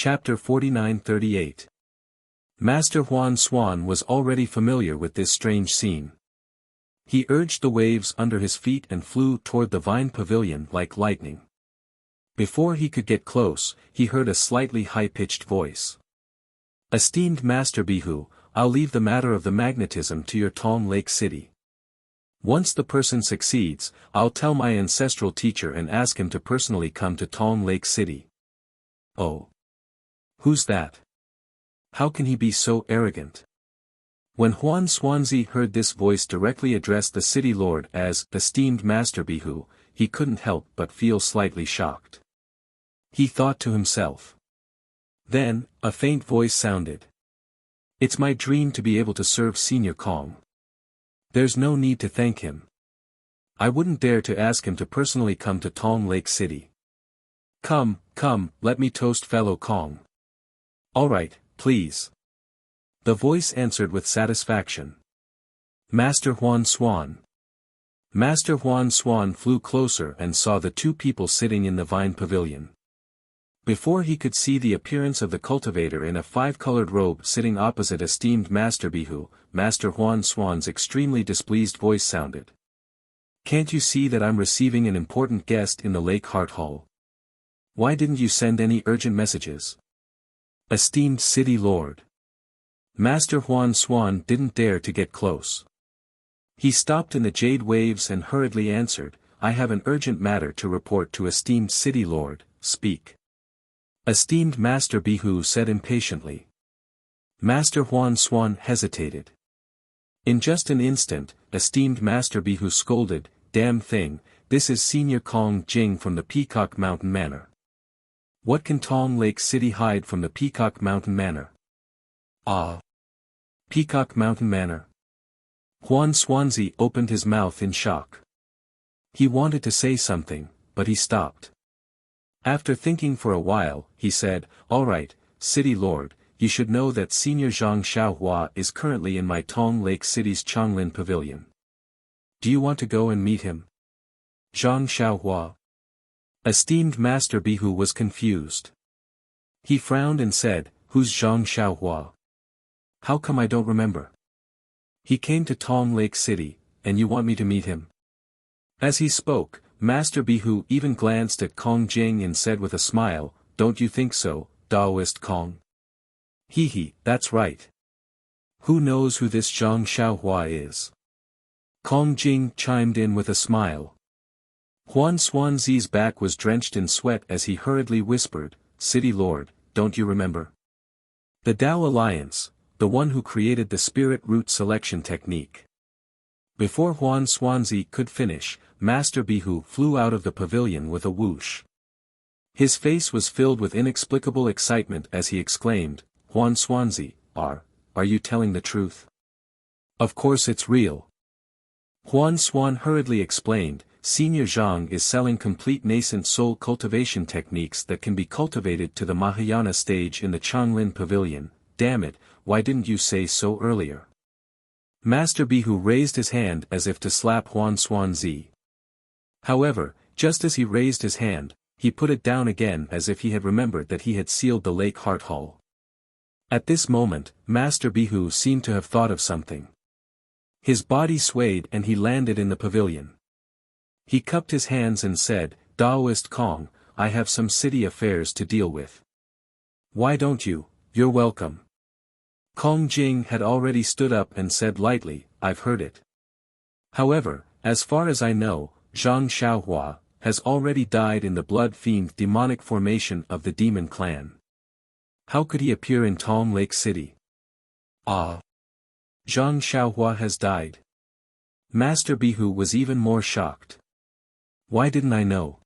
Chapter 49-38. Master Huan Xuan was already familiar with this strange scene. He urged the waves under his feet and flew toward the vine pavilion like lightning. Before he could get close, he heard a slightly high-pitched voice. "Esteemed Master Bihu, I'll leave the matter of the magnetism to your Tong Lake City. Once the person succeeds, I'll tell my ancestral teacher and ask him to personally come to Tong Lake City." "Oh. Who's that? How can he be so arrogant?" When Huan Xuanzi heard this voice directly address the city lord as "Esteemed Master Bihu," he couldn't help but feel slightly shocked. He thought to himself. Then, a faint voice sounded. "It's my dream to be able to serve Senior Kong. There's no need to thank him. I wouldn't dare to ask him to personally come to Tong Lake City. Come, let me toast fellow Kong." "All right, please." The voice answered with satisfaction. "Master Huan Xuan." Master Huan Xuan flew closer and saw the two people sitting in the vine pavilion. Before he could see the appearance of the cultivator in a five-colored robe sitting opposite esteemed Master Bihu, Master Huan Xuan's extremely displeased voice sounded. "Can't you see that I'm receiving an important guest in the Lake Heart Hall? Why didn't you send any urgent messages? Esteemed City Lord." Master Huan Xuan didn't dare to get close. He stopped in the jade waves and hurriedly answered, "I have an urgent matter to report to esteemed City Lord, speak." Esteemed Master Bihu said impatiently. Master Huan Xuan hesitated. In just an instant, esteemed Master Bihu scolded, "Damn thing, this is Senior Kong Jing from the Peacock Mountain Manor. What can Tong Lake City hide from the Peacock Mountain Manor?" "Ah. Peacock Mountain Manor." Huan Xuanzi opened his mouth in shock. He wanted to say something, but he stopped. After thinking for a while, he said, "All right, City Lord, you should know that Senior Zhang Xiaohua is currently in my Tong Lake City's Changlin Pavilion. Do you want to go and meet him?" "Zhang Xiaohua?" Esteemed Master Bihu was confused. He frowned and said, "Who's Zhang Xiaohua? How come I don't remember? He came to Tong Lake City, and you want me to meet him?" As he spoke, Master Bihu even glanced at Kong Jing and said with a smile, "Don't you think so, Daoist Kong?" "Hee, that's right. Who knows who this Zhang Xiaohua is?" Kong Jing chimed in with a smile. Huan Xuanzi's back was drenched in sweat as he hurriedly whispered, "City Lord, don't you remember? The Dao Alliance, the one who created the spirit root selection technique." Before Huan Xuanzi could finish, Master Bihu flew out of the pavilion with a whoosh. His face was filled with inexplicable excitement as he exclaimed, "Huan Xuanzi, are you telling the truth? Of course it's real." Huan Xuan hurriedly explained, "Senior Zhang is selling complete nascent soul cultivation techniques that can be cultivated to the Mahayana stage in the Changlin Pavilion. Damn it, why didn't you say so earlier?" Master Bihu raised his hand as if to slap Huan Xuanzi. However, just as he raised his hand, he put it down again as if he had remembered that he had sealed the Lake Heart Hall. At this moment, Master Bihu seemed to have thought of something. His body swayed and he landed in the pavilion. He cupped his hands and said, "Daoist Kong, I have some city affairs to deal with." "Why don't you? You're welcome." Kong Jing had already stood up and said lightly, "I've heard it. However, as far as I know, Zhang Xiaohua has already died in the blood fiend demonic formation of the demon clan. How could he appear in Tong Lake City?" "Ah. Zhang Xiaohua has died." Master Bihu was even more shocked. "Why didn't I know?"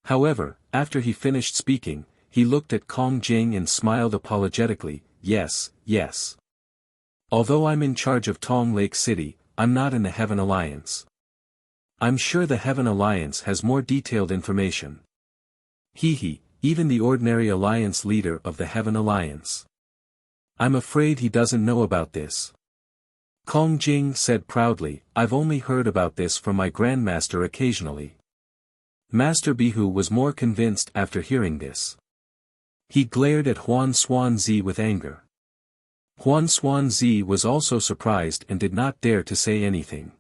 However, after he finished speaking, he looked at Kong Jing and smiled apologetically, Yes. Although I'm in charge of Tong Lake City, I'm not in the Heaven Alliance. I'm sure the Heaven Alliance has more detailed information." Hee, even the ordinary alliance leader of the Heaven Alliance. "I'm afraid he doesn't know about this." Kong Jing said proudly, "I've only heard about this from my grandmaster occasionally." Master Bihu was more convinced after hearing this. He glared at Huan Xuanzi with anger. Huan Xuanzi was also surprised and did not dare to say anything.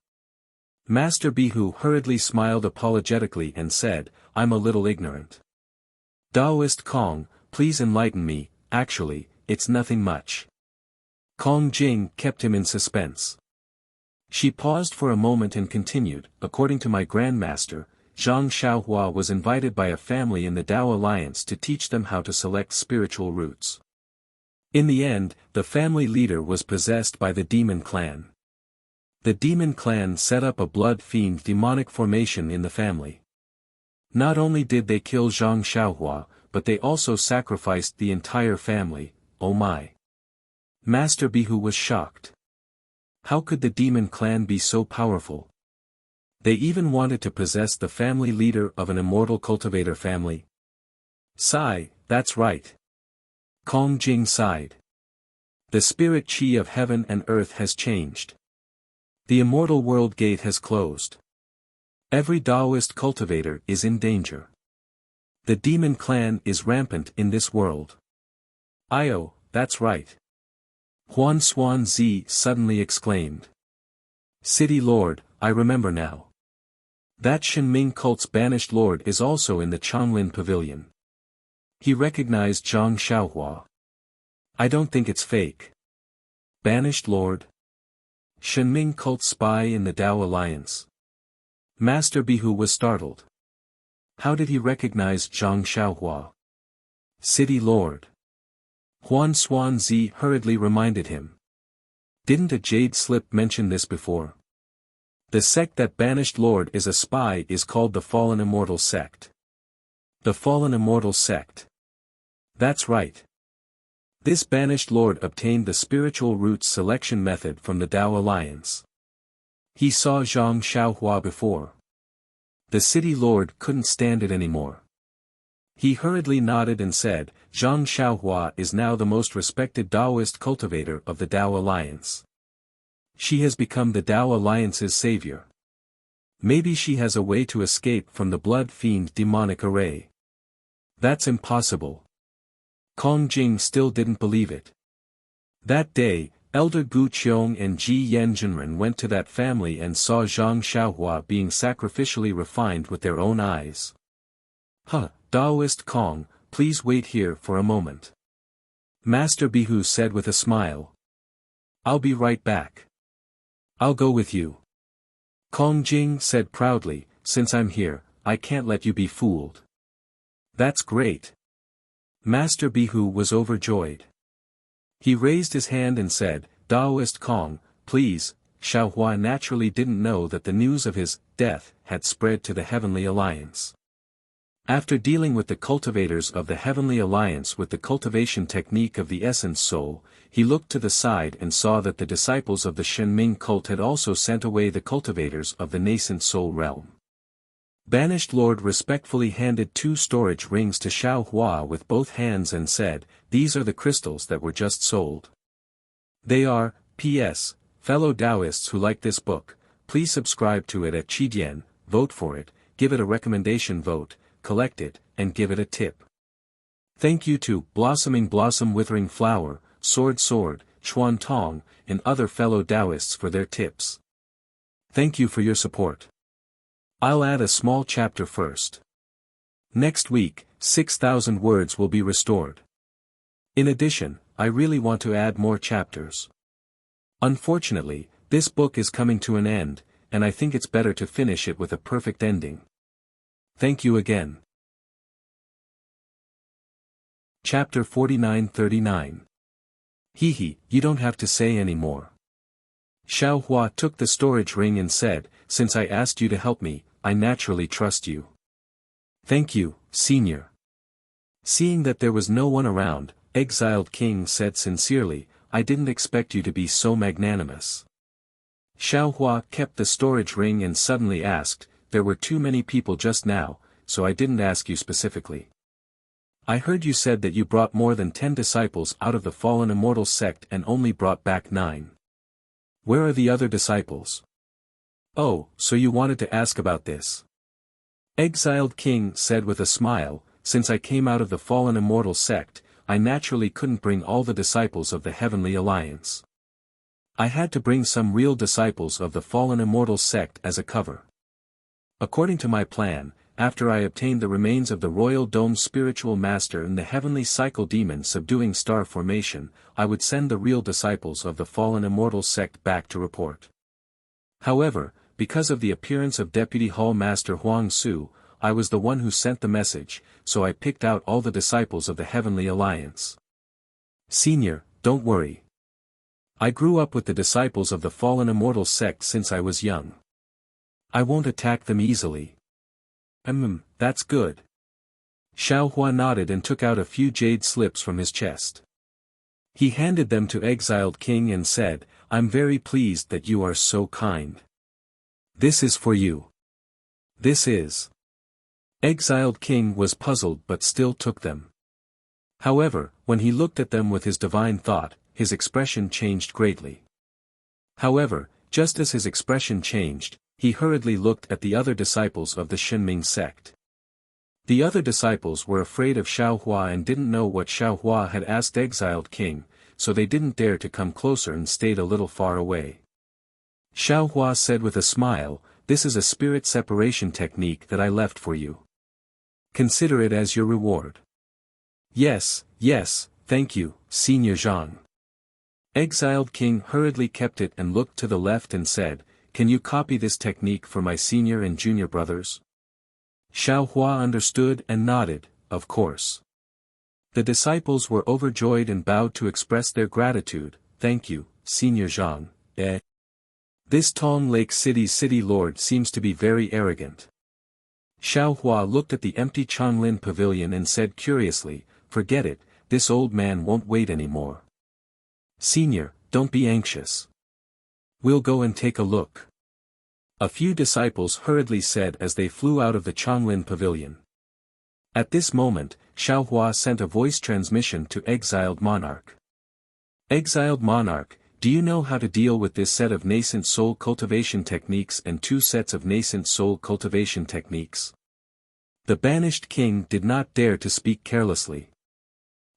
Master Bihu hurriedly smiled apologetically and said, "I'm a little ignorant. Taoist Kong, please enlighten me. Actually, it's nothing much." Kong Jing kept him in suspense. She paused for a moment and continued, "According to my grandmaster, Zhang Xiaohua was invited by a family in the Tao Alliance to teach them how to select spiritual roots. In the end, the family leader was possessed by the demon clan. The demon clan set up a blood fiend demonic formation in the family. Not only did they kill Zhang Xiaohua, but they also sacrificed the entire family. Oh my!" Master Bihu was shocked. How could the demon clan be so powerful? They even wanted to possess the family leader of an immortal cultivator family. Sigh, that's right. Kong Jing sighed. The spirit chi of heaven and earth has changed. The immortal world gate has closed. Every Taoist cultivator is in danger. The demon clan is rampant in this world. Io, that's right. Huan Xuanzi suddenly exclaimed. City Lord, I remember now. That Shenming cult's banished lord is also in the Changlin Pavilion. He recognized Zhang Xiaohua. I don't think it's fake. Banished lord? Shenming cult spy in the Tao Alliance. Master Bihu was startled. How did he recognize Zhang Xiaohua? City Lord. Huan Xuanzi hurriedly reminded him. Didn't a jade slip mention this before? The sect that banished lord is a spy is called the Fallen Immortal Sect. The Fallen Immortal Sect. That's right. This banished lord obtained the spiritual roots selection method from the Tao Alliance. He saw Zhang Xiaohua before. The city lord couldn't stand it anymore. He hurriedly nodded and said, Zhang Xiaohua is now the most respected Taoist cultivator of the Tao Alliance. She has become the Tao Alliance's savior. Maybe she has a way to escape from the blood fiend demonic array. That's impossible. Kong Jing still didn't believe it. That day, Elder Gu Qiong and Ji Yanjinren went to that family and saw Zhang Xiaohua being sacrificially refined with their own eyes. Taoist Kong, please wait here for a moment. Master Bihu said with a smile. I'll be right back. I'll go with you. Kong Jing said proudly, since I'm here, I can't let you be fooled. That's great. Master Bihu was overjoyed. He raised his hand and said, Taoist Kong, please. Xiaohua naturally didn't know that the news of his death had spread to the Heavenly Alliance. After dealing with the cultivators of the Heavenly Alliance with the cultivation technique of the Essence Soul, he looked to the side and saw that the disciples of the Shenming cult had also sent away the cultivators of the Nascent Soul realm. Banished Lord respectfully handed 2 storage rings to Xiaohua with both hands and said, These are the crystals that were just sold. They are, P.S., fellow Taoists who like this book, please subscribe to it at Qidian, vote for it, give it a recommendation vote, collect it, and give it a tip. Thank you to Blossoming Blossom Withering Flower, Sword, Chuan Tong, and other fellow Taoists for their tips. Thank you for your support. I'll add a small chapter first. Next week, 6,000 words will be restored. In addition, I really want to add more chapters. Unfortunately, this book is coming to an end, and I think it's better to finish it with a perfect ending. Thank you again. Chapter 49-39. Hehe, you don't have to say any more. Xiaohua took the storage ring and said, Since I asked you to help me, I naturally trust you. Thank you, Senior. Seeing that there was no one around, Exiled King said sincerely, I didn't expect you to be so magnanimous. Xiaohua kept the storage ring and suddenly asked, There were too many people just now, so I didn't ask you specifically. I heard you said that you brought more than 10 disciples out of the Fallen Immortal Sect and only brought back 9. Where are the other disciples? Oh, so you wanted to ask about this. Exiled King said with a smile, since I came out of the fallen immortal sect, I naturally couldn't bring all the disciples of the Heavenly Alliance. I had to bring some real disciples of the fallen immortal sect as a cover. According to my plan, after I obtained the remains of the Royal Dome's spiritual master and the heavenly cycle demon subduing star formation, I would send the real disciples of the fallen immortal sect back to report. However, because of the appearance of Deputy Hall Master Huang Su, I was the one who sent the message, so I picked out all the disciples of the Heavenly Alliance. Senior, don't worry. I grew up with the disciples of the fallen immortal sect since I was young. I won't attack them easily. That's good. Xiao Hua nodded and took out a few jade slips from his chest. He handed them to Exiled King and said, I'm very pleased that you are so kind. This is for you. This is. Exiled King was puzzled but still took them. However, when he looked at them with his divine thought, his expression changed greatly. However, just as his expression changed, he hurriedly looked at the other disciples of the Shenming sect. The other disciples were afraid of Xiao Hua and didn't know what Xiao Hua had asked Exiled King, so they didn't dare to come closer and stayed a little far away. Xiao Hua said with a smile, this is a spirit separation technique that I left for you. Consider it as your reward. Yes, thank you, Senior Zhang. Exiled King hurriedly kept it and looked to the left and said, can you copy this technique for my senior and junior brothers? Xiao Hua understood and nodded, of course. The disciples were overjoyed and bowed to express their gratitude, thank you, Senior Zhang. This Tong Lake City's city lord seems to be very arrogant. Xiao Hua looked at the empty Changlin pavilion and said curiously, forget it, this old man won't wait anymore. Senior, don't be anxious. We'll go and take a look. A few disciples hurriedly said as they flew out of the Changlin pavilion. At this moment, Xiao Hua sent a voice transmission to Exiled Monarch. Exiled Monarch, do you know how to deal with this set of nascent soul cultivation techniques and 2 sets of nascent soul cultivation techniques? The banished king did not dare to speak carelessly.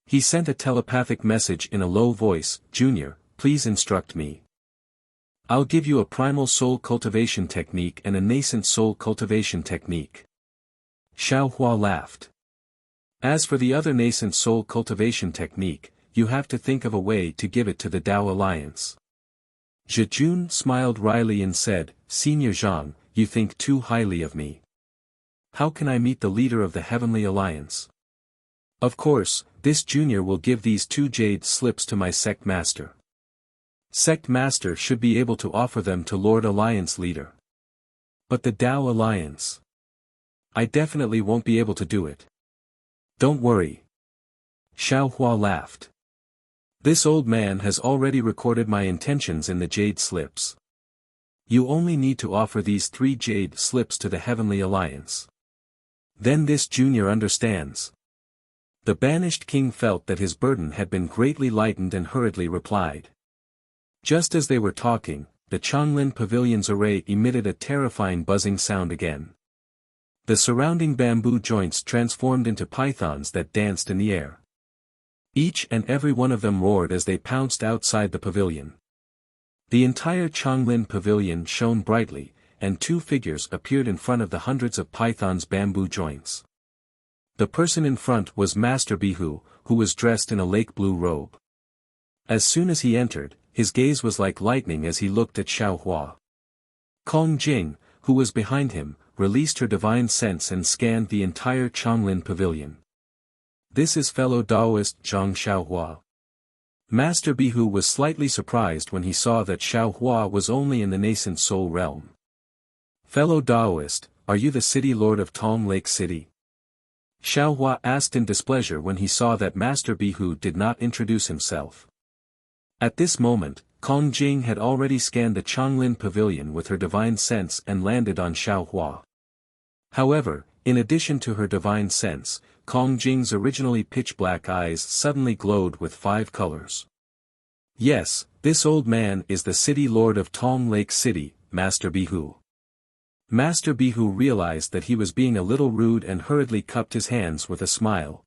He sent a telepathic message in a low voice, Junior, please instruct me. I'll give you a primal soul cultivation technique and a nascent soul cultivation technique. Xiao Hua laughed. As for the other nascent soul cultivation technique, you have to think of a way to give it to the Tao Alliance. Zhijun smiled wryly and said, Senior Zhang, you think too highly of me. How can I meet the leader of the Heavenly Alliance? Of course, this junior will give these 2 jade slips to my sect master. Sect master should be able to offer them to Lord Alliance leader. But the Tao Alliance. I definitely won't be able to do it. Don't worry. Xiao Hua laughed. This old man has already recorded my intentions in the jade slips. You only need to offer these 3 jade slips to the Heavenly Alliance. Then this junior understands. The banished king felt that his burden had been greatly lightened and hurriedly replied. Just as they were talking, the Changlin pavilion's array emitted a terrifying buzzing sound again. The surrounding bamboo joints transformed into pythons that danced in the air. Each and every one of them roared as they pounced outside the pavilion. The entire Changlin pavilion shone brightly, and 2 figures appeared in front of the hundreds of pythons' bamboo joints. The person in front was Master Bihu, who was dressed in a lake blue robe. As soon as he entered, his gaze was like lightning as he looked at Xiao Hua. Kong Jing, who was behind him, released her divine sense and scanned the entire Changlin pavilion. This is fellow Taoist Zhang Xiaohua. Master Bihu was slightly surprised when he saw that Xiaohua was only in the nascent soul realm. Fellow Taoist, are you the city lord of Tong Lake City? Xiaohua asked in displeasure when he saw that Master Bihu did not introduce himself. At this moment, Kong Jing had already scanned the Changlin pavilion with her divine sense and landed on Xiaohua. However, in addition to her divine sense, Kong Jing's originally pitch-black eyes suddenly glowed with 5 colors. Yes, this old man is the city lord of Tong Lake City, Master Bihu. Master Bihu realized that he was being a little rude and hurriedly cupped his hands with a smile.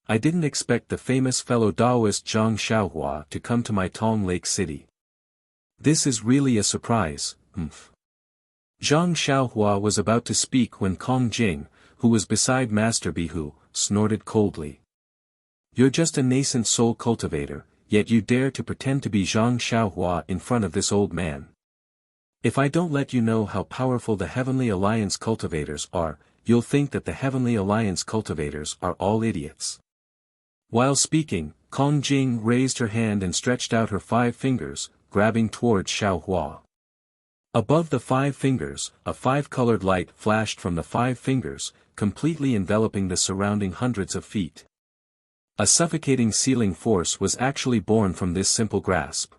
I didn't expect the famous fellow Taoist Zhang Xiaohua to come to my Tong Lake city. This is really a surprise, Zhang Xiaohua was about to speak when Kong Jing, who was beside Master Bihu, snorted coldly. You're just a nascent soul cultivator, yet you dare to pretend to be Zhang Xiaohua in front of this old man. If I don't let you know how powerful the Heavenly Alliance cultivators are, you'll think that the Heavenly Alliance cultivators are all idiots. While speaking, Kong Jing raised her hand and stretched out her 5 fingers, grabbing towards Xiaohua. Above the 5 fingers, a 5-colored light flashed from the 5 fingers, completely enveloping the surrounding hundreds of feet. A suffocating sealing force was actually born from this simple grasp.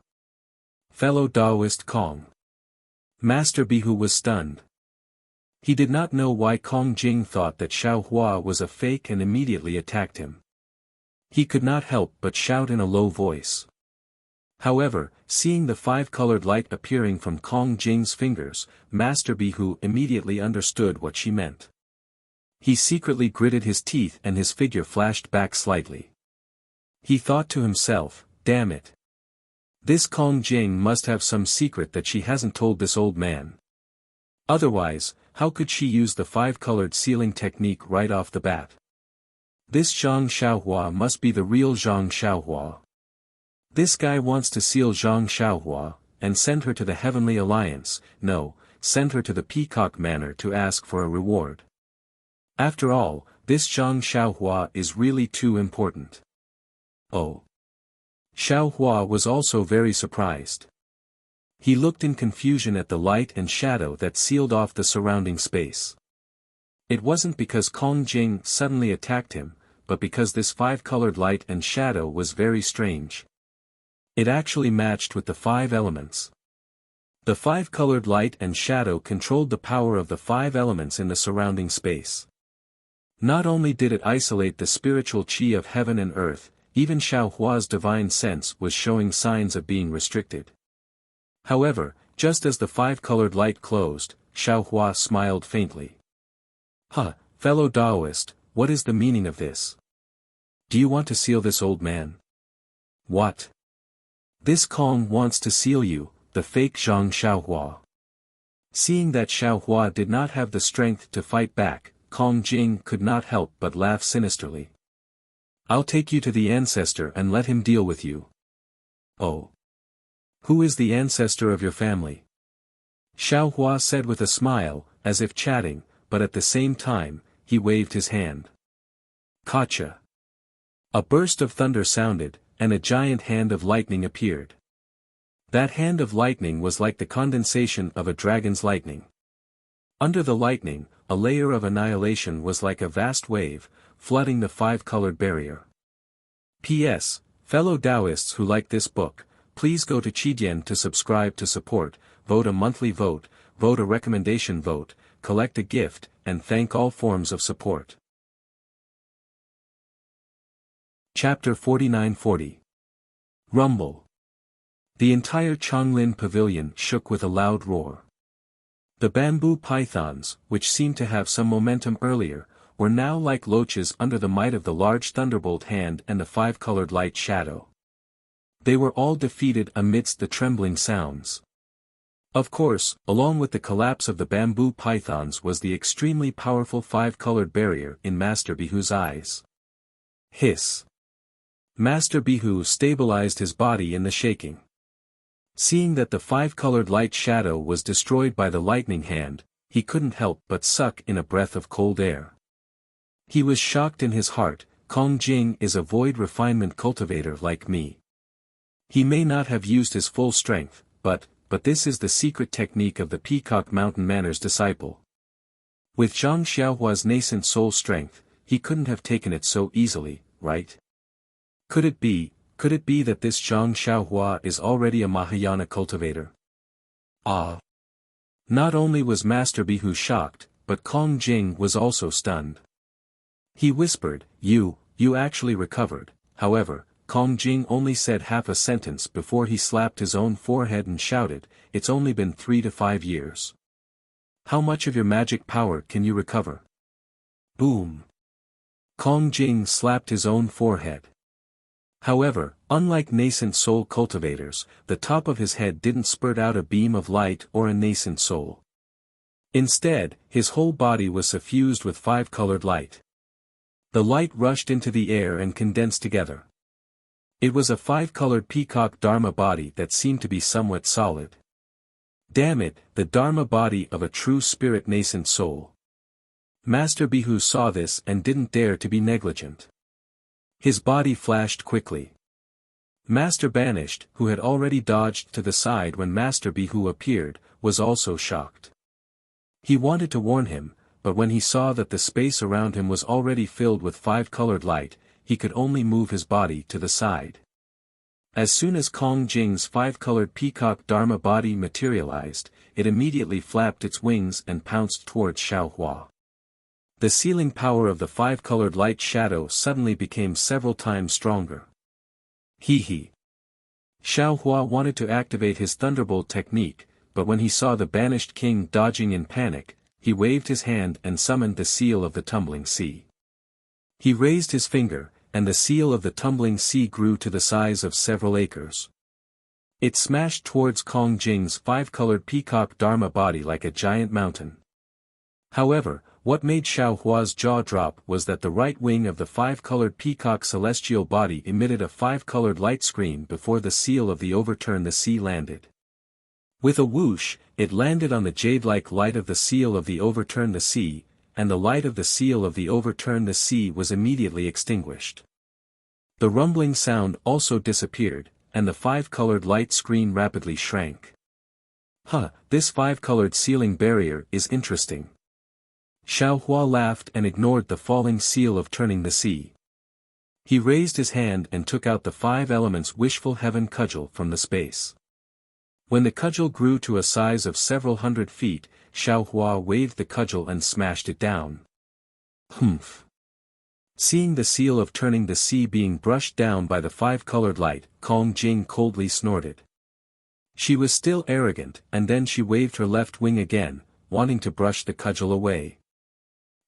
Fellow Taoist Kong. Master Bihu was stunned. He did not know why Kong Jing thought that Xiaohua was a fake and immediately attacked him. He could not help but shout in a low voice. However, seeing the 5-colored light appearing from Kong Jing's fingers, Master Bihu immediately understood what she meant. He secretly gritted his teeth and his figure flashed back slightly. He thought to himself, damn it. This Kong Jing must have some secret that she hasn't told this old man. Otherwise, how could she use the 5-colored sealing technique right off the bat? This Zhang Xiaohua must be the real Zhang Xiaohua. This guy wants to seal Zhang Xiaohua, and send her to the Heavenly Alliance, no, send her to the Peacock Manor to ask for a reward. After all, this Zhang Xiaohua is really too important. Oh. Xiaohua was also very surprised. He looked in confusion at the light and shadow that sealed off the surrounding space. It wasn't because Kong Jing suddenly attacked him, but because this 5-colored light and shadow was very strange. It actually matched with the 5 elements. The 5-colored light and shadow controlled the power of the 5 elements in the surrounding space. Not only did it isolate the spiritual chi of heaven and earth, even Xiaohua's divine sense was showing signs of being restricted. However, just as the 5-colored light closed, Xiaohua smiled faintly. Fellow Taoist, what is the meaning of this? Do you want to seal this old man? What? This Kong wants to seal you, the fake Zhang Xiaohua. Seeing that Xiaohua did not have the strength to fight back, Kong Jing could not help but laugh sinisterly. I'll take you to the ancestor and let him deal with you. Oh. Who is the ancestor of your family? Xiaohua said with a smile, as if chatting, but at the same time, he waved his hand. Gotcha. A burst of thunder sounded, and a giant hand of lightning appeared. That hand of lightning was like the condensation of a dragon's lightning. Under the lightning, a layer of annihilation was like a vast wave, flooding the 5-colored barrier. P.S. Fellow Taoists who like this book, please go to Qidian to subscribe to support, vote a monthly vote, vote a recommendation vote, collect a gift, and thank all forms of support. Chapter 4940. Rumble. The entire Changlin pavilion shook with a loud roar. The bamboo pythons, which seemed to have some momentum earlier, were now like loaches under the might of the large thunderbolt hand and the 5-colored light shadow. They were all defeated amidst the trembling sounds. Of course, along with the collapse of the bamboo pythons was the extremely powerful 5-colored barrier in Master Bihu's eyes. Hiss. Master Bihu stabilized his body in the shaking. Seeing that the 5-colored light shadow was destroyed by the lightning hand, he couldn't help but suck in a breath of cold air. He was shocked in his heart. Kong Jing is a void refinement cultivator like me. He may not have used his full strength, but this is the secret technique of the Peacock Mountain Manor's disciple. With Zhang Xiaohua's nascent soul strength, he couldn't have taken it so easily, right? Could it be that this Zhang Xiaohua is already a Mahayana cultivator? Ah! Not only was Master Bihu shocked, but Kong Jing was also stunned. He whispered, You actually recovered. However, Kong Jing only said half a sentence before he slapped his own forehead and shouted, It's only been 3 to 5 years. How much of your magic power can you recover? Boom. Kong Jing slapped his own forehead. However, unlike nascent soul cultivators, the top of his head didn't spurt out a beam of light or a nascent soul. Instead, his whole body was suffused with five-colored light. The light rushed into the air and condensed together. It was a five-colored peacock Dharma body that seemed to be somewhat solid. Damn it, the Dharma body of a true spirit nascent soul. Master Bihu saw this and didn't dare to be negligent. His body flashed quickly. Master Banished, who had already dodged to the side when Master Bihu appeared, was also shocked. He wanted to warn him, but when he saw that the space around him was already filled with five-colored light, he could only move his body to the side. As soon as Kong Jing's five-colored peacock Dharma body materialized, it immediately flapped its wings and pounced towards Xiaohua. The sealing power of the five-colored light shadow suddenly became several times stronger. Hee. Xiaohua wanted to activate his thunderbolt technique, but when he saw the banished king dodging in panic, he waved his hand and summoned the seal of the tumbling sea. He raised his finger, and the seal of the tumbling sea grew to the size of several acres. It smashed towards Kong Jing's five-colored peacock Dharma body like a giant mountain. However, what made Xiaohua's jaw drop was that the right wing of the five-colored peacock celestial body emitted a five-colored light screen before the seal of the overturn the sea landed. With a whoosh, it landed on the jade-like light of the seal of the overturn the sea, and the light of the seal of the overturn the sea was immediately extinguished. The rumbling sound also disappeared, and the five-colored light screen rapidly shrank. This five-colored sealing barrier is interesting. Xiaohua laughed and ignored the falling seal of turning the sea. He raised his hand and took out the five elements wishful heaven cudgel from the space. When the cudgel grew to a size of several hundred feet, Xiaohua waved the cudgel and smashed it down. Humph. Seeing the seal of turning the sea being brushed down by the five-colored light, Kong Jing coldly snorted. She was still arrogant, and then she waved her left wing again, wanting to brush the cudgel away.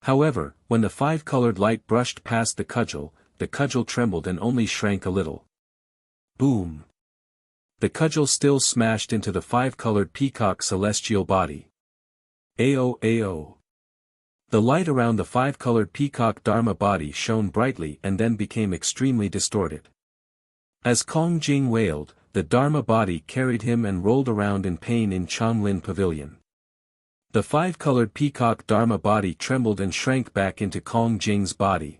However, when the five-colored light brushed past the cudgel trembled and only shrank a little. Boom. The cudgel still smashed into the five-colored peacock celestial body. Ao. The light around the five-colored peacock Dharma body shone brightly and then became extremely distorted. As Kong Jing wailed, the Dharma body carried him and rolled around in pain in Changlin Pavilion. The five-colored peacock Dharma body trembled and shrank back into Kong Jing's body.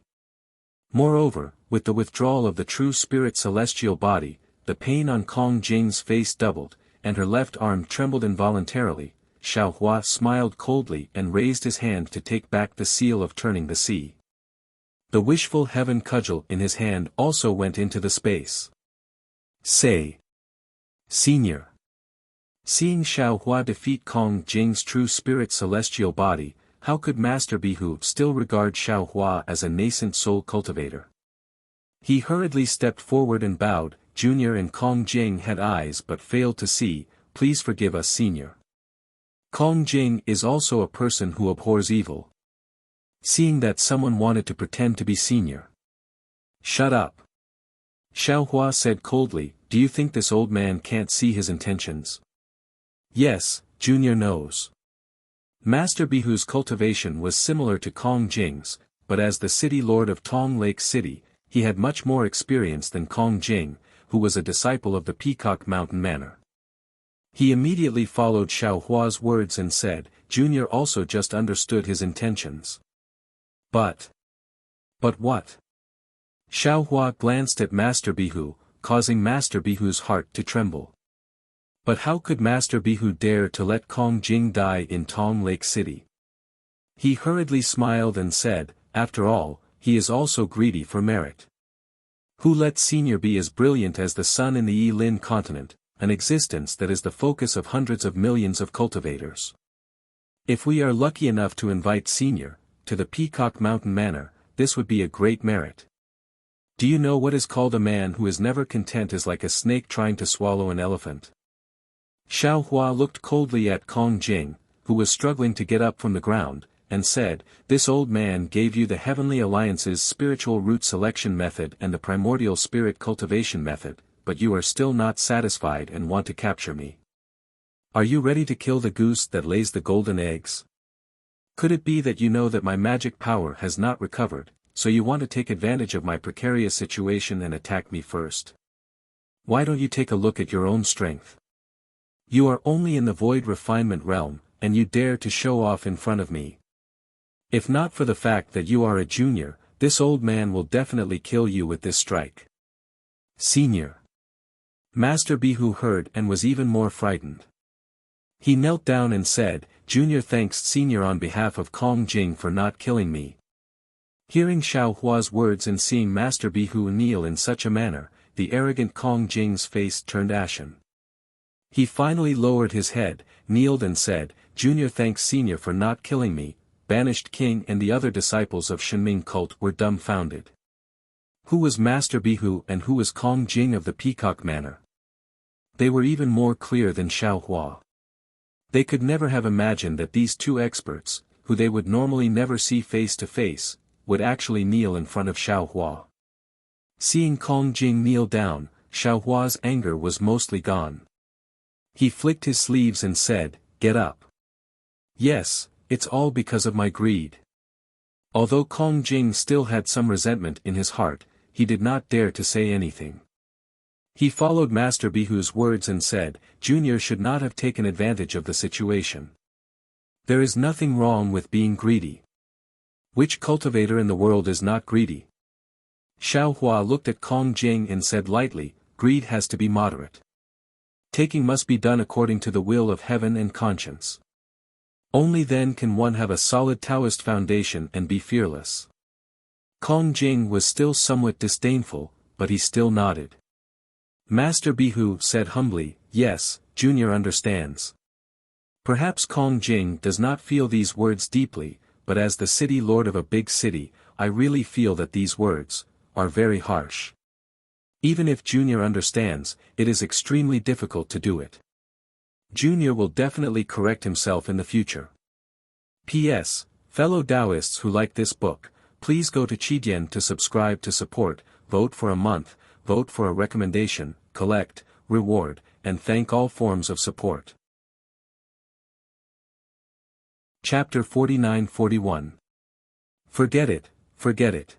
Moreover, with the withdrawal of the true spirit celestial body, the pain on Kong Jing's face doubled, and her left arm trembled involuntarily. Xiaohua smiled coldly and raised his hand to take back the seal of turning the sea. The wishful heaven cudgel in his hand also went into the space. Say. Senior. Seeing Xiaohua defeat Kong Jing's true spirit celestial body, how could Master Bihu still regard Xiaohua as a nascent soul cultivator? He hurriedly stepped forward and bowed. Junior and Kong Jing had eyes but failed to see. Please forgive us, Senior. Kong Jing is also a person who abhors evil. Seeing that someone wanted to pretend to be Senior. Shut up. Xiaohua said coldly, do you think this old man can't see his intentions? Yes, Junior knows. Master Bihu's cultivation was similar to Kong Jing's, but as the city lord of Tong Lake City, he had much more experience than Kong Jing, who was a disciple of the Peacock Mountain Manor. He immediately followed Xiaohua's words and said, Junior also just understood his intentions. But what? Xiaohua glanced at Master Bihu, causing Master Bihu's heart to tremble. But how could Master Bihu dare to let Kong Jing die in Tong Lake City? He hurriedly smiled and said, after all, he is also greedy for merit. Who let Senior be as brilliant as the sun in the Yi-Lin continent, an existence that is the focus of hundreds of millions of cultivators? If we are lucky enough to invite Senior to the Peacock Mountain Manor, this would be a great merit. Do you know what is called a man who is never content is like a snake trying to swallow an elephant? Xiaohua looked coldly at Kong Jing, who was struggling to get up from the ground, and said, "This old man gave you the Heavenly Alliance's spiritual root selection method and the primordial spirit cultivation method, but you are still not satisfied and want to capture me. Are you ready to kill the goose that lays the golden eggs? Could it be that you know that my magic power has not recovered, so you want to take advantage of my precarious situation and attack me first? Why don't you take a look at your own strength? You are only in the void refinement realm, and you dare to show off in front of me. If not for the fact that you are a junior, this old man will definitely kill you with this strike." Senior. Master Bihu heard and was even more frightened. He knelt down and said, "Junior thanks Senior on behalf of Kong Jing for not killing me." Hearing Xiao Hua's words and seeing Master Bihu kneel in such a manner, the arrogant Kong Jing's face turned ashen. He finally lowered his head, kneeled and said, "Junior thanks Senior for not killing me." Banished King and the other disciples of Shenming cult were dumbfounded. Who was Master Bihu and who was Kong Jing of the Peacock Manor? They were even more clear than Xiao Hua. They could never have imagined that these two experts, who they would normally never see face to face, would actually kneel in front of Xiao Hua. Seeing Kong Jing kneel down, Xiao Hua's anger was mostly gone. He flicked his sleeves and said, "Get up. Yes, it's all because of my greed." Although Kong Jing still had some resentment in his heart, he did not dare to say anything. He followed Master Bihu's words and said, "Junior should not have taken advantage of the situation. There is nothing wrong with being greedy. Which cultivator in the world is not greedy?" Xiao Hua looked at Kong Jing and said lightly, "Greed has to be moderate. Taking must be done according to the will of heaven and conscience. Only then can one have a solid Taoist foundation and be fearless." Kong Jing was still somewhat disdainful, but he still nodded. Master Bihu said humbly, "Yes, Junior understands." Perhaps Kong Jing does not feel these words deeply, but as the city lord of a big city, I really feel that these words are very harsh. Even if Junior understands, it is extremely difficult to do it. Junior will definitely correct himself in the future. P.S. Fellow Taoists who like this book, please go to Qidian to subscribe to support, vote for a month, vote for a recommendation, collect, reward, and thank all forms of support. Chapter 49-41. Forget it, forget it.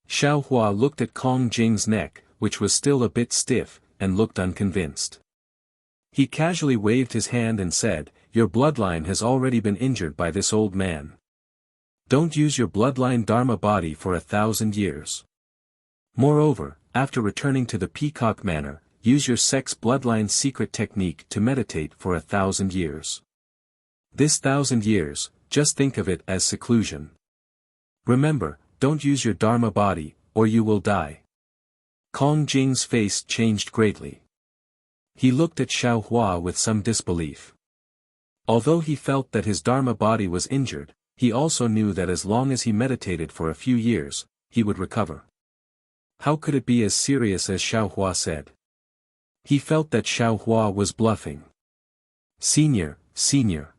Xiao Hua looked at Kong Jing's neck, which was still a bit stiff, and looked unconvinced. He casually waved his hand and said, "Your bloodline has already been injured by this old man. Don't use your bloodline Dharma body for 1,000 years. Moreover, after returning to the Peacock Manor, use your sex bloodline secret technique to meditate for 1,000 years. This 1,000 years, just think of it as seclusion. Remember, don't use your Dharma body, or you will die." Kong Jing's face changed greatly. He looked at Xiao Hua with some disbelief. Although he felt that his Dharma body was injured, he also knew that as long as he meditated for a few years, he would recover. How could it be as serious as Xiao Hua said? He felt that Xiao Hua was bluffing. "Senior, Senior."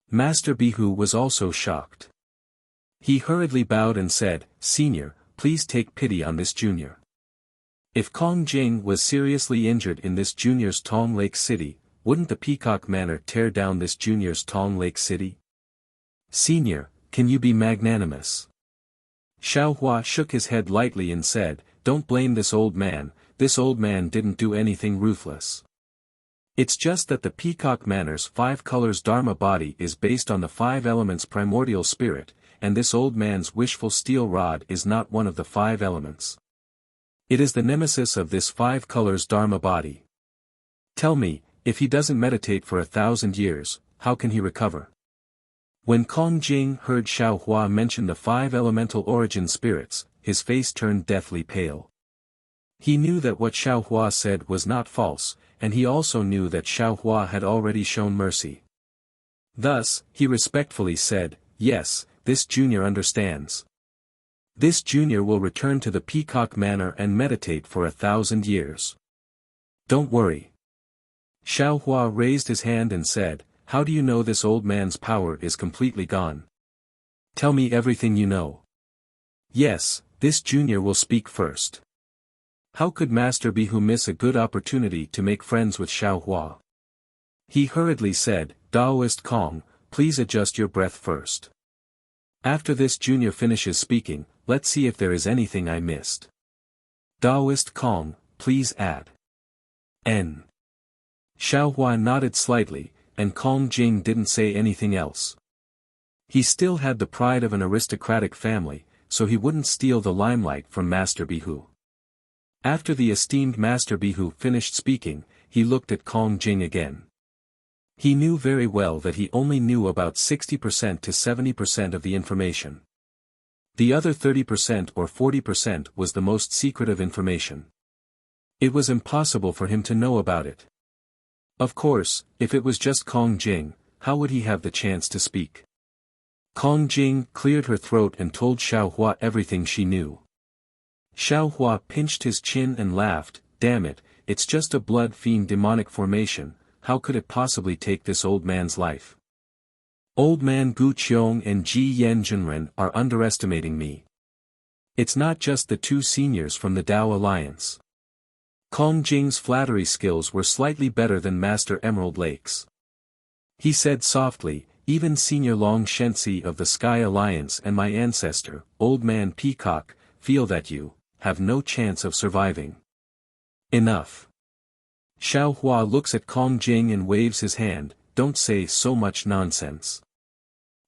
Master Bihu was also shocked. He hurriedly bowed and said, "Senior, please take pity on this junior. If Kong Jing was seriously injured in this junior's Tong Lake City, wouldn't the Peacock Manor tear down this junior's Tong Lake City? Senior, can you be magnanimous?" Xiao Hua shook his head lightly and said, "Don't blame this old man didn't do anything ruthless. It's just that the Peacock Manor's 5 colors Dharma body is based on the 5 elements primordial spirit, and this old man's wishful steel rod is not one of the 5 elements. It is the nemesis of this 5 colors Dharma body. Tell me, if he doesn't meditate for 1,000 years, how can he recover?" When Kong Jing heard Xiao Hua mention the 5 elemental origin spirits, his face turned deathly pale. He knew that what Xiao Hua said was not false, and he also knew that Xiao Hua had already shown mercy. Thus, he respectfully said, "Yes, this junior understands. This junior will return to the Peacock Manor and meditate for 1,000 years. Don't worry." Xiao Hua raised his hand and said, how do you know this old man's power is completely gone? Tell me everything you know. Yes, this junior will speak first. How could Master Bihu miss a good opportunity to make friends with Xiao Hua? He hurriedly said, Daoist Kong, please adjust your breath first. After this junior finishes speaking, let's see if there is anything I missed. Daoist Kong, please add. N. Xiao Hua nodded slightly, and Kong Jing didn't say anything else. He still had the pride of an aristocratic family, so he wouldn't steal the limelight from Master Bihu. After the esteemed Master Bihu finished speaking, he looked at Kong Jing again. He knew very well that he only knew about 60% to 70% of the information. The other 30% or 40% was the most secretive information. It was impossible for him to know about it. Of course, if it was just Kong Jing, how would he have the chance to speak? Kong Jing cleared her throat and told Xiao Hua everything she knew. Xiao Hua pinched his chin and laughed, damn it, it's just a blood fiend demonic formation, how could it possibly take this old man's life? Old man Gu Qiong and Ji Yen Junren are underestimating me. It's not just the two seniors from the Dao Alliance. Kong Jing's flattery skills were slightly better than Master Emerald Lake's. He said softly, even Senior Long Shensi of the Sky Alliance and my ancestor, Old Man Peacock, feel that you have no chance of surviving. Enough. Xiao Hua looks at Kong Jing and waves his hand, don't say so much nonsense.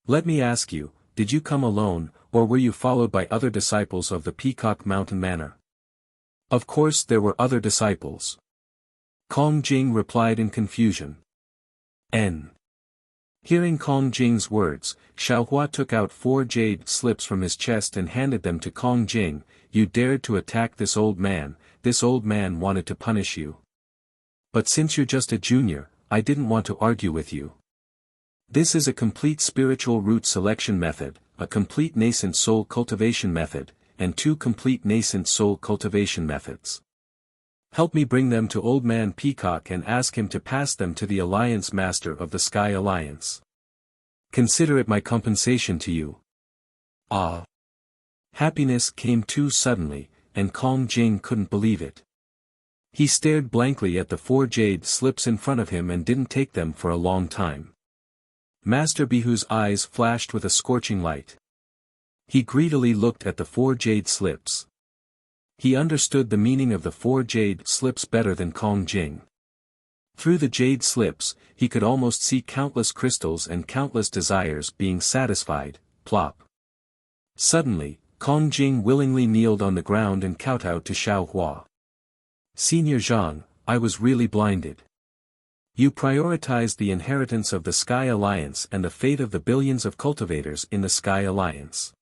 Let me ask you, did you come alone, or were you followed by other disciples of the Peacock Mountain Manor? Of course there were other disciples. Kong Jing replied in confusion. N. Hearing Kong Jing's words, Xiao Hua took out 4 jade slips from his chest and handed them to Kong Jing. You dared to attack this old man wanted to punish you. But since you're just a junior, I didn't want to argue with you. This is a complete spiritual root selection method, a complete nascent soul cultivation method, and 2 complete nascent soul cultivation methods. Help me bring them to Old Man Peacock and ask him to pass them to the Alliance Master of the Sky Alliance. Consider it my compensation to you. Ah! Happiness came too suddenly, and Kong Jing couldn't believe it. He stared blankly at the 4 jade slips in front of him and didn't take them for a long time. Master Bihu's eyes flashed with a scorching light. He greedily looked at the 4 jade slips. He understood the meaning of the 4 jade slips better than Kong Jing. Through the jade slips, he could almost see countless crystals and countless desires being satisfied, plop. Suddenly, Kong Jing willingly kneeled on the ground and kowtowed to Xiao Hua. Senior Zhang, I was really blinded. You prioritized the inheritance of the Sky Alliance and the fate of the billions of cultivators in the Sky Alliance.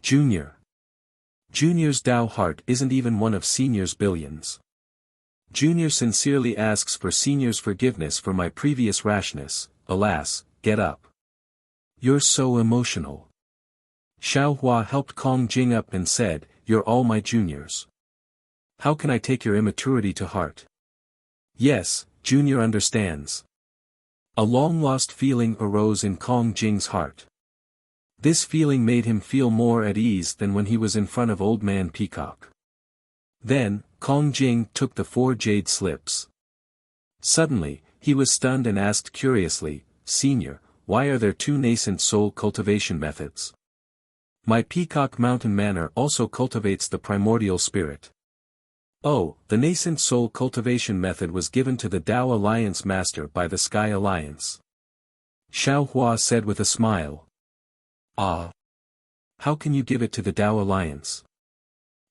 Junior. Junior's Dao heart isn't even one of Senior's billions. Junior sincerely asks for Senior's forgiveness for my previous rashness, alas, get up. You're so emotional. Xiao Hua helped Kong Jing up and said, you're all my juniors. How can I take your immaturity to heart? Yes, Junior understands. A long-lost feeling arose in Kong Jing's heart. This feeling made him feel more at ease than when he was in front of Old Man Peacock. Then, Kong Jing took the 4 jade slips. Suddenly, he was stunned and asked curiously, Senior, why are there 2 nascent soul cultivation methods? My Peacock Mountain Manor also cultivates the primordial spirit. Oh, the nascent soul cultivation method was given to the Dao Alliance Master by the Sky Alliance. Xiao Hua said with a smile. Ah. How can you give it to the Dao Alliance?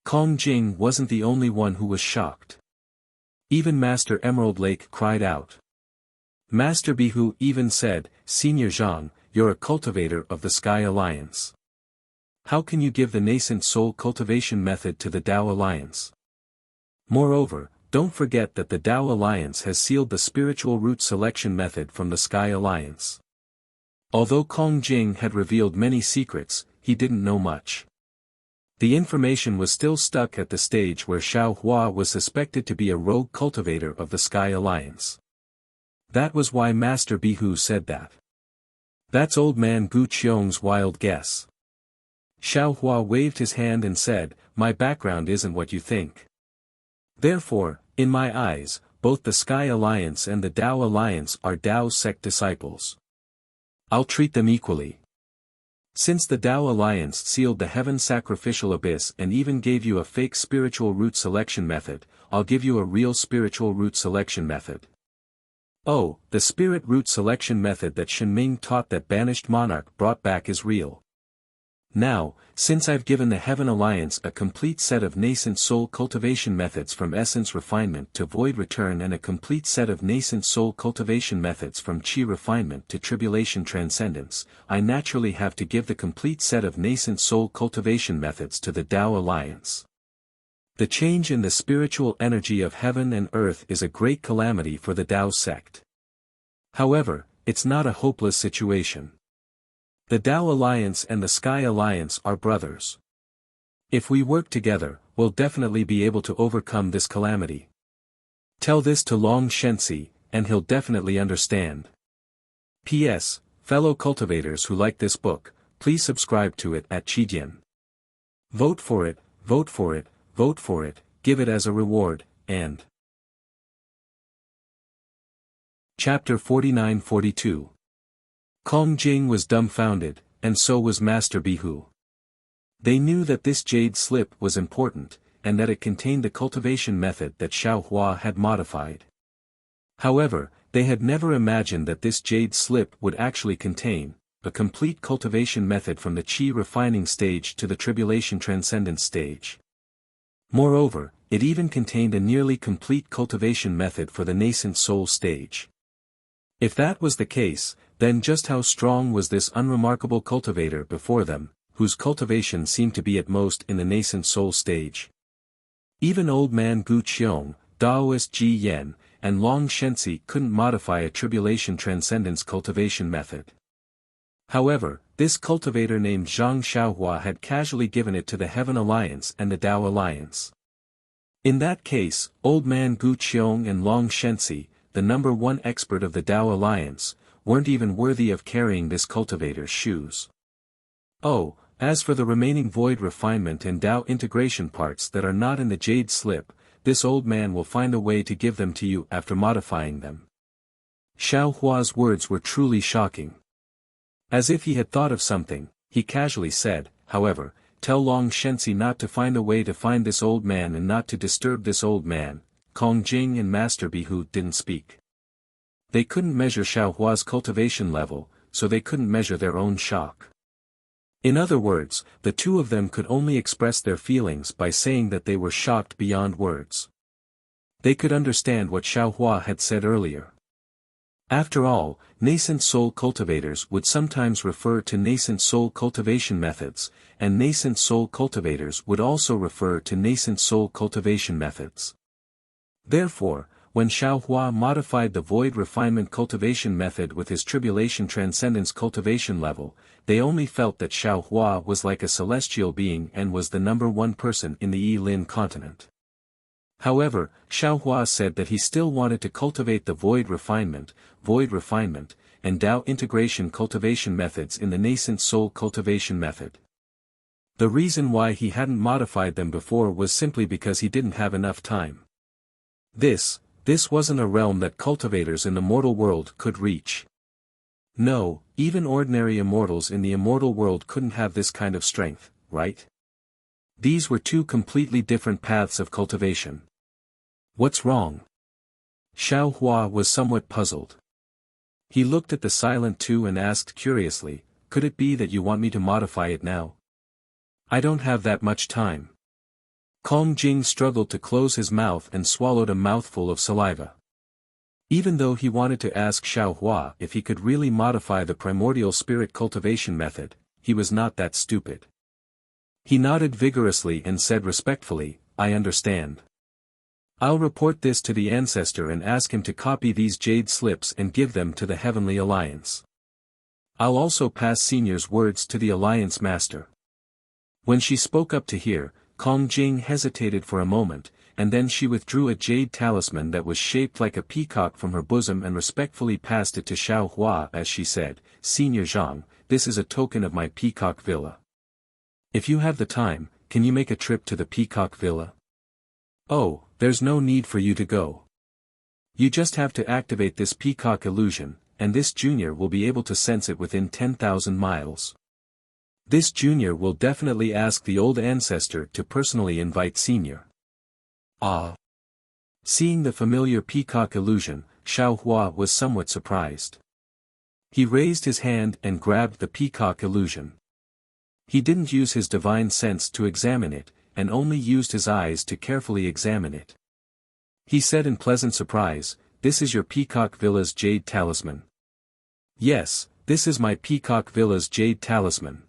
Kong Jing wasn't the only one who was shocked. Even Master Emerald Lake cried out. Master Bihu even said, Senior Zhang, you're a cultivator of the Sky Alliance. How can you give the nascent soul cultivation method to the Dao Alliance? Moreover, don't forget that the Dao Alliance has sealed the spiritual root selection method from the Sky Alliance. Although Kong Jing had revealed many secrets, he didn't know much. The information was still stuck at the stage where Xiao Hua was suspected to be a rogue cultivator of the Sky Alliance. That was why Master Bihu said that. That's old man Gu Qiong's wild guess. Xiao Hua waved his hand and said, my background isn't what you think. Therefore, in my eyes, both the Sky Alliance and the Tao Alliance are Tao sect disciples. I'll treat them equally. Since the Tao Alliance sealed the heaven sacrificial abyss and even gave you a fake spiritual root selection method, I'll give you a real spiritual root selection method. Oh, the spirit root selection method that Shenming taught that banished monarch brought back is real. Now, since I've given the Heaven Alliance a complete set of nascent soul cultivation methods from essence refinement to void return and a complete set of nascent soul cultivation methods from qi refinement to tribulation transcendence, I naturally have to give the complete set of nascent soul cultivation methods to the Tao Alliance. The change in the spiritual energy of heaven and earth is a great calamity for the Tao sect. However, it's not a hopeless situation. The Tao Alliance and the Sky Alliance are brothers. If we work together, we'll definitely be able to overcome this calamity. Tell this to Long Shensi, and he'll definitely understand. P.S. Fellow cultivators who like this book, please subscribe to it at Qidian. Vote for it, vote for it, vote for it, give it as a reward, and... Chapter 49-42. Kong Jing was dumbfounded, and so was Master Bihu. They knew that this jade slip was important, and that it contained the cultivation method that Xiao Hua had modified. However, they had never imagined that this jade slip would actually contain a complete cultivation method from the qi refining stage to the tribulation transcendence stage. Moreover, it even contained a nearly complete cultivation method for the nascent soul stage. If that was the case, then just how strong was this unremarkable cultivator before them, whose cultivation seemed to be at most in the nascent soul stage? Even old man Gu Qiong, Daoist Ji Yen, and Long Shensi couldn't modify a tribulation transcendence cultivation method. However, this cultivator named Zhang Xiaohua had casually given it to the Heaven Alliance and the Tao Alliance. In that case, old man Gu Qiong and Long Shensi, the number one expert of the Tao Alliance, weren't even worthy of carrying this cultivator's shoes. Oh, as for the remaining void refinement and Tao integration parts that are not in the jade slip, this old man will find a way to give them to you after modifying them. Xiao Hua's words were truly shocking. As if he had thought of something, he casually said, however, tell Long Shensi not to find a way to find this old man and not to disturb this old man. Kong Jing and Master Bihu didn't speak. They couldn't measure Xiao Hua's cultivation level, so they couldn't measure their own shock. In other words, the two of them could only express their feelings by saying that they were shocked beyond words. They could understand what Xiao Hua had said earlier. After all, nascent soul cultivators would sometimes refer to nascent soul cultivation methods, and nascent soul cultivators would also refer to nascent soul cultivation methods. Therefore, when Xiao Hua modified the void refinement cultivation method with his tribulation transcendence cultivation level, they only felt that Xiao Hua was like a celestial being and was the number one person in the Yi-Lin continent. However, Xiao Hua said that he still wanted to cultivate the void refinement, and Tao integration cultivation methods in the nascent soul cultivation method. The reason why he hadn't modified them before was simply because he didn't have enough time. This wasn't a realm that cultivators in the mortal world could reach. No, even ordinary immortals in the immortal world couldn't have this kind of strength, right? These were two completely different paths of cultivation. What's wrong? Xiao Hua was somewhat puzzled. He looked at the silent two and asked curiously, could it be that you want me to modify it now? I don't have that much time. Kong Jing struggled to close his mouth and swallowed a mouthful of saliva. Even though he wanted to ask Xiao Hua if he could really modify the primordial spirit cultivation method, he was not that stupid. He nodded vigorously and said respectfully, I understand. I'll report this to the ancestor and ask him to copy these jade slips and give them to the Heavenly Alliance. I'll also pass Senior's words to the Alliance Master. When she spoke up to hear, Kong Jing hesitated for a moment, and then she withdrew a jade talisman that was shaped like a peacock from her bosom and respectfully passed it to Xiao Hua as she said, "Senior Zhang, this is a token of my peacock villa. If you have the time, can you make a trip to the peacock villa? Oh, there's no need for you to go. You just have to activate this peacock illusion, and this junior will be able to sense it within 10,000 miles. This junior will definitely ask the old ancestor to personally invite senior." Ah! Seeing the familiar peacock illusion, Xiao Hua was somewhat surprised. He raised his hand and grabbed the peacock illusion. He didn't use his divine sense to examine it, and only used his eyes to carefully examine it. He said in pleasant surprise, "This is your peacock villa's jade talisman." "Yes, this is my peacock villa's jade talisman."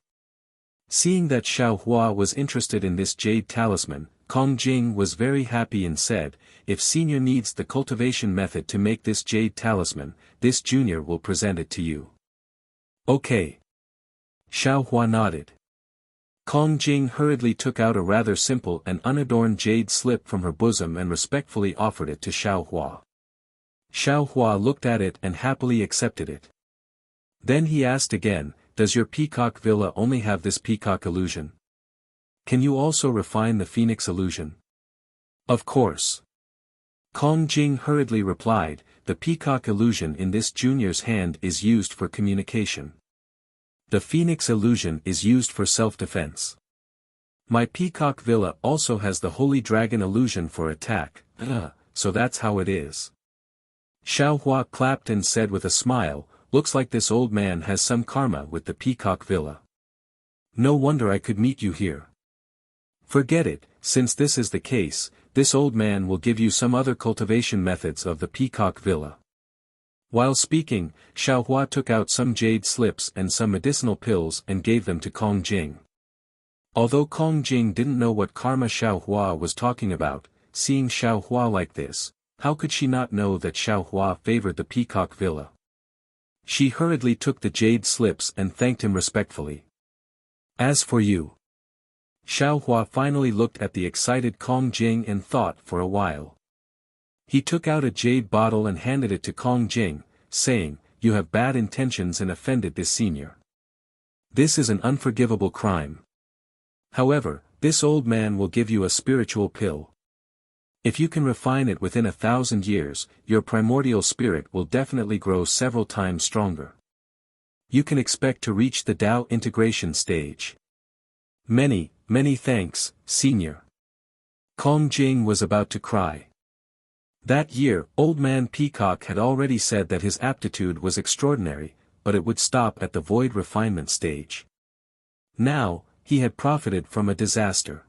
Seeing that Xiao Hua was interested in this jade talisman, Kong Jing was very happy and said, "If senior needs the cultivation method to make this jade talisman, this junior will present it to you." "Okay." Xiao Hua nodded. Kong Jing hurriedly took out a rather simple and unadorned jade slip from her bosom and respectfully offered it to Xiao Hua. Xiao Hua looked at it and happily accepted it. Then he asked again, "Does your peacock villa only have this peacock illusion? Can you also refine the phoenix illusion?" "Of course." Kong Jing hurriedly replied, "The peacock illusion in this junior's hand is used for communication. The phoenix illusion is used for self-defense. My peacock villa also has the holy dragon illusion for attack, so that's how it is." Xiao Hua clapped and said with a smile, "Looks like this old man has some karma with the peacock villa. No wonder I could meet you here. Forget it, since this is the case, this old man will give you some other cultivation methods of the peacock villa." While speaking, Xiao Hua took out some jade slips and some medicinal pills and gave them to Kong Jing. Although Kong Jing didn't know what karma Xiao Hua was talking about, seeing Xiao Hua like this, how could she not know that Xiao Hua favored the peacock villa? She hurriedly took the jade slips and thanked him respectfully. "As for you..." Xiao Hua finally looked at the excited Kong Jing and thought for a while. He took out a jade bottle and handed it to Kong Jing, saying, "You have bad intentions and offended this senior. This is an unforgivable crime. However, this old man will give you a spiritual pill. If you can refine it within 1,000 years, your primordial spirit will definitely grow several times stronger. You can expect to reach the Tao integration stage. Many, many thanks, senior." Kong Jing was about to cry. That year, Old Man Peacock had already said that his aptitude was extraordinary, but it would stop at the void refinement stage. Now, he had profited from a disaster.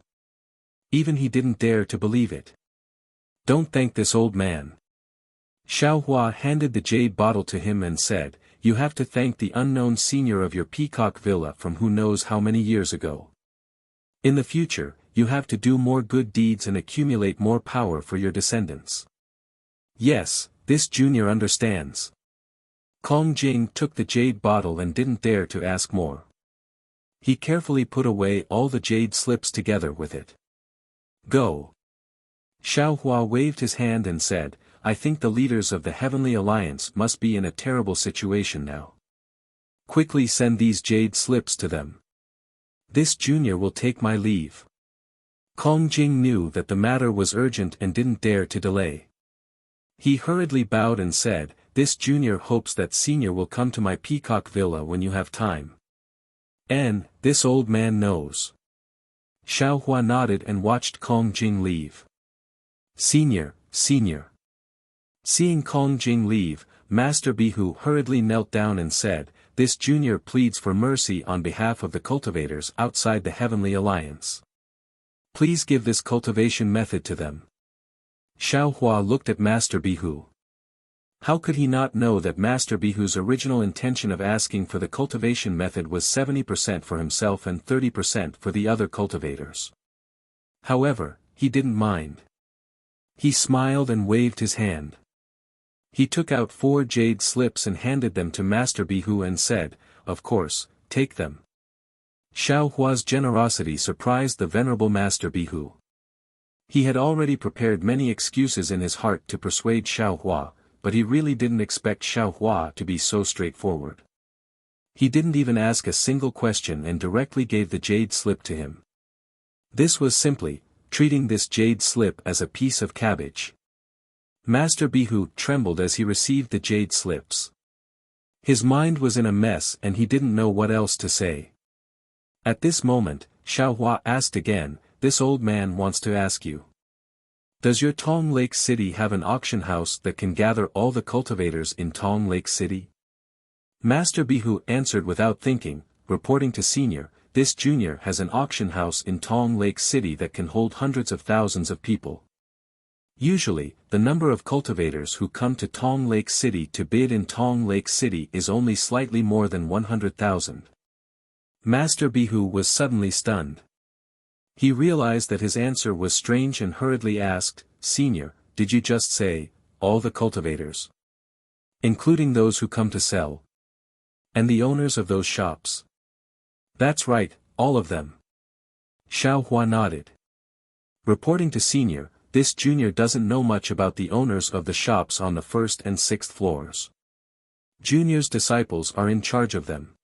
Even he didn't dare to believe it. "Don't thank this old man." Xiao Hua handed the jade bottle to him and said, "You have to thank the unknown senior of your peacock villa from who knows how many years ago. In the future, you have to do more good deeds and accumulate more power for your descendants." "Yes, this junior understands." Kong Jing took the jade bottle and didn't dare to ask more. He carefully put away all the jade slips together with it. "Go." Xiao Hua waved his hand and said, "I think the leaders of the Heavenly Alliance must be in a terrible situation now. Quickly send these jade slips to them. This junior will take my leave." Kong Jing knew that the matter was urgent and didn't dare to delay. He hurriedly bowed and said, "This junior hopes that senior will come to my peacock villa when you have time. And, this old man knows." Xiao Hua nodded and watched Kong Jing leave. "Senior, senior." Seeing Kong Jing leave, Master Bihu hurriedly knelt down and said, "This junior pleads for mercy on behalf of the cultivators outside the Heavenly Alliance. Please give this cultivation method to them." Xiao Hua looked at Master Bihu. How could he not know that Master Bihu's original intention of asking for the cultivation method was 70% for himself and 30% for the other cultivators? However, he didn't mind. He smiled and waved his hand. He took out 4 jade slips and handed them to Master Bihu and said, "Of course, take them." Xiao Hua's generosity surprised the venerable Master Bihu. He had already prepared many excuses in his heart to persuade Xiaohua, but he really didn't expect Xiaohua to be so straightforward. He didn't even ask a single question and directly gave the jade slip to him. This was simply, treating this jade slip as a piece of cabbage. Master Bihu trembled as he received the jade slips. His mind was in a mess and he didn't know what else to say. At this moment, Xiaohua asked again, "This old man wants to ask you. Does your Tong Lake City have an auction house that can gather all the cultivators in Tong Lake City?" Master Bihu answered without thinking, reporting to Senior, "This junior has an auction house in Tong Lake City that can hold hundreds of thousands of people. Usually, the number of cultivators who come to Tong Lake City to bid in Tong Lake City is only slightly more than 100,000. Master Bihu was suddenly stunned. He realized that his answer was strange and hurriedly asked, "Senior, did you just say, all the cultivators? Including those who come to sell? And the owners of those shops?" "That's right, all of them." Xiaohua nodded. Reporting to Senior, "This junior doesn't know much about the owners of the shops on the 1st and 6th floors. Junior's disciples are in charge of them.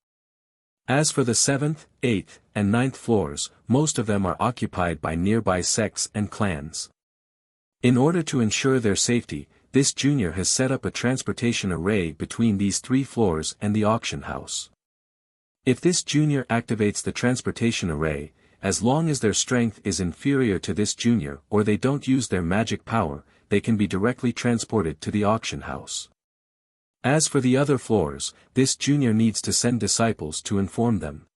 As for the 7th, 8th, and 9th floors, most of them are occupied by nearby sects and clans. In order to ensure their safety, this junior has set up a transportation array between these 3 floors and the auction house. If this junior activates the transportation array, as long as their strength is inferior to this junior or they don't use their magic power, they can be directly transported to the auction house. As for the other floors, this junior needs to send disciples to inform them.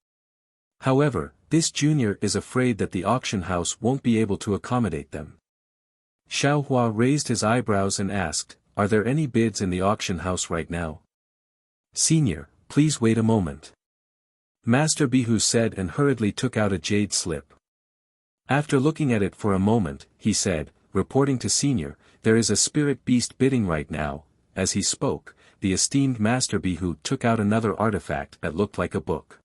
However, this junior is afraid that the auction house won't be able to accommodate them." Xiaohua raised his eyebrows and asked, "Are there any bids in the auction house right now?" "Senior, please wait a moment." Master Bihu said and hurriedly took out a jade slip. After looking at it for a moment, he said, reporting to Senior, "There is a spirit beast bidding right now." As he spoke, the esteemed Master Bihu took out another artifact that looked like a book.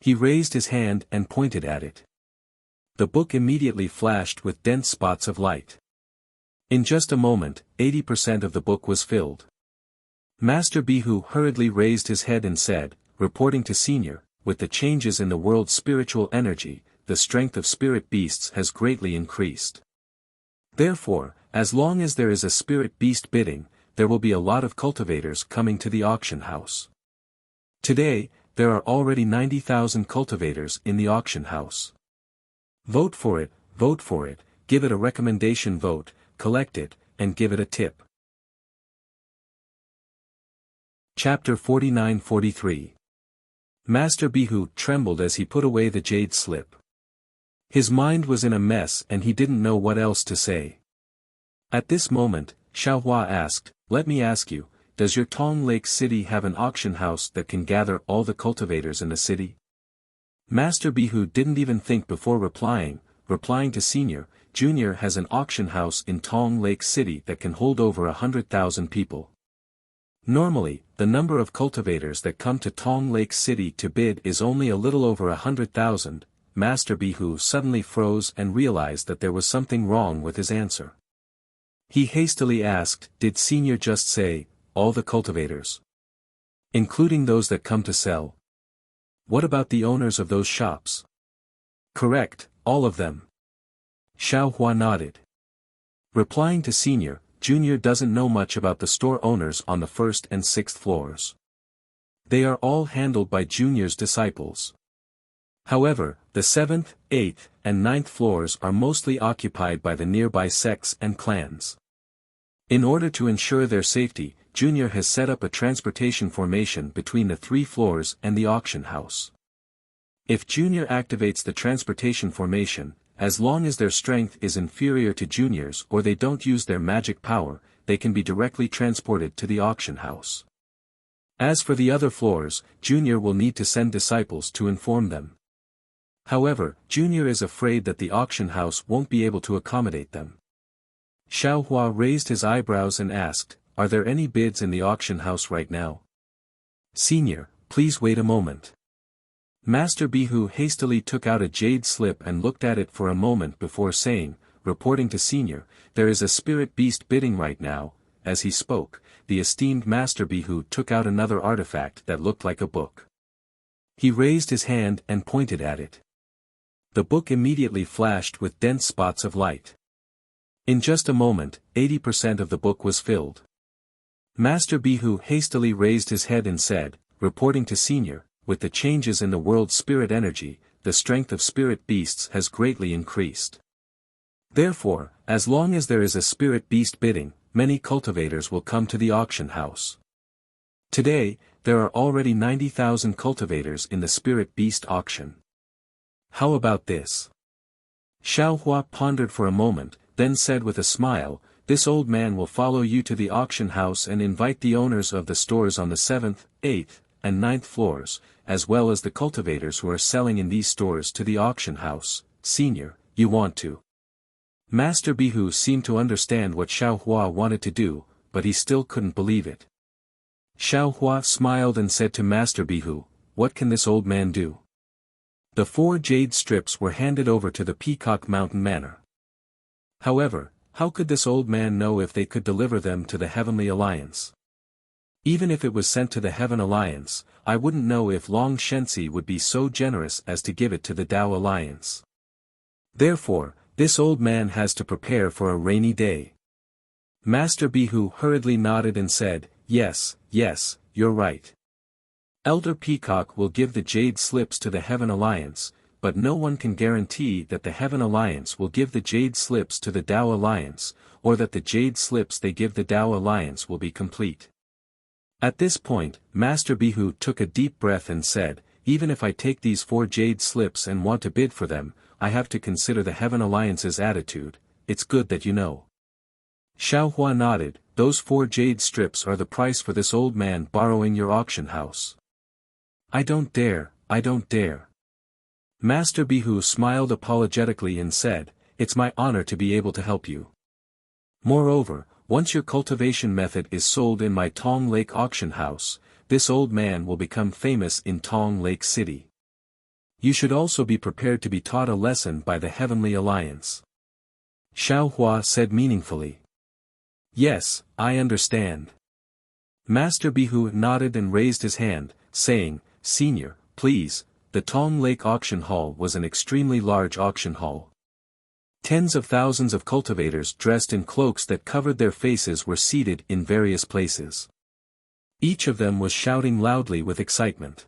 He raised his hand and pointed at it. The book immediately flashed with dense spots of light. In just a moment, 80% of the book was filled. Master Bihu hurriedly raised his head and said, reporting to Senior, "With the changes in the world's spiritual energy, the strength of spirit beasts has greatly increased. Therefore, as long as there is a spirit beast bidding, there will be a lot of cultivators coming to the auction house. Today, there are already 90,000 cultivators in the auction house. Vote for it, give it a recommendation vote, collect it, and give it a tip." Chapter 49-43. Master Bihu trembled as he put away the jade slip. His mind was in a mess and he didn't know what else to say. At this moment, Xiaohua asked, "Let me ask you, does your Tong Lake City have an auction house that can gather all the cultivators in the city?" Master Bihu didn't even think before replying to Senior, "Junior has an auction house in Tong Lake City that can hold over 100,000 people. Normally, the number of cultivators that come to Tong Lake City to bid is only a little over 100,000. Master Bihu suddenly froze and realized that there was something wrong with his answer. He hastily asked, "Did Senior just say, all the cultivators? Including those that come to sell? What about the owners of those shops?" "Correct, all of them." Xiaohua nodded. Replying to Senior, "Junior doesn't know much about the store owners on the 1st and 6th floors. They are all handled by Junior's disciples. However, the 7th, 8th, and 9th floors are mostly occupied by the nearby sects and clans. In order to ensure their safety, Junior has set up a transportation formation between the 3 floors and the auction house. If Junior activates the transportation formation, as long as their strength is inferior to Junior's or they don't use their magic power, they can be directly transported to the auction house. As for the other floors, Junior will need to send disciples to inform them. However, Junior is afraid that the auction house won't be able to accommodate them." Xiaohua raised his eyebrows and asked, "Are there any bids in the auction house right now?" "Senior, please wait a moment." Master Bihu hastily took out a jade slip and looked at it for a moment before saying, reporting to Senior, there is a spirit beast bidding right now. As he spoke, the esteemed Master Bihu took out another artifact that looked like a book. He raised his hand and pointed at it. The book immediately flashed with dense spots of light. In just a moment, 80% of the book was filled. Master Bihu hastily raised his head and said, reporting to Senior, with the changes in the world's spirit energy, the strength of spirit beasts has greatly increased. Therefore, as long as there is a spirit beast bidding, many cultivators will come to the auction house. Today, there are already 90,000 cultivators in the spirit beast auction. How about this? Xiao Hua pondered for a moment, then said with a smile, this old man will follow you to the auction house and invite the owners of the stores on the 7th, 8th, and 9th floors, as well as the cultivators who are selling in these stores to the auction house. Senior, you want to. Master Bihu seemed to understand what Xiao Hua wanted to do, but he still couldn't believe it. Xiao Hua smiled and said to Master Bihu, what can this old man do? The 4 jade strips were handed over to the Peacock Mountain Manor. However, how could this old man know if they could deliver them to the Heavenly Alliance? Even if it was sent to the Heaven Alliance, I wouldn't know if Long Shensi would be so generous as to give it to the Tao Alliance. Therefore, this old man has to prepare for a rainy day. Master Bihu hurriedly nodded and said, yes, you're right. Elder Peacock will give the jade slips to the Heaven Alliance, but no one can guarantee that the Heaven Alliance will give the jade slips to the Tao Alliance, or that the jade slips they give the Tao Alliance will be complete. At this point, Master Bihu took a deep breath and said, even if I take these 4 jade slips and want to bid for them, I have to consider the Heaven Alliance's attitude. It's good that you know. Xiao Hua nodded, those 4 jade strips are the price for this old man borrowing your auction house. I don't dare. Master Bihu smiled apologetically and said, it's my honor to be able to help you. Moreover, once your cultivation method is sold in my Tong Lake auction house, this old man will become famous in Tong Lake City. You should also be prepared to be taught a lesson by the Heavenly Alliance. Xiao Hua said meaningfully. Yes, I understand. Master Bihu nodded and raised his hand, saying, Senior, please. The Tong Lake Auction Hall was an extremely large auction hall. Tens of thousands of cultivators dressed in cloaks that covered their faces were seated in various places. Each of them was shouting loudly with excitement.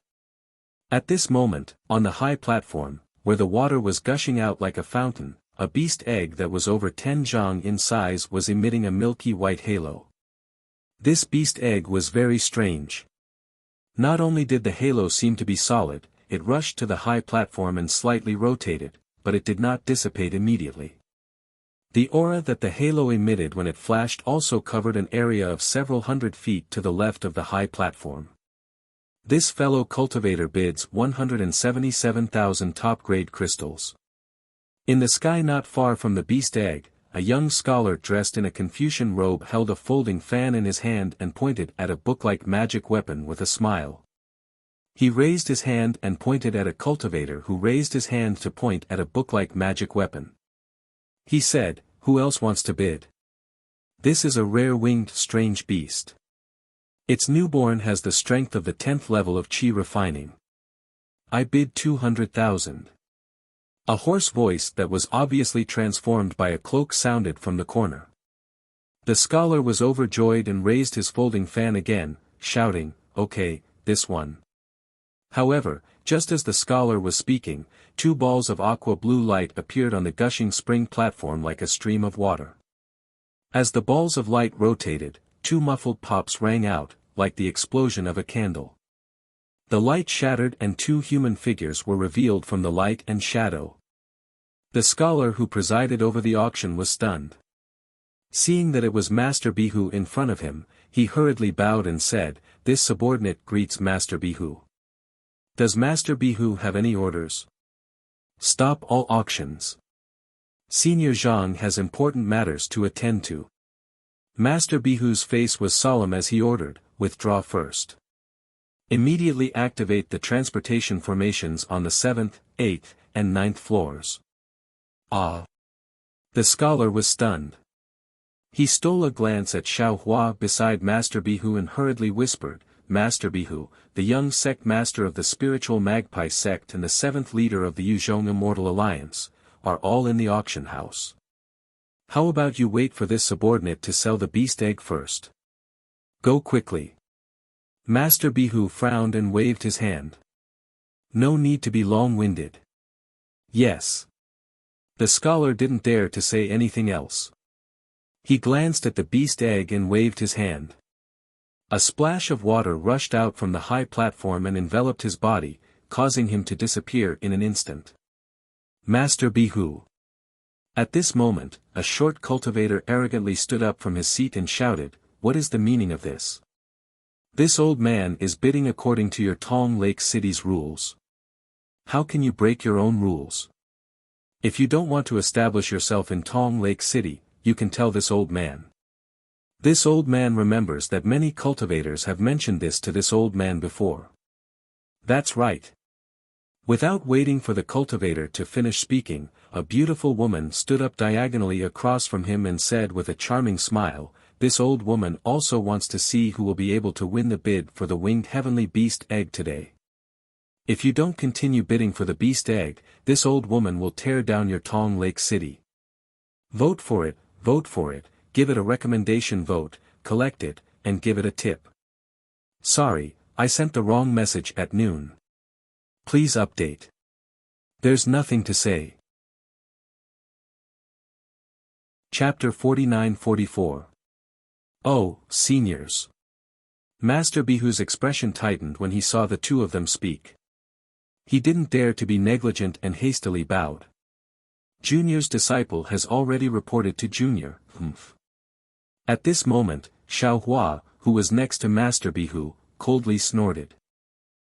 At this moment, on the high platform, where the water was gushing out like a fountain, a beast egg that was over 10 zhang in size was emitting a milky white halo. This beast egg was very strange. Not only did the halo seem to be solid, it rushed to the high platform and slightly rotated, but it did not dissipate immediately. The aura that the halo emitted when it flashed also covered an area of several hundred feet to the left of the high platform. This fellow cultivator bids 177,000 top-grade crystals. In the sky not far from the beast egg, a young scholar dressed in a Confucian robe held a folding fan in his hand and pointed at a book-like magic weapon with a smile. He raised his hand and pointed at a cultivator who raised his hand to point at a book-like magic weapon. He said, who else wants to bid? This is a rare-winged strange beast. Its newborn has the strength of the 10th level of Qi refining. I bid 200,000. A hoarse voice that was obviously transformed by a cloak sounded from the corner. The scholar was overjoyed and raised his folding fan again, shouting, okay, this one. However, just as the scholar was speaking, 2 balls of aqua blue light appeared on the gushing spring platform like a stream of water. As the balls of light rotated, 2 muffled pops rang out, like the explosion of a candle. The light shattered and 2 human figures were revealed from the light and shadow. The scholar who presided over the auction was stunned. Seeing that it was Master Bihu in front of him, he hurriedly bowed and said, this subordinate greets Master Bihu. Does Master Bihu have any orders? Stop all auctions. Senior Zhang has important matters to attend to. Master Bihu's face was solemn as he ordered, withdraw first. Immediately activate the transportation formations on the 7th, 8th, and 9th floors. Ah! The scholar was stunned. He stole a glance at Xiao Hua beside Master Bihu and hurriedly whispered, Master Bihu, the young sect master of the spiritual magpie sect and the seventh leader of the Yuzhong Immortal Alliance, are all in the auction house. How about you wait for this subordinate to sell the beast egg first? Go quickly. Master Bihu frowned and waved his hand. No need to be long-winded. Yes. The scholar didn't dare to say anything else. He glanced at the beast egg and waved his hand. A splash of water rushed out from the high platform and enveloped his body, causing him to disappear in an instant. Master Bihu. At this moment, a short cultivator arrogantly stood up from his seat and shouted, What is the meaning of this? This old man is bidding according to your Tong Lake City's rules. How can you break your own rules? If you don't want to establish yourself in Tong Lake City, you can tell this old man. This old man remembers that many cultivators have mentioned this to this old man before. That's right. Without waiting for the cultivator to finish speaking, a beautiful woman stood up diagonally across from him and said with a charming smile, This old woman also wants to see who will be able to win the bid for the winged heavenly beast egg today. If you don't continue bidding for the beast egg, this old woman will tear down your Tong Lake City. Vote for it, give it a recommendation vote, collect it, and give it a tip. Sorry, I sent the wrong message at noon. Please update. There's nothing to say. Chapter 49-44. Oh, seniors. Master Bihu's expression tightened when he saw the two of them speak. He didn't dare to be negligent and hastily bowed. Junior's disciple has already reported to Junior, At this moment, Xiao Hua, who was next to Master Bihu, coldly snorted.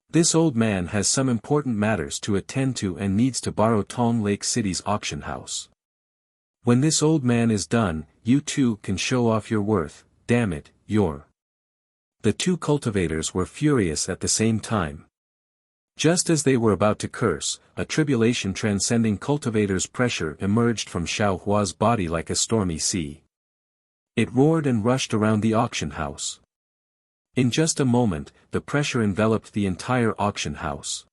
This old man has some important matters to attend to and needs to borrow Tong Lake City's auction house. When this old man is done, you too can show off your worth, damn it, you're. The two cultivators were furious at the same time. Just as they were about to curse, a tribulation transcending cultivators' pressure emerged from Xiao Hua's body like a stormy sea. It roared and rushed around the auction house. In just a moment, the pressure enveloped the entire auction house.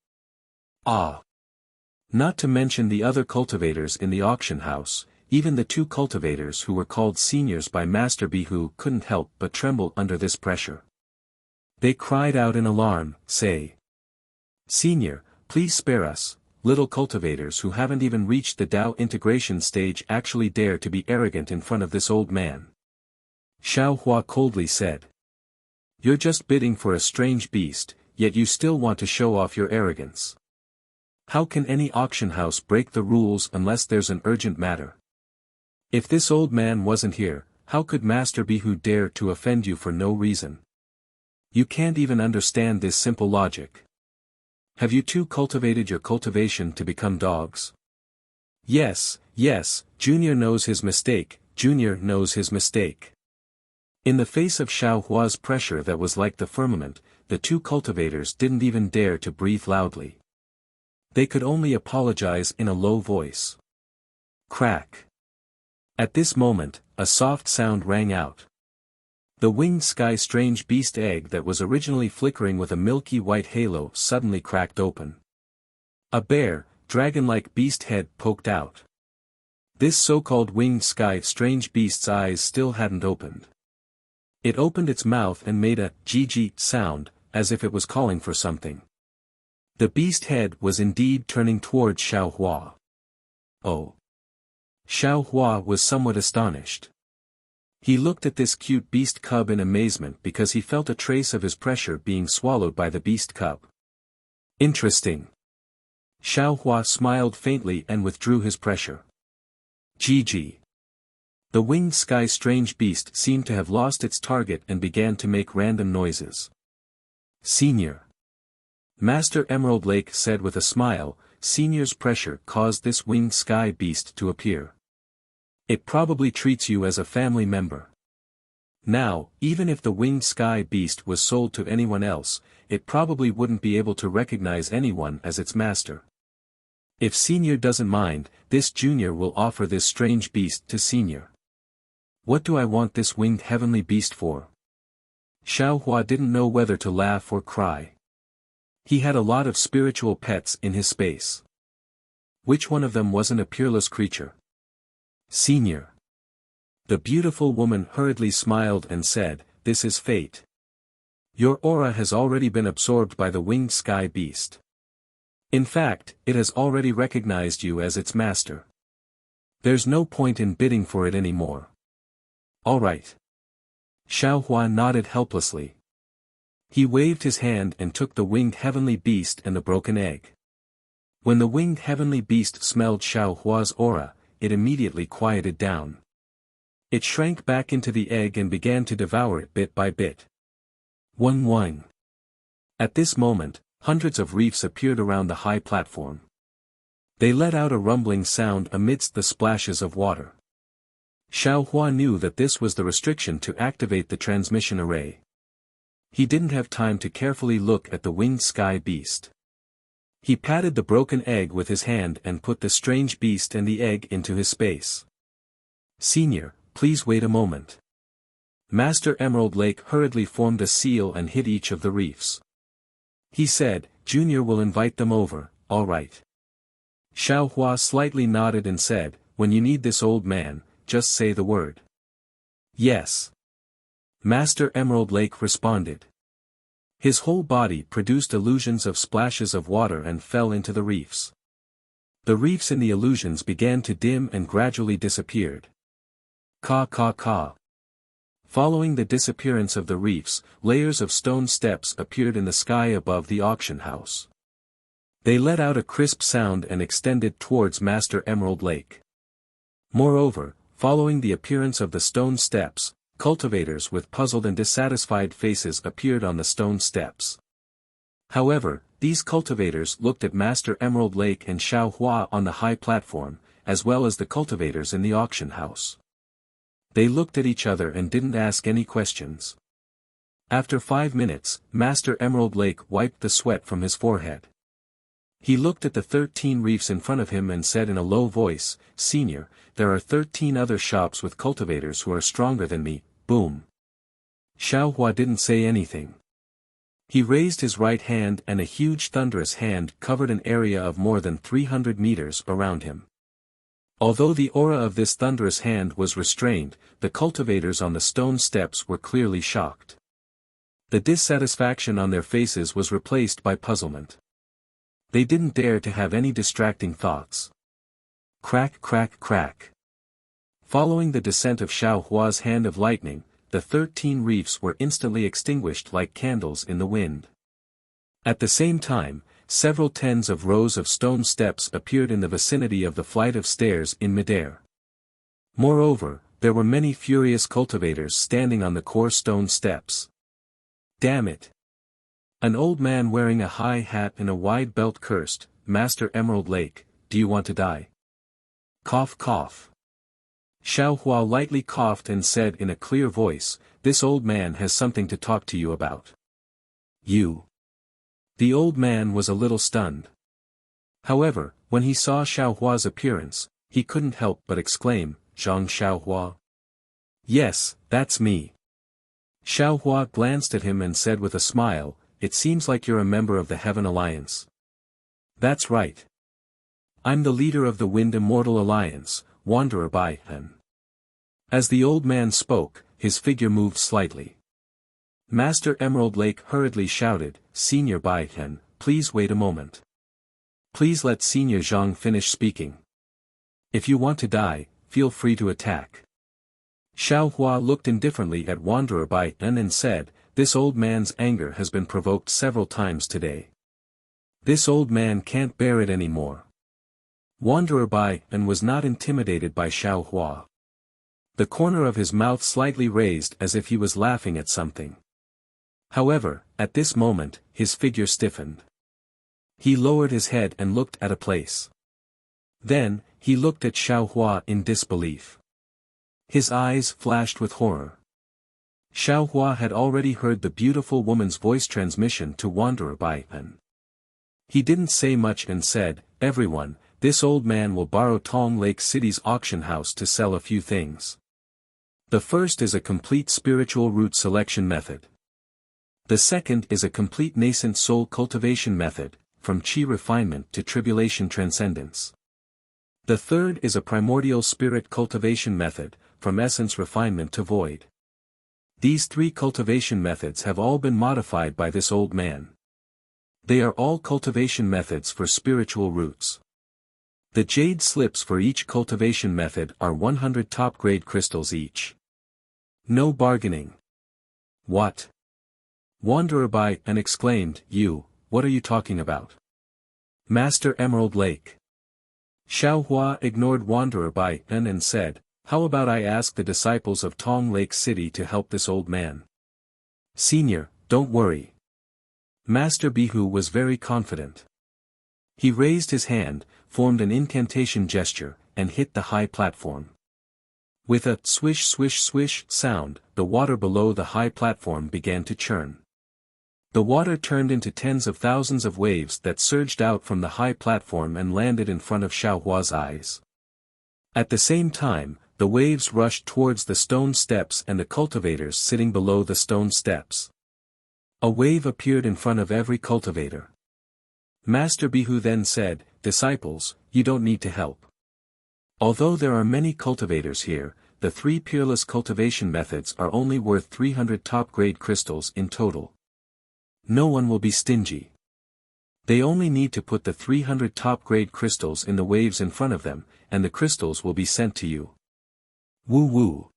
Ah! Not to mention the other cultivators in the auction house, even the two cultivators who were called seniors by Master Bihu couldn't help but tremble under this pressure. They cried out in alarm, say, Senior, please spare us. Little cultivators who haven't even reached the Dao integration stage actually dare to be arrogant in front of this old man. Xiao Hua coldly said. You're just bidding for a strange beast, yet you still want to show off your arrogance. How can any auction house break the rules unless there's an urgent matter? If this old man wasn't here, how could Master Bihu dare to offend you for no reason? You can't even understand this simple logic. Have you too cultivated your cultivation to become dogs? Yes, Junior knows his mistake, In the face of Xiao Hua's pressure that was like the firmament, the two cultivators didn't even dare to breathe loudly. They could only apologize in a low voice. Crack. At this moment, a soft sound rang out. The winged sky strange beast egg that was originally flickering with a milky white halo suddenly cracked open. A bare, dragon-like beast head poked out. This so-called winged sky strange beast's eyes still hadn't opened. It opened its mouth and made a "gg" sound, as if it was calling for something. The beast head was indeed turning towards Xiao Hua. Oh! Xiao Hua was somewhat astonished. He looked at this cute beast cub in amazement because he felt a trace of his pressure being swallowed by the beast cub. Interesting. Xiao Hua smiled faintly and withdrew his pressure. GG. The winged sky strange beast seemed to have lost its target and began to make random noises. Senior. Master Emerald Lake said with a smile, Senior's pressure caused this winged sky beast to appear. It probably treats you as a family member. Now, even if the winged sky beast was sold to anyone else, it probably wouldn't be able to recognize anyone as its master. If Senior doesn't mind, this Junior will offer this strange beast to Senior. What do I want this winged heavenly beast for? Xiaohua didn't know whether to laugh or cry. He had a lot of spiritual pets in his space. Which one of them wasn't a peerless creature? Senior. The beautiful woman hurriedly smiled and said, "This is fate. Your aura has already been absorbed by the winged sky beast. In fact, it has already recognized you as its master. There's no point in bidding for it anymore." "All right." Xiaohua nodded helplessly. He waved his hand and took the winged heavenly beast and the broken egg. When the winged heavenly beast smelled Xiaohua's aura, it immediately quieted down. It shrank back into the egg and began to devour it bit by bit. One. At this moment, hundreds of reefs appeared around the high platform. They let out a rumbling sound amidst the splashes of water. Xiaohua knew that this was the restriction to activate the transmission array. He didn't have time to carefully look at the winged sky beast. He patted the broken egg with his hand and put the strange beast and the egg into his space. "Senior, please wait a moment." Master Emerald Lake hurriedly formed a seal and hit each of the reefs. He said, "Junior will invite them over, all right." Xiaohua slightly nodded and said, "When you need this old man, just say the word." "Yes." Master Emerald Lake responded. His whole body produced illusions of splashes of water and fell into the reefs. The reefs in the illusions began to dim and gradually disappeared. Ka. Following the disappearance of the reefs, layers of stone steps appeared in the sky above the auction house. They let out a crisp sound and extended towards Master Emerald Lake. Moreover, following the appearance of the stone steps, cultivators with puzzled and dissatisfied faces appeared on the stone steps. However, these cultivators looked at Master Emerald Lake and Xiaohua on the high platform, as well as the cultivators in the auction house. They looked at each other and didn't ask any questions. After 5 minutes, Master Emerald Lake wiped the sweat from his forehead. He looked at the 13 reefs in front of him and said in a low voice, "Senior, there are 13 other shops with cultivators who are stronger than me." Boom. Xiaohua didn't say anything. He raised his right hand and a huge thunderous hand covered an area of more than 300 meters around him. Although the aura of this thunderous hand was restrained, the cultivators on the stone steps were clearly shocked. The dissatisfaction on their faces was replaced by puzzlement. They didn't dare to have any distracting thoughts. Crack. Following the descent of Xiaohua's hand of lightning, the 13 reefs were instantly extinguished like candles in the wind. At the same time, several tens of rows of stone steps appeared in the vicinity of the flight of stairs in midair. Moreover, there were many furious cultivators standing on the core stone steps. "Damn it!" An old man wearing a high hat and a wide belt cursed, "Master Emerald Lake, do you want to die?" Cough. Xiaohua lightly coughed and said in a clear voice, "This old man has something to talk to you about." "You?" The old man was a little stunned. However, when he saw Xiaohua's appearance, he couldn't help but exclaim, "Zhang Xiaohua?" "Yes, that's me." Xiaohua glanced at him and said with a smile, "It seems like you're a member of the Heaven Alliance." "That's right. I'm the leader of the Wind Immortal Alliance, Wanderer by Hen." As the old man spoke, his figure moved slightly. Master Emerald Lake hurriedly shouted, "Senior Bai Hen, please wait a moment. Please let Senior Zhang finish speaking. If you want to die, feel free to attack." Xiaohua looked indifferently at Wanderer Bai Hen and said, "This old man's anger has been provoked several times today. This old man can't bear it anymore." Wanderer Bai Hen was not intimidated by Xiaohua. The corner of his mouth slightly raised as if he was laughing at something. However, at this moment, his figure stiffened. He lowered his head and looked at a place. Then, he looked at Xiaohua in disbelief. His eyes flashed with horror. Xiaohua had already heard the beautiful woman's voice transmission to Wanderer Bai Hen. He didn't say much and said, "Everyone, this old man will borrow Tong Lake City's auction house to sell a few things. The first is a complete spiritual root selection method. The second is a complete nascent soul cultivation method, from chi refinement to tribulation transcendence. The third is a primordial spirit cultivation method, from essence refinement to void. These three cultivation methods have all been modified by this old man. They are all cultivation methods for spiritual roots. The jade slips for each cultivation method are 100 top-grade crystals each. No bargaining. What? Wanderer by and exclaimed, what are you talking about? Master Emerald Lake. Xiaohua ignored Wanderer by and said, how about I ask the disciples of Tong Lake City to help this old man? Senior, don't worry. Master Bihu was very confident. He raised his hand, formed an incantation gesture, and hit the high platform. With a swish swish swish sound, the water below the high platform began to churn. The water turned into tens of thousands of waves that surged out from the high platform and landed in front of Xiaohua's eyes. At the same time, the waves rushed towards the stone steps and the cultivators sitting below the stone steps. A wave appeared in front of every cultivator. Master Bihu then said, disciples, you don't need to help. Although there are many cultivators here, the three peerless cultivation methods are only worth 300 top-grade crystals in total. No one will be stingy. They only need to put the 300 top-grade crystals in the waves in front of them, and the crystals will be sent to you. Woo woo.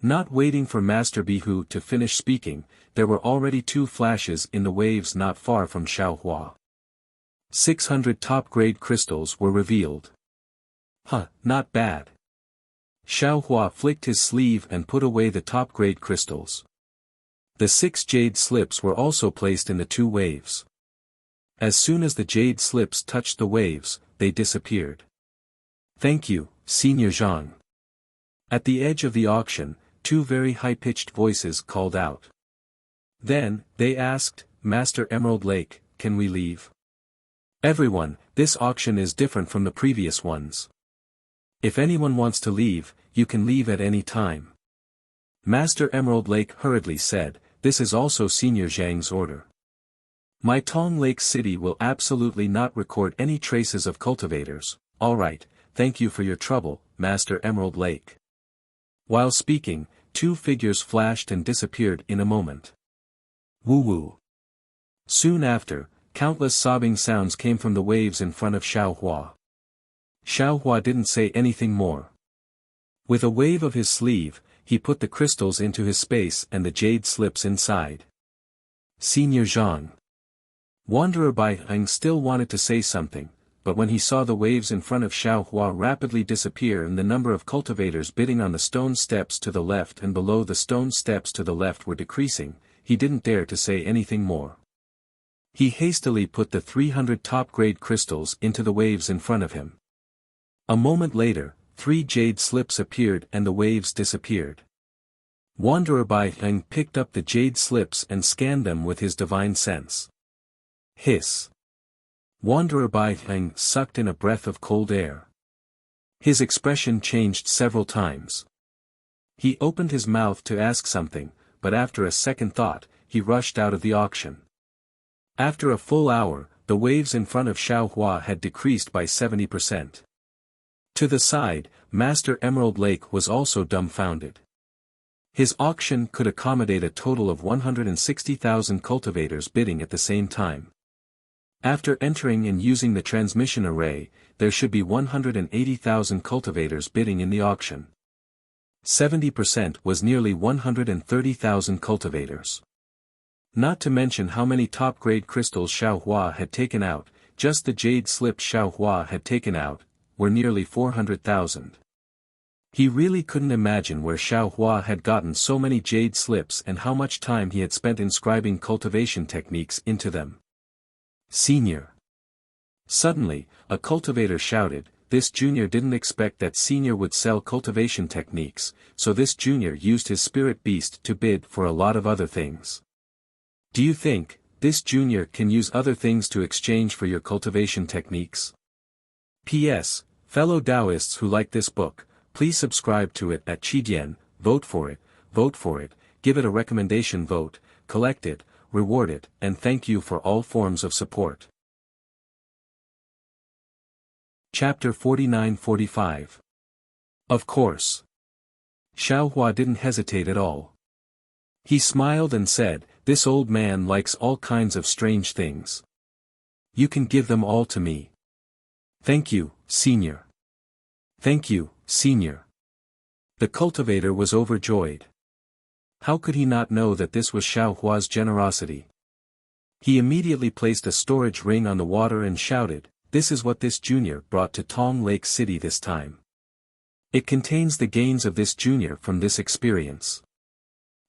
Not waiting for Master Bihu to finish speaking, there were already 2 flashes in the waves not far from Xiaohua. 600 top-grade crystals were revealed. Not bad. Xiaohua flicked his sleeve and put away the top-grade crystals. The 6 jade slips were also placed in the 2 waves. As soon as the jade slips touched the waves, they disappeared. Thank you, Senior Zhang. At the edge of the auction, 2 very high-pitched voices called out. Then, they asked, Master Emerald Lake, can we leave? Everyone, this auction is different from the previous ones. If anyone wants to leave, you can leave at any time. Master Emerald Lake hurriedly said, this is also Senior Zhang's order. My Tong Lake City will absolutely not record any traces of cultivators. Alright, thank you for your trouble, Master Emerald Lake. While speaking, 2 figures flashed and disappeared in a moment. Woo woo. Soon after, countless sobbing sounds came from the waves in front of Xiaohua. Xiaohua didn't say anything more. With a wave of his sleeve, he put the crystals into his space and the jade slips inside. Senior Zhang. Wanderer Bai Heng still wanted to say something, but when he saw the waves in front of Xiaohua rapidly disappear and the number of cultivators bidding on the stone steps to the left and below the stone steps to the left were decreasing, he didn't dare to say anything more. He hastily put the 300 top-grade crystals into the waves in front of him. A moment later, 3 jade slips appeared and the waves disappeared. Wanderer Bai Heng picked up the jade slips and scanned them with his divine sense. Hiss. Wanderer Bai Heng sucked in a breath of cold air. His expression changed several times. He opened his mouth to ask something, but after a second thought, he rushed out of the auction. After a full hour, the waves in front of Xiaohua had decreased by 70%. To the side, Master Emerald Lake was also dumbfounded. His auction could accommodate a total of 160,000 cultivators bidding at the same time. After entering and using the transmission array, there should be 180,000 cultivators bidding in the auction. 70% was nearly 130,000 cultivators. Not to mention how many top-grade crystals Xiaohua had taken out, just the jade slips Xiaohua had taken out, were nearly 400,000. He really couldn't imagine where Xiaohua had gotten so many jade slips and how much time he had spent inscribing cultivation techniques into them. Senior. Suddenly, a cultivator shouted, this junior didn't expect that Senior would sell cultivation techniques, so this junior used his spirit beast to bid for a lot of other things. Do you think, this junior can use other things to exchange for your cultivation techniques? P.S. Fellow Taoists who like this book, please subscribe to it at Qidian, vote for it, give it a recommendation vote, collect it, reward it, and thank you for all forms of support. Chapter 49-45. Of course. Xiaohua didn't hesitate at all. He smiled and said, "This old man likes all kinds of strange things. You can give them all to me." "Thank you, Senior." "Thank you, Senior." The cultivator was overjoyed. How could he not know that this was Xiaohua's generosity? He immediately placed a storage ring on the water and shouted, "This is what this junior brought to Tong Lake City this time. It contains the gains of this junior from this experience."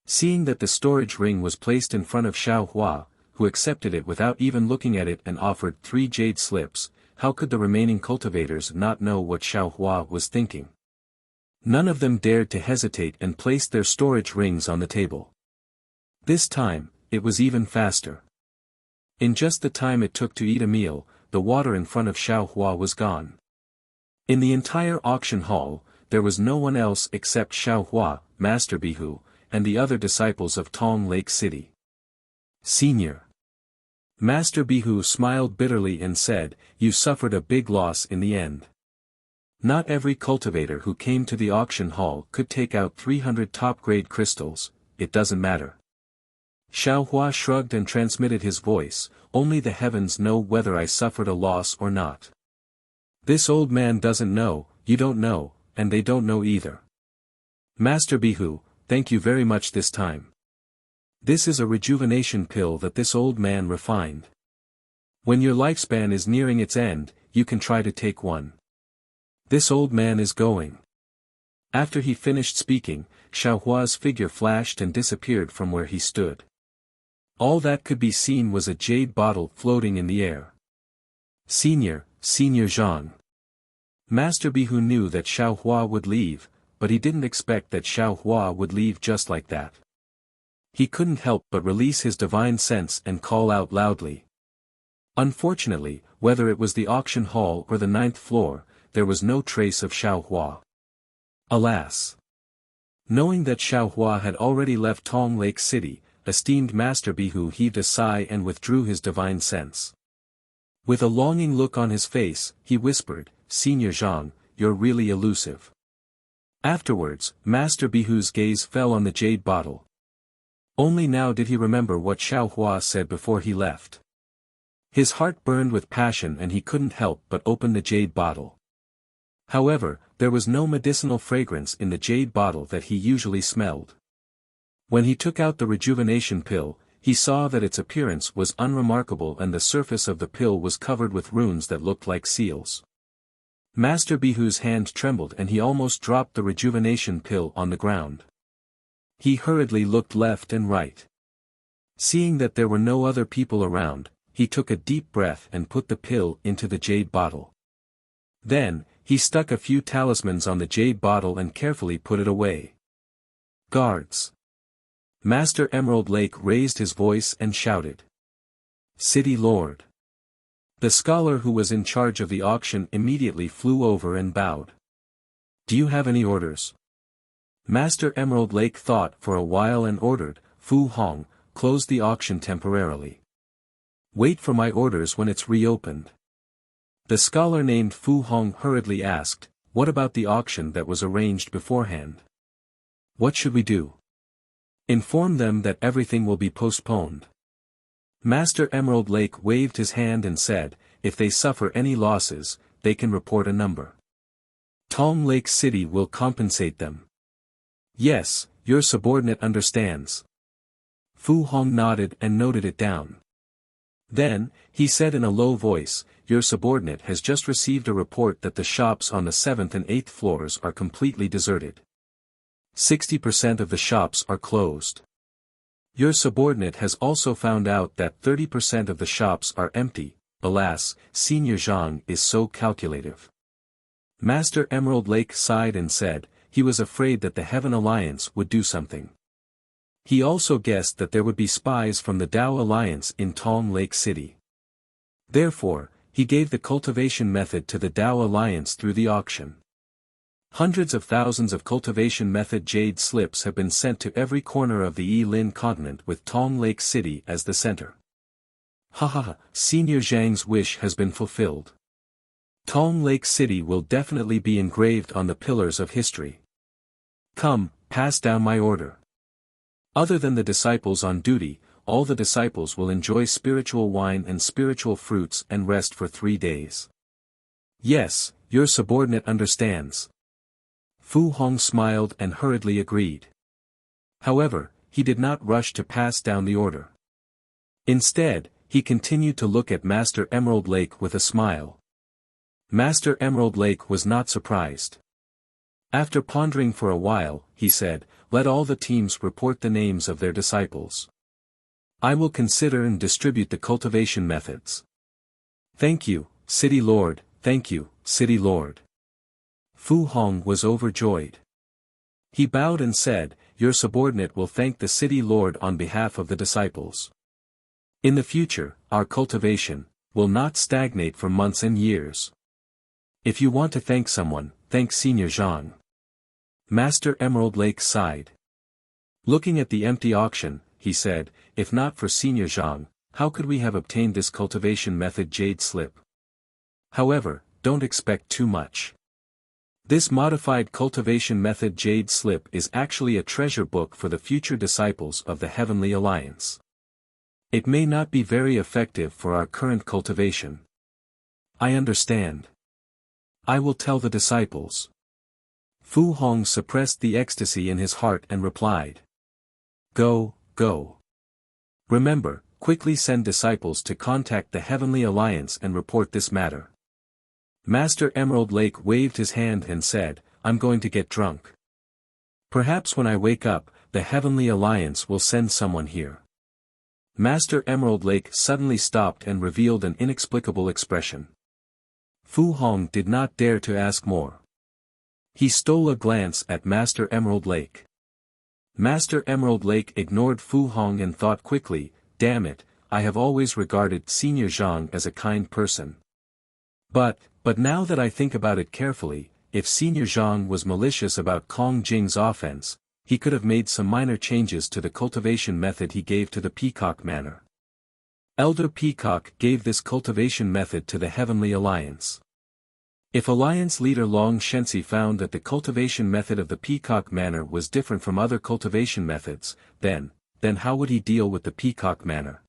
Seeing that the storage ring was placed in front of Xiaohua, who accepted it without even looking at it and offered 3 jade slips, how could the remaining cultivators not know what Xiaohua was thinking? None of them dared to hesitate and placed their storage rings on the table. This time, it was even faster. In just the time it took to eat a meal, the water in front of Xiaohua was gone. In the entire auction hall, there was no one else except Xiaohua, Master Bihu, and the other disciples of Tong Lake City. "Senior." Master Bihu smiled bitterly and said, "You suffered a big loss in the end. Not every cultivator who came to the auction hall could take out 300 top-grade crystals, it doesn't matter." Xiaohua shrugged and transmitted his voice, "Only the heavens know whether I suffered a loss or not. This old man doesn't know, you don't know, and they don't know either. Master Bihu, thank you very much this time. This is a rejuvenation pill that this old man refined. When your lifespan is nearing its end, you can try to take one. This old man is going." After he finished speaking, Xiaohua's figure flashed and disappeared from where he stood. All that could be seen was a jade bottle floating in the air. "Senior Zhang." Master Bihu knew that Xiaohua would leave, but he didn't expect that Xiaohua would leave just like that. He couldn't help but release his divine sense and call out loudly. Unfortunately, whether it was the auction hall or the 9th floor, there was no trace of Xiaohua. Alas! Knowing that Xiaohua had already left Tong Lake City, esteemed Master Bihu heaved a sigh and withdrew his divine sense. With a longing look on his face, he whispered, "Senior Zhang, you're really elusive." Afterwards, Master Bihu's gaze fell on the jade bottle. Only now did he remember what Xiaohua said before he left. His heart burned with passion and he couldn't help but open the jade bottle. However, there was no medicinal fragrance in the jade bottle that he usually smelled. When he took out the rejuvenation pill, he saw that its appearance was unremarkable and the surface of the pill was covered with runes that looked like seals. Master Bihu's hand trembled and he almost dropped the rejuvenation pill on the ground. He hurriedly looked left and right. Seeing that there were no other people around, he took a deep breath and put the pill into the jade bottle. Then, he stuck a few talismans on the jade bottle and carefully put it away. "Guards!" Master Emerald Lake raised his voice and shouted. "City Lord!" The scholar who was in charge of the auction immediately flew over and bowed. "Do you have any orders?" Master Emerald Lake thought for a while and ordered, "Fu Hong, close the auction temporarily. Wait for my orders when it's reopened." The scholar named Fu Hong hurriedly asked, "What about the auction that was arranged beforehand? What should we do?" "Inform them that everything will be postponed." Master Emerald Lake waved his hand and said, "If they suffer any losses, they can report a number. Tong Lake City will compensate them." "Yes, your subordinate understands." Fu Hong nodded and noted it down. Then, he said in a low voice, "Your subordinate has just received a report that the shops on the 7th and 8th floors are completely deserted. 60% of the shops are closed. Your subordinate has also found out that 30% of the shops are empty." Alas, Senior Zhang is so calculative. Master Emerald Lake sighed and said, he was afraid that the Heaven Alliance would do something. He also guessed that there would be spies from the Tao Alliance in Tong Lake City. Therefore, he gave the cultivation method to the Tao Alliance through the auction. Hundreds of thousands of cultivation method jade slips have been sent to every corner of the Yi-Lin continent with Tong Lake City as the center. Haha, Senior Zhang's wish has been fulfilled. Tong Lake City will definitely be engraved on the pillars of history. Come, pass down my order. Other than the disciples on duty, all the disciples will enjoy spiritual wine and spiritual fruits and rest for 3 days. Yes, your subordinate understands. Fu Hong smiled and hurriedly agreed. However, he did not rush to pass down the order. Instead, he continued to look at Master Emerald Lake with a smile. Master Emerald Lake was not surprised. After pondering for a while, he said, "Let all the teams report the names of their disciples. I will consider and distribute the cultivation methods." "Thank you, City Lord, thank you, City Lord." Fu Hong was overjoyed. He bowed and said, "Your subordinate will thank the City Lord on behalf of the disciples. In the future, our cultivation will not stagnate for months and years. If you want to thank someone, thank Senior Zhang." Master Emerald Lake sighed. Looking at the empty auction, he said, "If not for Senior Zhang, how could we have obtained this cultivation method jade slip? However, don't expect too much. This modified cultivation method jade slip is actually a treasure book for the future disciples of the Heavenly Alliance. It may not be very effective for our current cultivation. I understand. I will tell the disciples." Fu Hong suppressed the ecstasy in his heart and replied. Go. Remember, quickly send disciples to contact the Heavenly Alliance and report this matter. Master Emerald Lake waved his hand and said, "I'm going to get drunk. Perhaps when I wake up, the Heavenly Alliance will send someone here." Master Emerald Lake suddenly stopped and revealed an inexplicable expression. Fu Hong did not dare to ask more. He stole a glance at Master Emerald Lake. Master Emerald Lake ignored Fu Hong and thought quickly, "Damn it, I have always regarded Senior Zhang as a kind person. But now that I think about it carefully, if Senior Zhang was malicious about Kong Jing's offense, he could have made some minor changes to the cultivation method he gave to the Peacock Manor. Elder Peacock gave this cultivation method to the Heavenly Alliance. If Alliance leader Long Shensi found that the cultivation method of the Peacock Manor was different from other cultivation methods, then how would he deal with the Peacock Manor?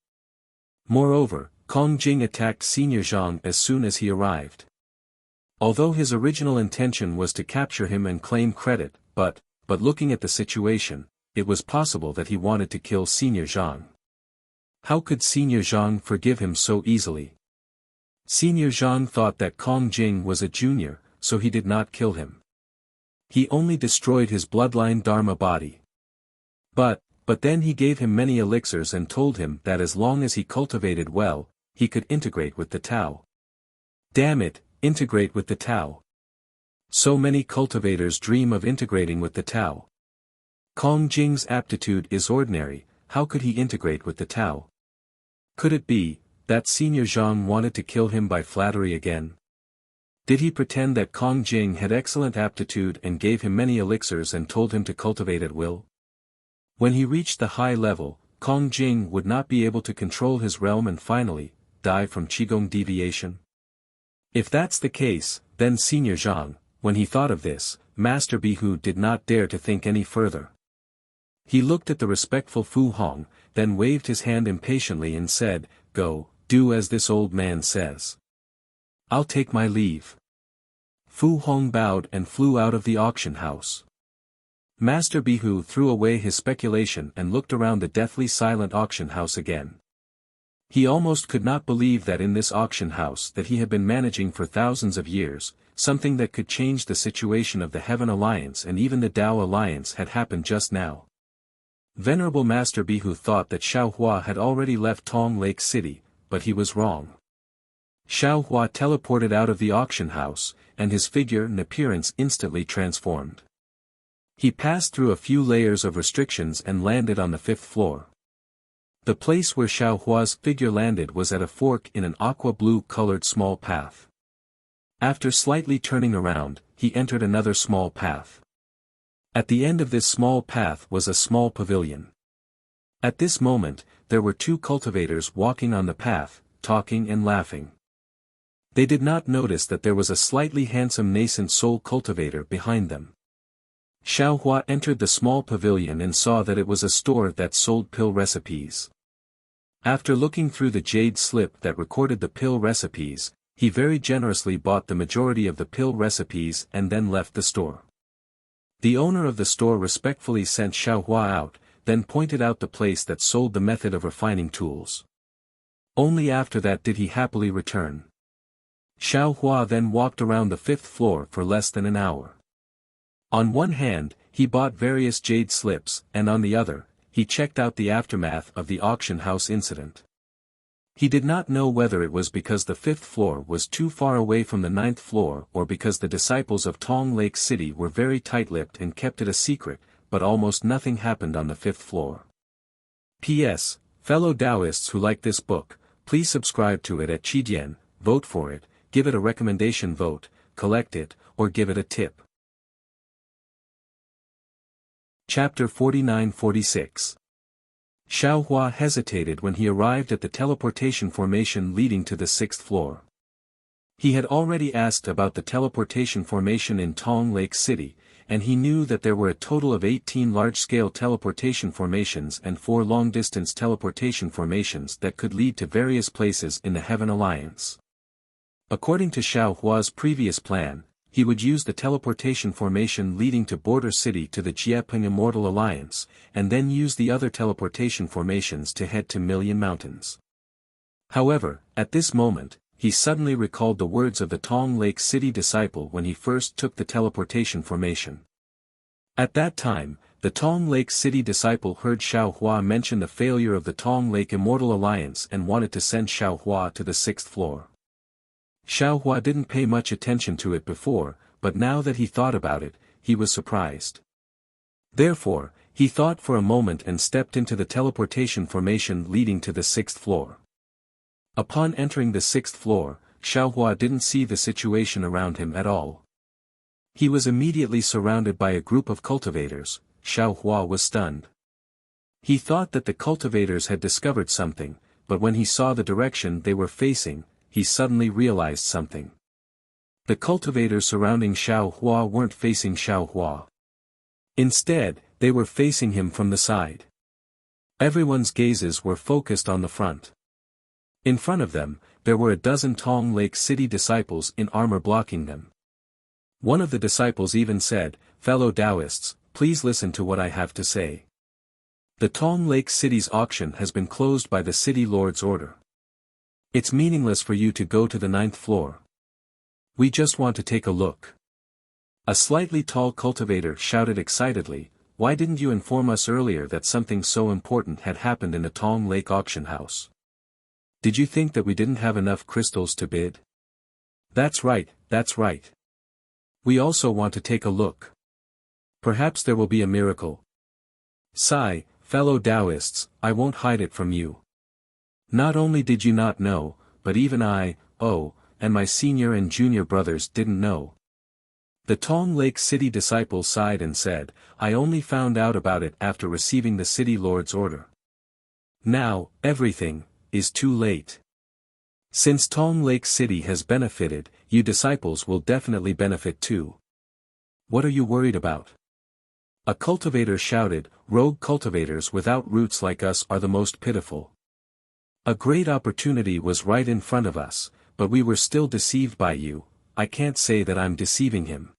Moreover, Kong Jing attacked Senior Zhang as soon as he arrived. Although his original intention was to capture him and claim credit, but looking at the situation, it was possible that he wanted to kill Senior Zhang. How could Senior Zhang forgive him so easily? Senior Zhang thought that Kong Jing was a junior, so he did not kill him. He only destroyed his bloodline Dharma body. But then he gave him many elixirs and told him that as long as he cultivated well, he could integrate with the Tao. Damn it, integrate with the Tao. So many cultivators dream of integrating with the Tao. Kong Jing's aptitude is ordinary, how could he integrate with the Tao? Could it be that Senior Zhang wanted to kill him by flattery again? Did he pretend that Kong Jing had excellent aptitude and gave him many elixirs and told him to cultivate at will? When he reached the high level, Kong Jing would not be able to control his realm and finally die from Qigong deviation? If that's the case, then Senior Zhang, when he thought of this, Master Bihu did not dare to think any further. He looked at the respectful Fu Hong, then waved his hand impatiently and said, "Go, do as this old man says. I'll take my leave." Fu Hong bowed and flew out of the auction house. Master Bihu threw away his speculation and looked around the deathly silent auction house again. He almost could not believe that in this auction house that he had been managing for thousands of years, something that could change the situation of the Heaven Alliance and even the Tao Alliance had happened just now. Venerable Master Bihu thought that Xiaohua had already left Tong Lake City, but he was wrong. Xiaohua teleported out of the auction house, and his figure and appearance instantly transformed. He passed through a few layers of restrictions and landed on the 5th floor. The place where Xiao Hua's figure landed was at a fork in an aqua-blue-colored small path. After slightly turning around, he entered another small path. At the end of this small path was a small pavilion. At this moment, there were two cultivators walking on the path, talking and laughing. They did not notice that there was a slightly handsome nascent soul cultivator behind them. Xiao Hua entered the small pavilion and saw that it was a store that sold pill recipes. After looking through the jade slip that recorded the pill recipes, he very generously bought the majority of the pill recipes and then left the store. The owner of the store respectfully sent Xiao Hua out, then pointed out the place that sold the method of refining tools. Only after that did he happily return. Xiao Hua then walked around the 5th floor for less than an hour. On one hand, he bought various jade slips, and on the other, he checked out the aftermath of the auction house incident. He did not know whether it was because the 5th floor was too far away from the 9th floor or because the disciples of Tong Lake City were very tight-lipped and kept it a secret, but almost nothing happened on the 5th floor. P.S. Fellow Taoists who like this book, please subscribe to it at Qidian, vote for it, give it a recommendation vote, collect it, or give it a tip. Chapter 49-46. Xiao Hua hesitated when he arrived at the teleportation formation leading to the 6th floor. He had already asked about the teleportation formation in Tong Lake City, and he knew that there were a total of 18 large-scale teleportation formations and 4 long-distance teleportation formations that could lead to various places in the Heaven Alliance. According to Xiao Hua's previous plan, he would use the teleportation formation leading to Border City to the Jieping Immortal Alliance, and then use the other teleportation formations to head to Million Mountains. However, at this moment, he suddenly recalled the words of the Tong Lake City disciple when he first took the teleportation formation. At that time, the Tong Lake City disciple heard Xiao Hua mention the failure of the Tong Lake Immortal Alliance and wanted to send Xiao Hua to the 6th floor. Xiao Hua didn't pay much attention to it before, but now that he thought about it, he was surprised. Therefore, he thought for a moment and stepped into the teleportation formation leading to the 6th floor. Upon entering the 6th floor, Xiao Hua didn't see the situation around him at all. He was immediately surrounded by a group of cultivators. Xiao Hua was stunned. He thought that the cultivators had discovered something, but when he saw the direction they were facing, he suddenly realized something. The cultivators surrounding Xiao Hua weren't facing Xiao Hua. Instead, they were facing him from the side. Everyone's gazes were focused on the front. In front of them, there were a dozen Tong Lake City disciples in armor blocking them. One of the disciples even said, "Fellow Taoists, please listen to what I have to say. The Tong Lake City's auction has been closed by the City Lord's order. It's meaningless for you to go to the 9th floor. We just want to take a look." A slightly tall cultivator shouted excitedly, "Why didn't you inform us earlier that something so important had happened in the Tong Lake auction house? Did you think that we didn't have enough crystals to bid?" That's right, that's right. We also want to take a look. Perhaps there will be a miracle. Sigh, fellow Taoists, I won't hide it from you. Not only did you not know, but even I, and my senior and junior brothers didn't know. The Tong Lake City disciple sighed and said, "I only found out about it after receiving the City Lord's order. Now, everything is too late. Since Tong Lake City has benefited, you disciples will definitely benefit too. What are you worried about?" A cultivator shouted, "Rogue cultivators without roots like us are the most pitiful. A great opportunity was right in front of us, but we were still deceived by you. I can't say that I'm deceiving him."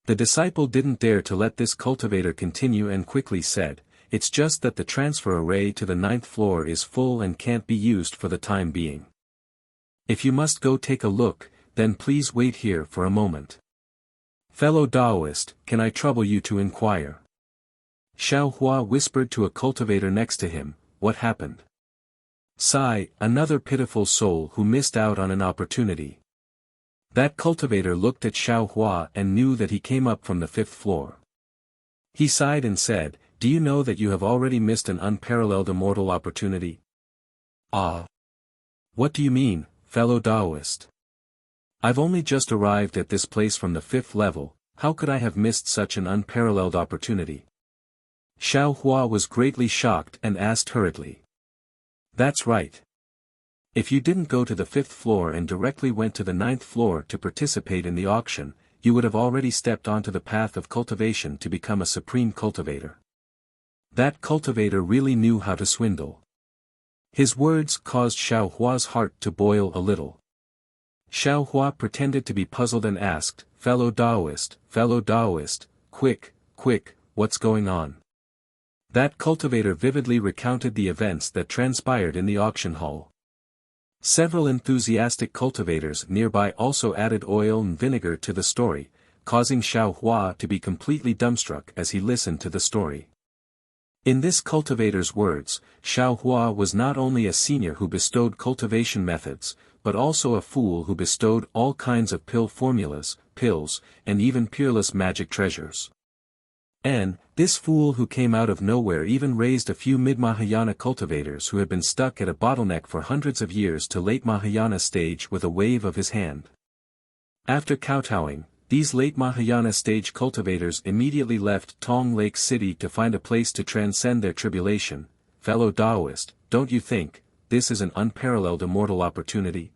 The disciple didn't dare to let this cultivator continue and quickly said, "It's just that the transfer array to the 9th floor is full and can't be used for the time being. If you must go take a look, then please wait here for a moment. Fellow Taoist, can I trouble you to inquire?" Xiao Hua whispered to a cultivator next to him, "What happened?" Sigh, another pitiful soul who missed out on an opportunity. That cultivator looked at Xiao Hua and knew that he came up from the 5th floor. He sighed and said, Do you know that you have already missed an unparalleled immortal opportunity? Ah. What do you mean, fellow Taoist? I've only just arrived at this place from the 5th level, how could I have missed such an unparalleled opportunity? Xiao Hua was greatly shocked and asked hurriedly. That's right. If you didn't go to the 5th floor and directly went to the 9th floor to participate in the auction, you would have already stepped onto the path of cultivation to become a supreme cultivator. That cultivator really knew how to swindle. His words caused Xiao Hua's heart to boil a little. Xiao Hua pretended to be puzzled and asked, fellow Taoist, quick, what's going on? That cultivator vividly recounted the events that transpired in the auction hall. Several enthusiastic cultivators nearby also added oil and vinegar to the story, causing Xiao Hua to be completely dumbstruck as he listened to the story. In this cultivator's words, Xiao Hua was not only a senior who bestowed cultivation methods, but also a fool who bestowed all kinds of pill formulas, pills, and even peerless magic treasures. And, this fool who came out of nowhere even raised a few mid-Mahayana cultivators who had been stuck at a bottleneck for hundreds of years to late Mahayana stage with a wave of his hand. After kowtowing, these late Mahayana stage cultivators immediately left Tong Lake City to find a place to transcend their tribulation. Fellow Taoist, don't you think, this is an unparalleled immortal opportunity?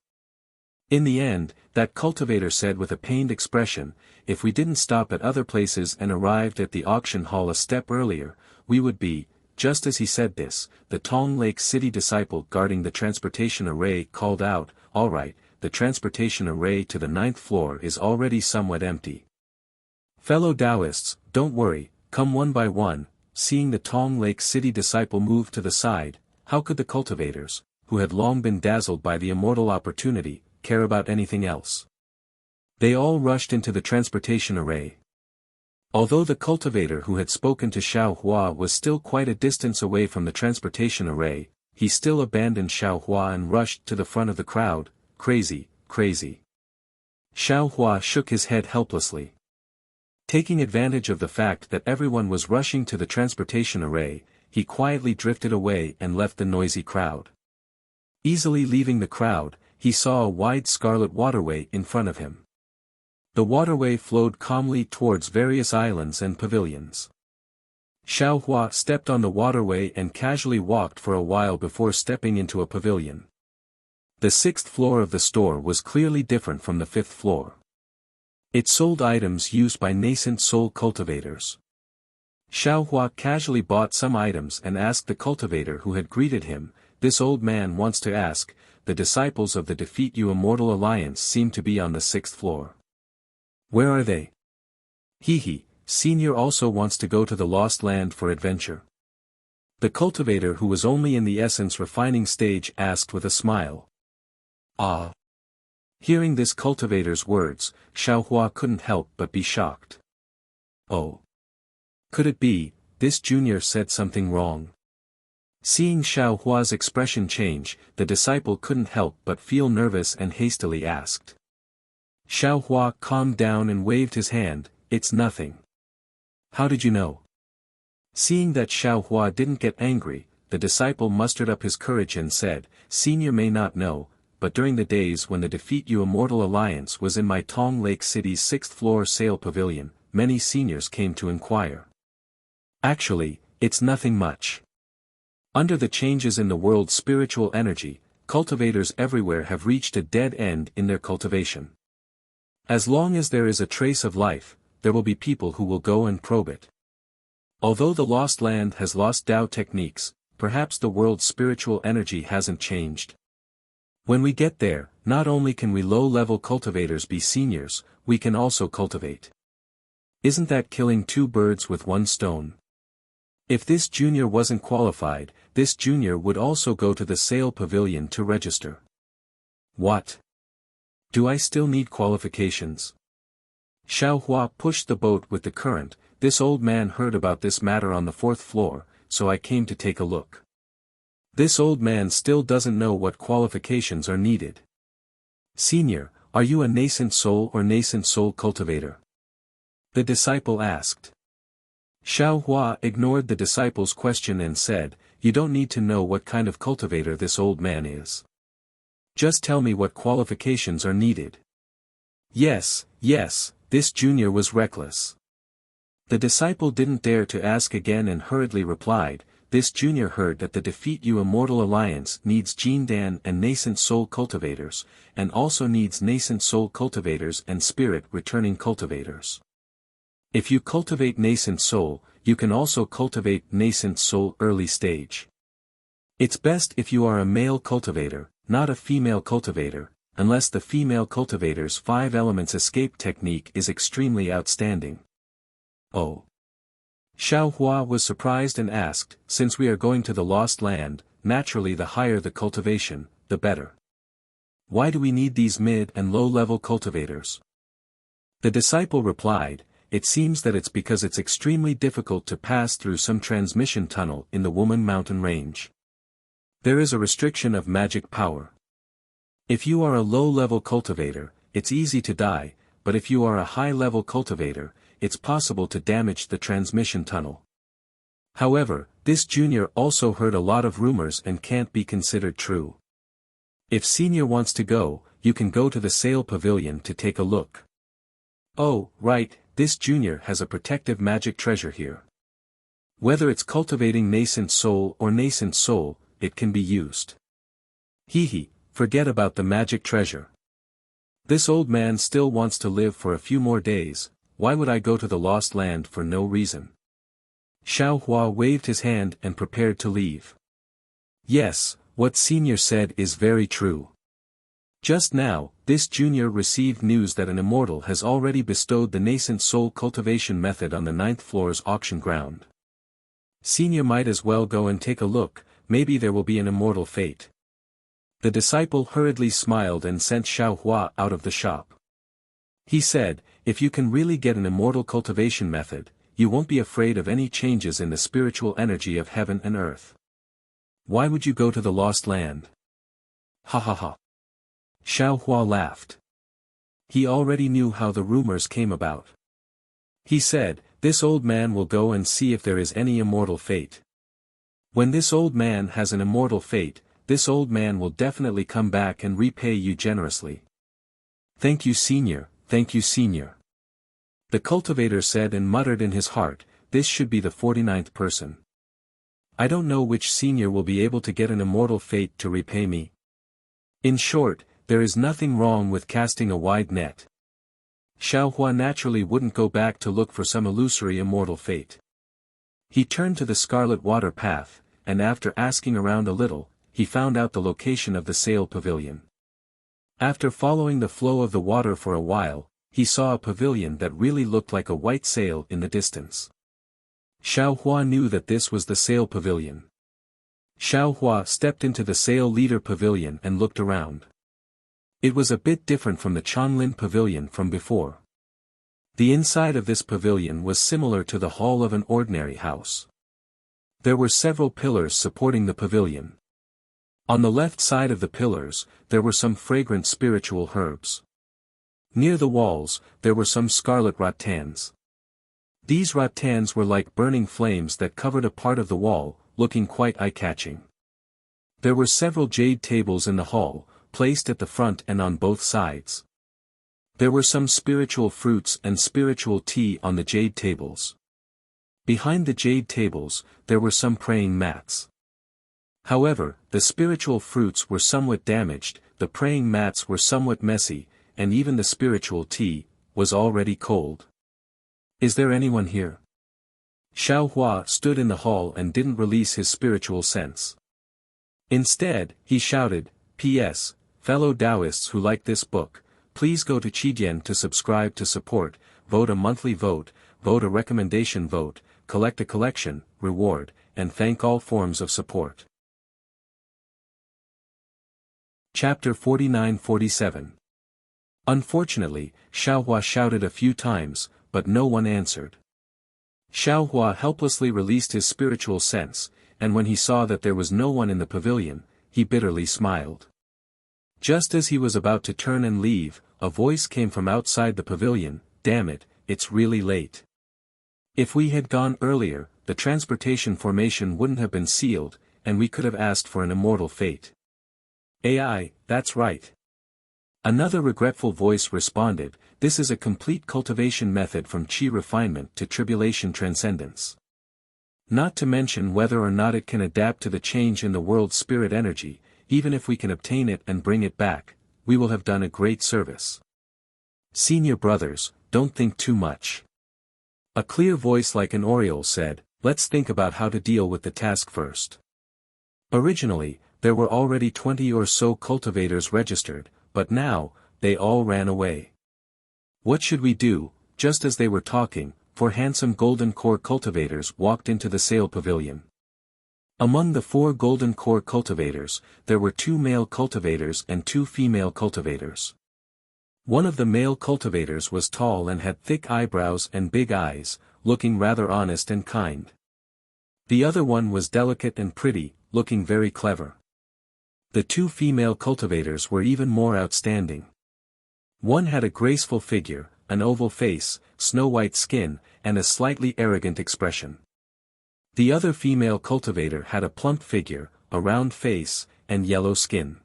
In the end, that cultivator said with a pained expression, if we didn't stop at other places and arrived at the auction hall a step earlier, we would be, just as he said this, the Tong Lake City disciple guarding the transportation array called out, all right, the transportation array to the 9th floor is already somewhat empty. Fellow Taoists, don't worry, come one by one. Seeing the Tong Lake City disciple move to the side, how could the cultivators, who had long been dazzled by the immortal opportunity, care about anything else? They all rushed into the transportation array. Although the cultivator who had spoken to Xiao Hua was still quite a distance away from the transportation array, he still abandoned Xiao Hua and rushed to the front of the crowd. Crazy. Xiao Hua shook his head helplessly. Taking advantage of the fact that everyone was rushing to the transportation array, he quietly drifted away and left the noisy crowd. Easily leaving the crowd, he saw a wide scarlet waterway in front of him. The waterway flowed calmly towards various islands and pavilions. Xiao Hua stepped on the waterway and casually walked for a while before stepping into a pavilion. The 6th floor of the store was clearly different from the 5th floor. It sold items used by nascent soul cultivators. Xiao Hua casually bought some items and asked the cultivator who had greeted him, this old man wants to ask, the disciples of the Defeat You Immortal Alliance seem to be on the 6th floor. Where are they? Senior also wants to go to the Lost Land for adventure. The cultivator who was only in the essence refining stage asked with a smile. Ah. Hearing this cultivator's words, Xiao Hua couldn't help but be shocked. Oh. Could it be, this junior said something wrong? Seeing Xiao Hua's expression change, the disciple couldn't help but feel nervous and hastily asked. Xiao Hua calmed down and waved his hand, it's nothing. How did you know? Seeing that Xiao Hua didn't get angry, the disciple mustered up his courage and said, Senior may not know, but during the days when the Defeat You Immortal Alliance was in my Tong Lake City's 6th floor sale pavilion, many seniors came to inquire. Actually, it's nothing much. Under the changes in the world's spiritual energy, cultivators everywhere have reached a dead end in their cultivation. As long as there is a trace of life, there will be people who will go and probe it. Although the Lost Land has lost Tao techniques, perhaps the world's spiritual energy hasn't changed. When we get there, not only can we low-level cultivators be seniors, we can also cultivate. Isn't that killing 2 birds with 1 stone? If this junior wasn't qualified, this junior would also go to the sale pavilion to register. What? Do I still need qualifications? Xiao Hua pushed the boat with the current. This old man heard about this matter on the 4th floor, so I came to take a look. This old man still doesn't know what qualifications are needed. Senior, are you a nascent soul or nascent soul cultivator? The disciple asked. Xiao Hua ignored the disciple's question and said, "You don't need to know what kind of cultivator this old man is. Just tell me what qualifications are needed." Yes, this junior was reckless. The disciple didn't dare to ask again and hurriedly replied, "This junior heard that the Defeat You Immortal Alliance needs Jindan and Nascent Soul Cultivators, and also needs Nascent Soul Cultivators and Spirit Returning Cultivators. If you cultivate Nascent Soul, you can also cultivate Nascent Soul Early Stage. It's best if you are a male cultivator, not a female cultivator, unless the female cultivator's 5 elements escape technique is extremely outstanding." Oh. Xiao Hua was surprised and asked, "Since we are going to the Lost Land, naturally the higher the cultivation, the better. Why do we need these mid and low-level cultivators?" The disciple replied, "It seems that it's because it's extremely difficult to pass through some transmission tunnel in the Woman Mountain Range. There is a restriction of magic power. If you are a low-level cultivator, it's easy to die, but if you are a high-level cultivator, it's possible to damage the transmission tunnel." However, this junior also heard a lot of rumors and can't be considered true. If senior wants to go, you can go to the sale pavilion to take a look. Oh, right, this junior has a protective magic treasure here. Whether it's cultivating nascent soul or nascent soul, it can be used. Hehe, forget about the magic treasure. This old man still wants to live for a few more days. Why would I go to the Lost Land for no reason? Xiao Hua waved his hand and prepared to leave. Yes, what senior said is very true. Just now, this junior received news that an immortal has already bestowed the nascent soul cultivation method on the 9th floor's auction ground. Senior might as well go and take a look, maybe there will be an immortal fate. The disciple hurriedly smiled and sent Xiao Hua out of the shop. He said, "If you can really get an immortal cultivation method, you won't be afraid of any changes in the spiritual energy of heaven and earth. Why would you go to the Lost Land?" Ha ha ha. Xiao Hua laughed. He already knew how the rumors came about. He said, "This old man will go and see if there is any immortal fate. When this old man has an immortal fate, this old man will definitely come back and repay you generously." Thank you, senior, thank you, senior." The cultivator said and muttered in his heart, "This should be the 49th person. I don't know which senior will be able to get an immortal fate to repay me." In short, there is nothing wrong with casting a wide net. Xiao Hua naturally wouldn't go back to look for some illusory immortal fate. He turned to the Scarlet Water Path, and after asking around a little, he found out the location of the sale pavilion. After following the flow of the water for a while, he saw a pavilion that really looked like a white sail in the distance. Xiao Hua knew that this was the sale pavilion. Xiao Hua stepped into the sale leader pavilion and looked around. It was a bit different from the Chanlin pavilion from before. The inside of this pavilion was similar to the hall of an ordinary house. There were several pillars supporting the pavilion. On the left side of the pillars, there were some fragrant spiritual herbs. Near the walls, there were some scarlet rattans. These rattans were like burning flames that covered a part of the wall, looking quite eye-catching. There were several jade tables in the hall, placed at the front and on both sides. There were some spiritual fruits and spiritual tea on the jade tables. Behind the jade tables, there were some praying mats. However, the spiritual fruits were somewhat damaged, the praying mats were somewhat messy, and even the spiritual tea was already cold. "Is there anyone here?" Xiao Hua stood in the hall and didn't release his spiritual sense. Instead, he shouted, "P.S. Fellow Taoists who like this book, please go to Qidian to subscribe to support, vote a monthly vote, vote a recommendation vote, collect a collection, reward, and thank all forms of support." Chapter 49-47. Unfortunately, Xiao Hua shouted a few times, but no one answered. Xiao Hua helplessly released his spiritual sense, and when he saw that there was no one in the pavilion, he bitterly smiled. Just as he was about to turn and leave, a voice came from outside the pavilion, "Damn it, it's really late. If we had gone earlier, the transportation formation wouldn't have been sealed, and we could have asked for an immortal fate. AI, that's right. Another regretful voice responded, this is a complete cultivation method from chi refinement to tribulation transcendence. Not to mention whether or not it can adapt to the change in the world's spirit energy, even if we can obtain it and bring it back, we will have done a great service. Senior brothers, don't think too much. A clear voice like an oriole said, let's think about how to deal with the task first. Originally, there were already 20 or so cultivators registered, but now, they all ran away. What should we do? Just as they were talking, 4 handsome golden core cultivators walked into the sale pavilion. Among the 4 golden core cultivators, there were 2 male cultivators and 2 female cultivators. One of the male cultivators was tall and had thick eyebrows and big eyes, looking rather honest and kind. The other one was delicate and pretty, looking very clever. The 2 female cultivators were even more outstanding. One had a graceful figure, an oval face, snow-white skin, and a slightly arrogant expression. The other female cultivator had a plump figure, a round face, and yellow skin.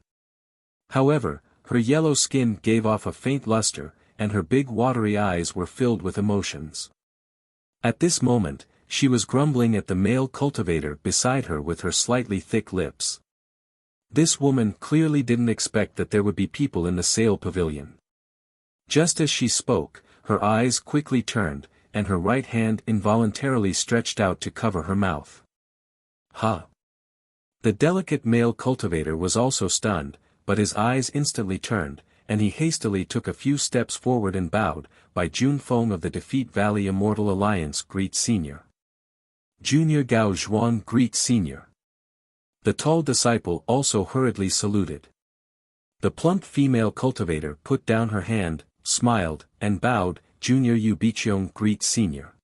However, her yellow skin gave off a faint luster, and her big watery eyes were filled with emotions. At this moment, she was grumbling at the male cultivator beside her with her slightly thick lips. This woman clearly didn't expect that there would be people in the sale pavilion. Just as she spoke, her eyes quickly turned, and her right hand involuntarily stretched out to cover her mouth. Ha! The delicate male cultivator was also stunned, but his eyes instantly turned, and he hastily took a few steps forward and bowed, by Jun Feng of the Defeat Valley Immortal Alliance greet Senior. Junior Gao Zhuang greet Senior. The tall disciple also hurriedly saluted. The plump female cultivator put down her hand, smiled, and bowed, Junior Yu Biqiong greet Senior.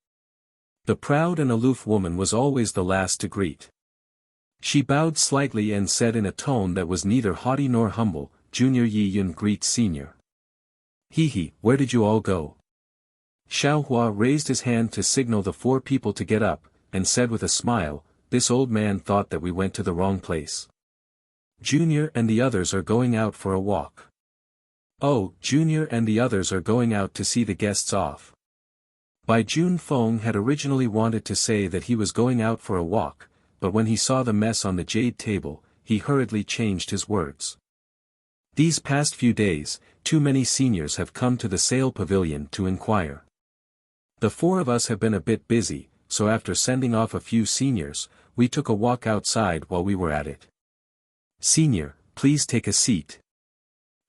The proud and aloof woman was always the last to greet. She bowed slightly and said in a tone that was neither haughty nor humble, Junior Yi Yun greet Senior. He, where did you all go? Xiaohua raised his hand to signal the 4 people to get up, and said with a smile, this old man thought that we went to the wrong place. Junior and the others are going out for a walk. Oh, Junior and the others are going out to see the guests off. Bai Jun Feng had originally wanted to say that he was going out for a walk, but when he saw the mess on the jade table, he hurriedly changed his words. These past few days, too many seniors have come to the sale pavilion to inquire. The 4 of us have been a bit busy, so after sending off a few seniors, we took a walk outside while we were at it. Senior, please take a seat.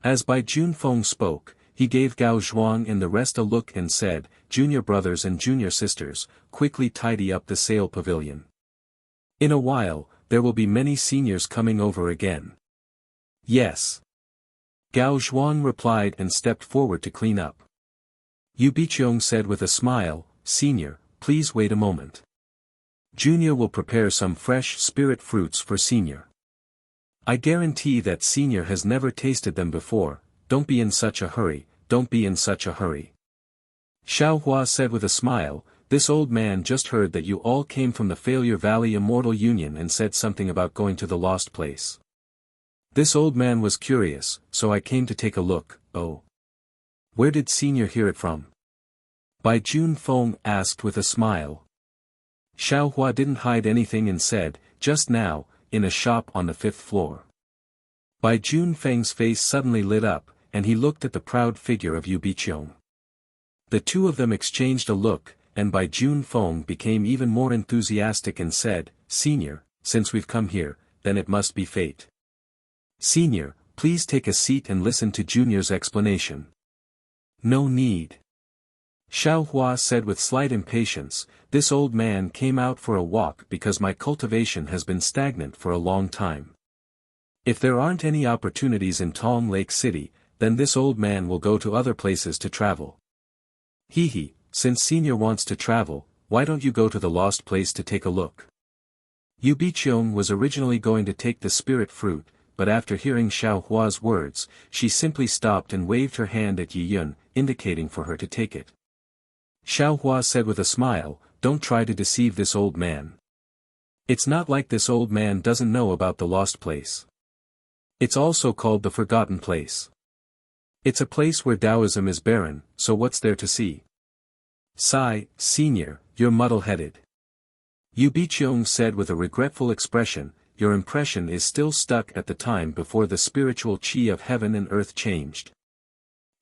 As Bai Jun Feng spoke, he gave Gao Zhuang and the rest a look and said, Junior brothers and junior sisters, quickly tidy up the sale pavilion. In a while, there will be many seniors coming over again. Yes. Gao Zhuang replied and stepped forward to clean up. Yu Biqiong said with a smile, Senior, please wait a moment. Junior will prepare some fresh spirit fruits for Senior. I guarantee that Senior has never tasted them before, don't be in such a hurry, don't be in such a hurry. Xiaohua said with a smile, this old man just heard that you all came from the Failure Valley Immortal Union and said something about going to the lost place. This old man was curious, so I came to take a look. Oh. Where did Senior hear it from? Bai Jun Feng asked with a smile. Xiaohua didn't hide anything and said, just now, in a shop on the 5th floor. Bai Jun Feng's face suddenly lit up, and he looked at the proud figure of Yu Biqiong. The 2 of them exchanged a look, and Bai Jun Feng became even more enthusiastic and said, Senior, since we've come here, then it must be fate. Senior, please take a seat and listen to Junior's explanation. No need. Xiaohua said with slight impatience, this old man came out for a walk because my cultivation has been stagnant for a long time. If there aren't any opportunities in Tong Lake City, then this old man will go to other places to travel. Since Senior wants to travel, why don't you go to the lost place to take a look? Yu Biqiong was originally going to take the spirit fruit, but after hearing Xiaohua's words, she simply stopped and waved her hand at Yi Yun, indicating for her to take it. Xiaohua said with a smile, don't try to deceive this old man. It's not like this old man doesn't know about the lost place. It's also called the forgotten place. It's a place where Taoism is barren, so what's there to see? Sigh, senior, you're muddle-headed. Yu Biqiong said with a regretful expression, your impression is still stuck at the time before the spiritual qi of heaven and earth changed.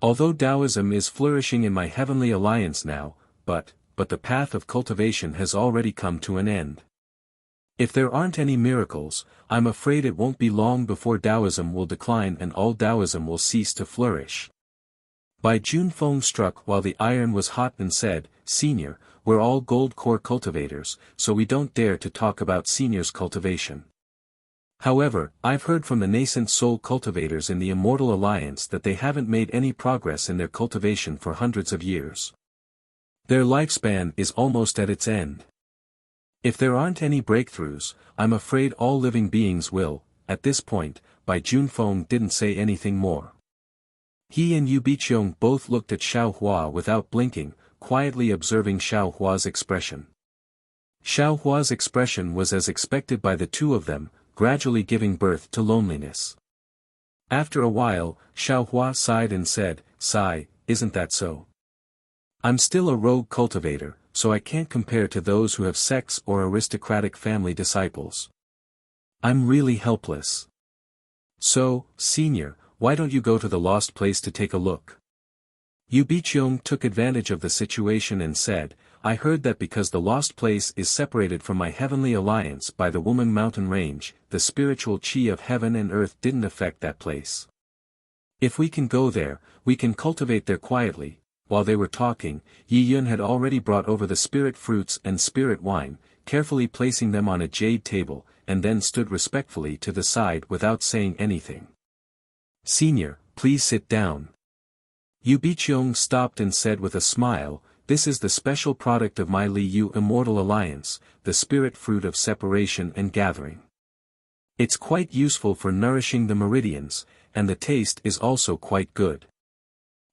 Although Taoism is flourishing in my heavenly alliance now, but the path of cultivation has already come to an end. If there aren't any miracles, I'm afraid it won't be long before Taoism will decline and all Taoism will cease to flourish. Bai Junfeng struck while the iron was hot and said, Senior, we're all gold core cultivators, so we don't dare to talk about senior's cultivation. However, I've heard from the nascent soul cultivators in the Immortal Alliance that they haven't made any progress in their cultivation for hundreds of years. Their lifespan is almost at its end. If there aren't any breakthroughs, I'm afraid all living beings will. At this point, Bai Junfeng didn't say anything more. He and Yu Biqiong both looked at Xiao Hua without blinking, quietly observing Xiao Hua's expression. Xiao Hua's expression was as expected by the two of them, gradually giving birth to loneliness. After a while, Xiao Hua sighed and said, Sigh, isn't that so? I'm still a rogue cultivator, so I can't compare to those who have sex or aristocratic family disciples. I'm really helpless. So, senior, why don't you go to the lost place to take a look? Yu Biqiong took advantage of the situation and said, I heard that because the lost place is separated from my heavenly alliance by the Wuming mountain range, the spiritual qi of heaven and earth didn't affect that place. If we can go there, we can cultivate there quietly. While they were talking, Yi Yun had already brought over the spirit fruits and spirit wine, carefully placing them on a jade table, and then stood respectfully to the side without saying anything. Senior, please sit down. Yu Biqiong stopped and said with a smile, This is the special product of my Li Yu Immortal Alliance, the spirit fruit of separation and gathering. It's quite useful for nourishing the meridians, and the taste is also quite good.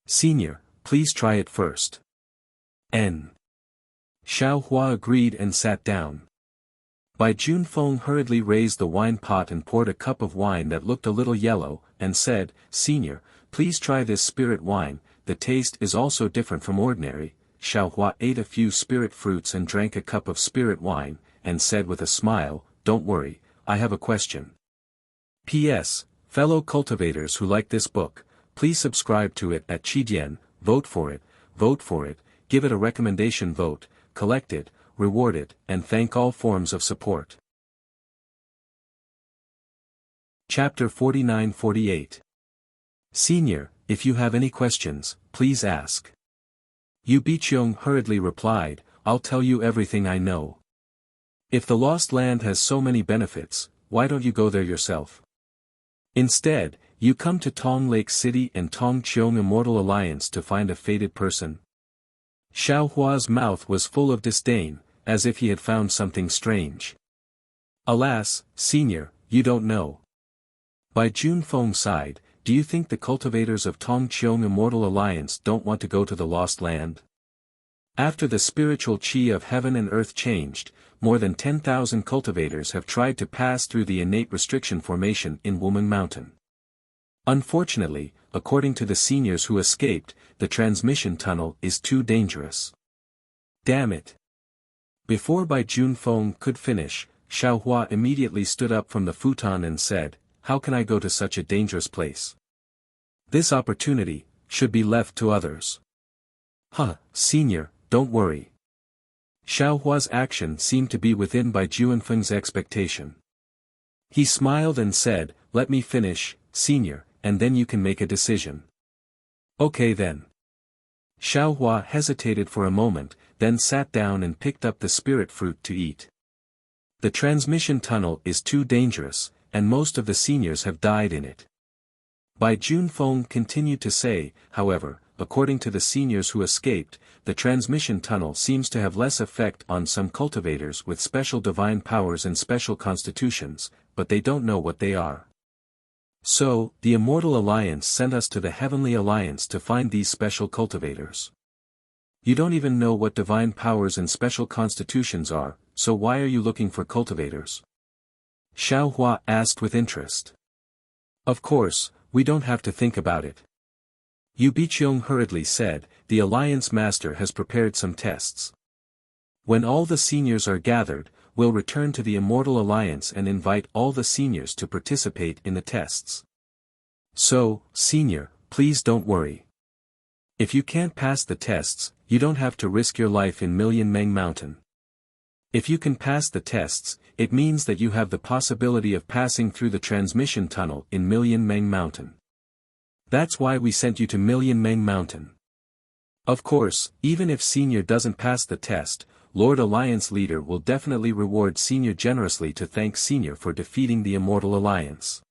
Senior, please try it first. N. Xiao Hua agreed and sat down. Bai Junfeng hurriedly raised the wine pot and poured a cup of wine that looked a little yellow, and said, Senior, please try this spirit wine, the taste is also different from ordinary. Xiao Hua ate a few spirit fruits and drank a cup of spirit wine, and said with a smile, Don't worry, I have a question. P.S. Fellow cultivators who like this book, please subscribe to it at Qidian, vote for it, give it a recommendation vote, collect it, reward it, and thank all forms of support. Chapter 49-48. Senior, if you have any questions, please ask. Yu Biqiong hurriedly replied, I'll tell you everything I know. If the Lost Land has so many benefits, why don't you go there yourself? Instead, you come to Tong Lake City and Tong Cheong Immortal Alliance to find a fated person. Xiao Hua's mouth was full of disdain, as if he had found something strange. Alas, senior, you don't know. Bai Junfeng sighed, do you think the cultivators of Tong Cheong Immortal Alliance don't want to go to the Lost Land? After the spiritual qi of heaven and earth changed, more than 10,000 cultivators have tried to pass through the innate restriction formation in Wuming Mountain. Unfortunately, according to the seniors who escaped, the transmission tunnel is too dangerous. Damn it. Before Bai Junfeng could finish, Xiao Hua immediately stood up from the futon and said, How can I go to such a dangerous place? This opportunity should be left to others. Senior, don't worry. Xiao Hua's action seemed to be within Bai Junfeng's expectation. He smiled and said, Let me finish, senior, and then you can make a decision. Okay then. Xiao Hua hesitated for a moment, then sat down and picked up the spirit fruit to eat. The transmission tunnel is too dangerous, and most of the seniors have died in it. Bai Junfeng continued to say, however, according to the seniors who escaped, the transmission tunnel seems to have less effect on some cultivators with special divine powers and special constitutions, but they don't know what they are. So, the Immortal Alliance sent us to the Heavenly Alliance to find these special cultivators. You don't even know what divine powers and special constitutions are, so why are you looking for cultivators? Xiao Hua asked with interest. Of course, we don't have to think about it. Yu Biqiong hurriedly said, the Alliance Master has prepared some tests. When all the seniors are gathered, we'll return to the Immortal Alliance and invite all the seniors to participate in the tests. So, senior, please don't worry. If you can't pass the tests, you don't have to risk your life in Million Meng Mountain. If you can pass the tests, it means that you have the possibility of passing through the transmission tunnel in Million Meng Mountain. That's why we sent you to Million Meng Mountain. Of course, even if Senior doesn't pass the test, Lord Alliance Leader will definitely reward Senior generously to thank Senior for defeating the Immortal Alliance.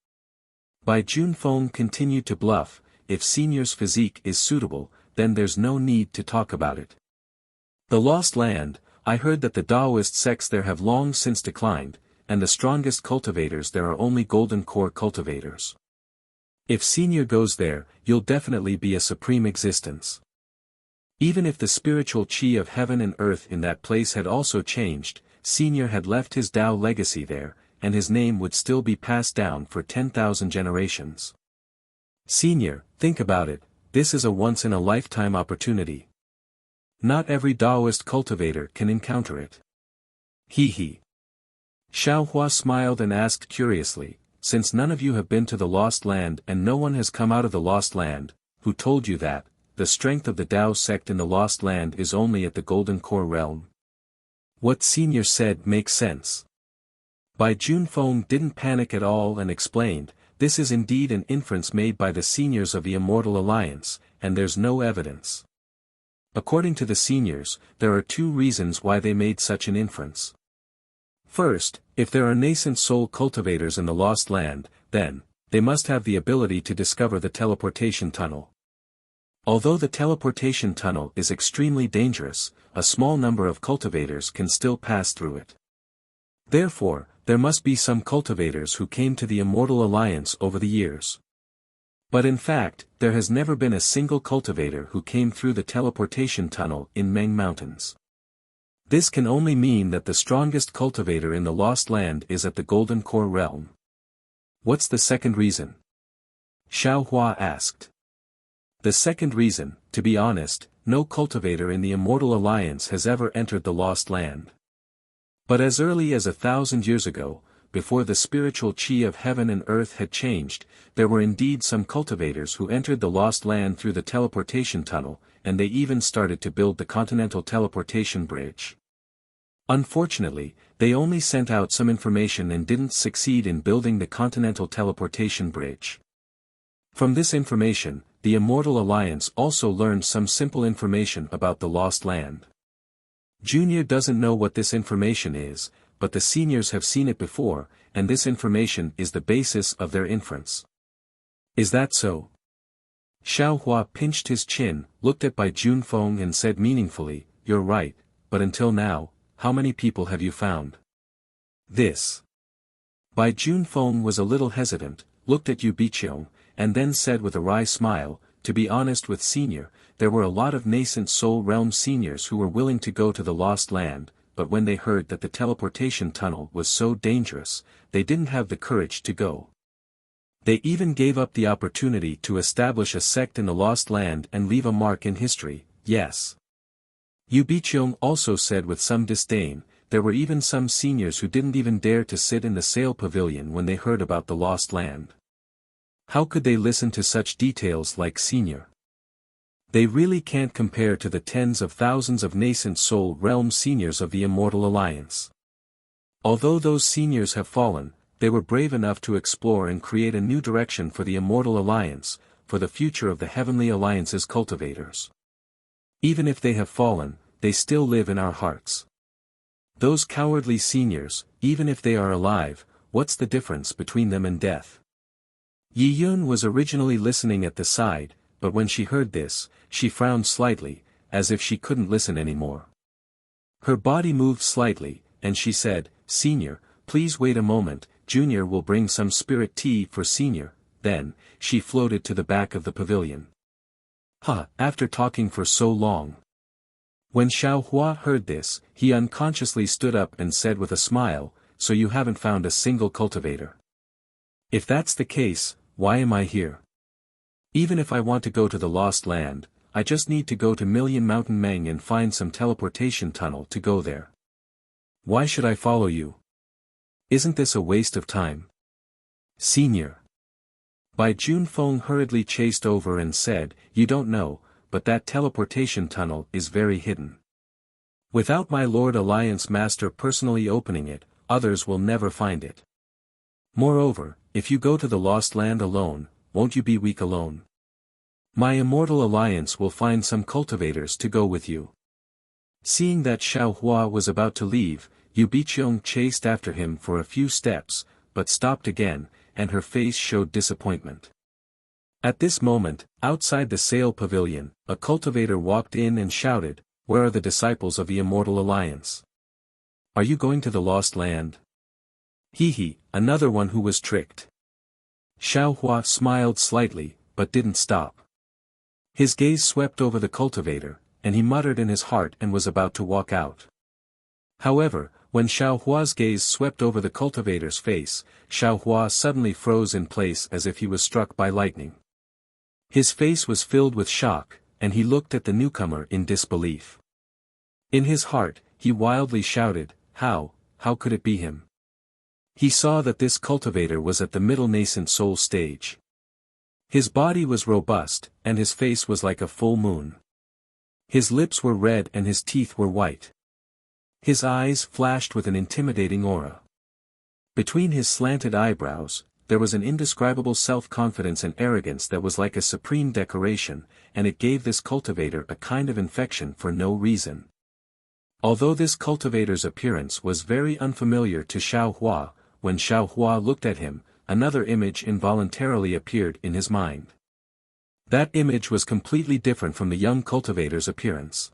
Bai Junfeng continued to bluff, if Senior's physique is suitable, then there's no need to talk about it. The Lost Land, I heard that the Taoist sects there have long since declined, and the strongest cultivators there are only golden core cultivators. If Senior goes there, you'll definitely be a supreme existence. Even if the spiritual chi of heaven and earth in that place had also changed, Senior had left his Tao legacy there, and his name would still be passed down for 10,000 generations. Senior, think about it, this is a once-in-a-lifetime opportunity. Not every Taoist cultivator can encounter it. He. Xiao Hua smiled and asked curiously, since none of you have been to the Lost Land and no one has come out of the Lost Land, who told you that, the strength of the Tao sect in the Lost Land is only at the Golden Core realm? What Senior said makes sense. Bai Junfeng didn't panic at all and explained, this is indeed an inference made by the seniors of the Immortal Alliance, and there's no evidence. According to the seniors, there are two reasons why they made such an inference. First, if there are nascent soul cultivators in the Lost Land, then, they must have the ability to discover the teleportation tunnel. Although the teleportation tunnel is extremely dangerous, a small number of cultivators can still pass through it. Therefore, there must be some cultivators who came to the Immortal Alliance over the years. But in fact, there has never been a single cultivator who came through the teleportation tunnel in Meng Mountains. This can only mean that the strongest cultivator in the Lost Land is at the Golden Core realm. What's the second reason? Xiao Hua asked. The second reason, to be honest, no cultivator in the Immortal Alliance has ever entered the Lost Land. But as early as 1,000 years ago, before the spiritual chi of heaven and earth had changed, there were indeed some cultivators who entered the Lost Land through the teleportation tunnel, and they even started to build the Continental Teleportation Bridge. Unfortunately, they only sent out some information and didn't succeed in building the Continental Teleportation Bridge. From this information, the Immortal Alliance also learned some simple information about the Lost Land. Junior doesn't know what this information is, but the seniors have seen it before, and this information is the basis of their inference. Is that so? Xiao Hua pinched his chin, looked at Bai Junfeng and said meaningfully, you're right, but until now, how many people have you found? This. Bai Junfeng was a little hesitant, looked at Yu Biqiong, and then said with a wry smile, to be honest with Senior, there were a lot of nascent soul realm seniors who were willing to go to the Lost Land, but when they heard that the teleportation tunnel was so dangerous, they didn't have the courage to go. They even gave up the opportunity to establish a sect in the Lost Land and leave a mark in history, yes. Yu Biqiong also said with some disdain, there were even some seniors who didn't even dare to sit in the sail pavilion when they heard about the Lost Land. How could they listen to such details like Senior? They really can't compare to the tens of thousands of nascent soul realm seniors of the Immortal Alliance. Although those seniors have fallen, they were brave enough to explore and create a new direction for the Immortal Alliance, for the future of the Heavenly Alliance's cultivators. Even if they have fallen, they still live in our hearts. Those cowardly seniors, even if they are alive, what's the difference between them and death? Yi Yun was originally listening at the side, but when she heard this, she frowned slightly, as if she couldn't listen anymore. Her body moved slightly, and she said, Senior, please wait a moment, Junior will bring some spirit tea for Senior. Then, she floated to the back of the pavilion. After talking for so long. When Xiao Hua heard this, he unconsciously stood up and said with a smile, "So you haven't found a single cultivator. If that's the case, why am I here? Even if I want to go to the Lost Land, I just need to go to Million Mountain Meng and find some teleportation tunnel to go there. Why should I follow you? Isn't this a waste of time?" Senior. Bai Junfeng hurriedly chased over and said, "You don't know, but that teleportation tunnel is very hidden. Without my Lord Alliance Master personally opening it, others will never find it. Moreover, if you go to the Lost Land alone, won't you be weak alone? My Immortal Alliance will find some cultivators to go with you." Seeing that Xiao Hua was about to leave, Yu Biqiong chased after him for a few steps, but stopped again, and her face showed disappointment. At this moment, outside the sail pavilion, a cultivator walked in and shouted, "Where are the disciples of the Immortal Alliance? Are you going to the Lost Land?" He, another one who was tricked. Xiao Hua smiled slightly, but didn't stop. His gaze swept over the cultivator, and he muttered in his heart and was about to walk out. However, when Xiao Hua's gaze swept over the cultivator's face, Xiao Hua suddenly froze in place as if he was struck by lightning. His face was filled with shock, and he looked at the newcomer in disbelief. In his heart, he wildly shouted, how could it be him? He saw that this cultivator was at the middle nascent soul stage. His body was robust, and his face was like a full moon. His lips were red and his teeth were white. His eyes flashed with an intimidating aura. Between his slanted eyebrows, there was an indescribable self-confidence and arrogance that was like a supreme decoration, and it gave this cultivator a kind of infection for no reason. Although this cultivator's appearance was very unfamiliar to Xiao Hua, when Xiao Hua looked at him, another image involuntarily appeared in his mind. That image was completely different from the young cultivator's appearance.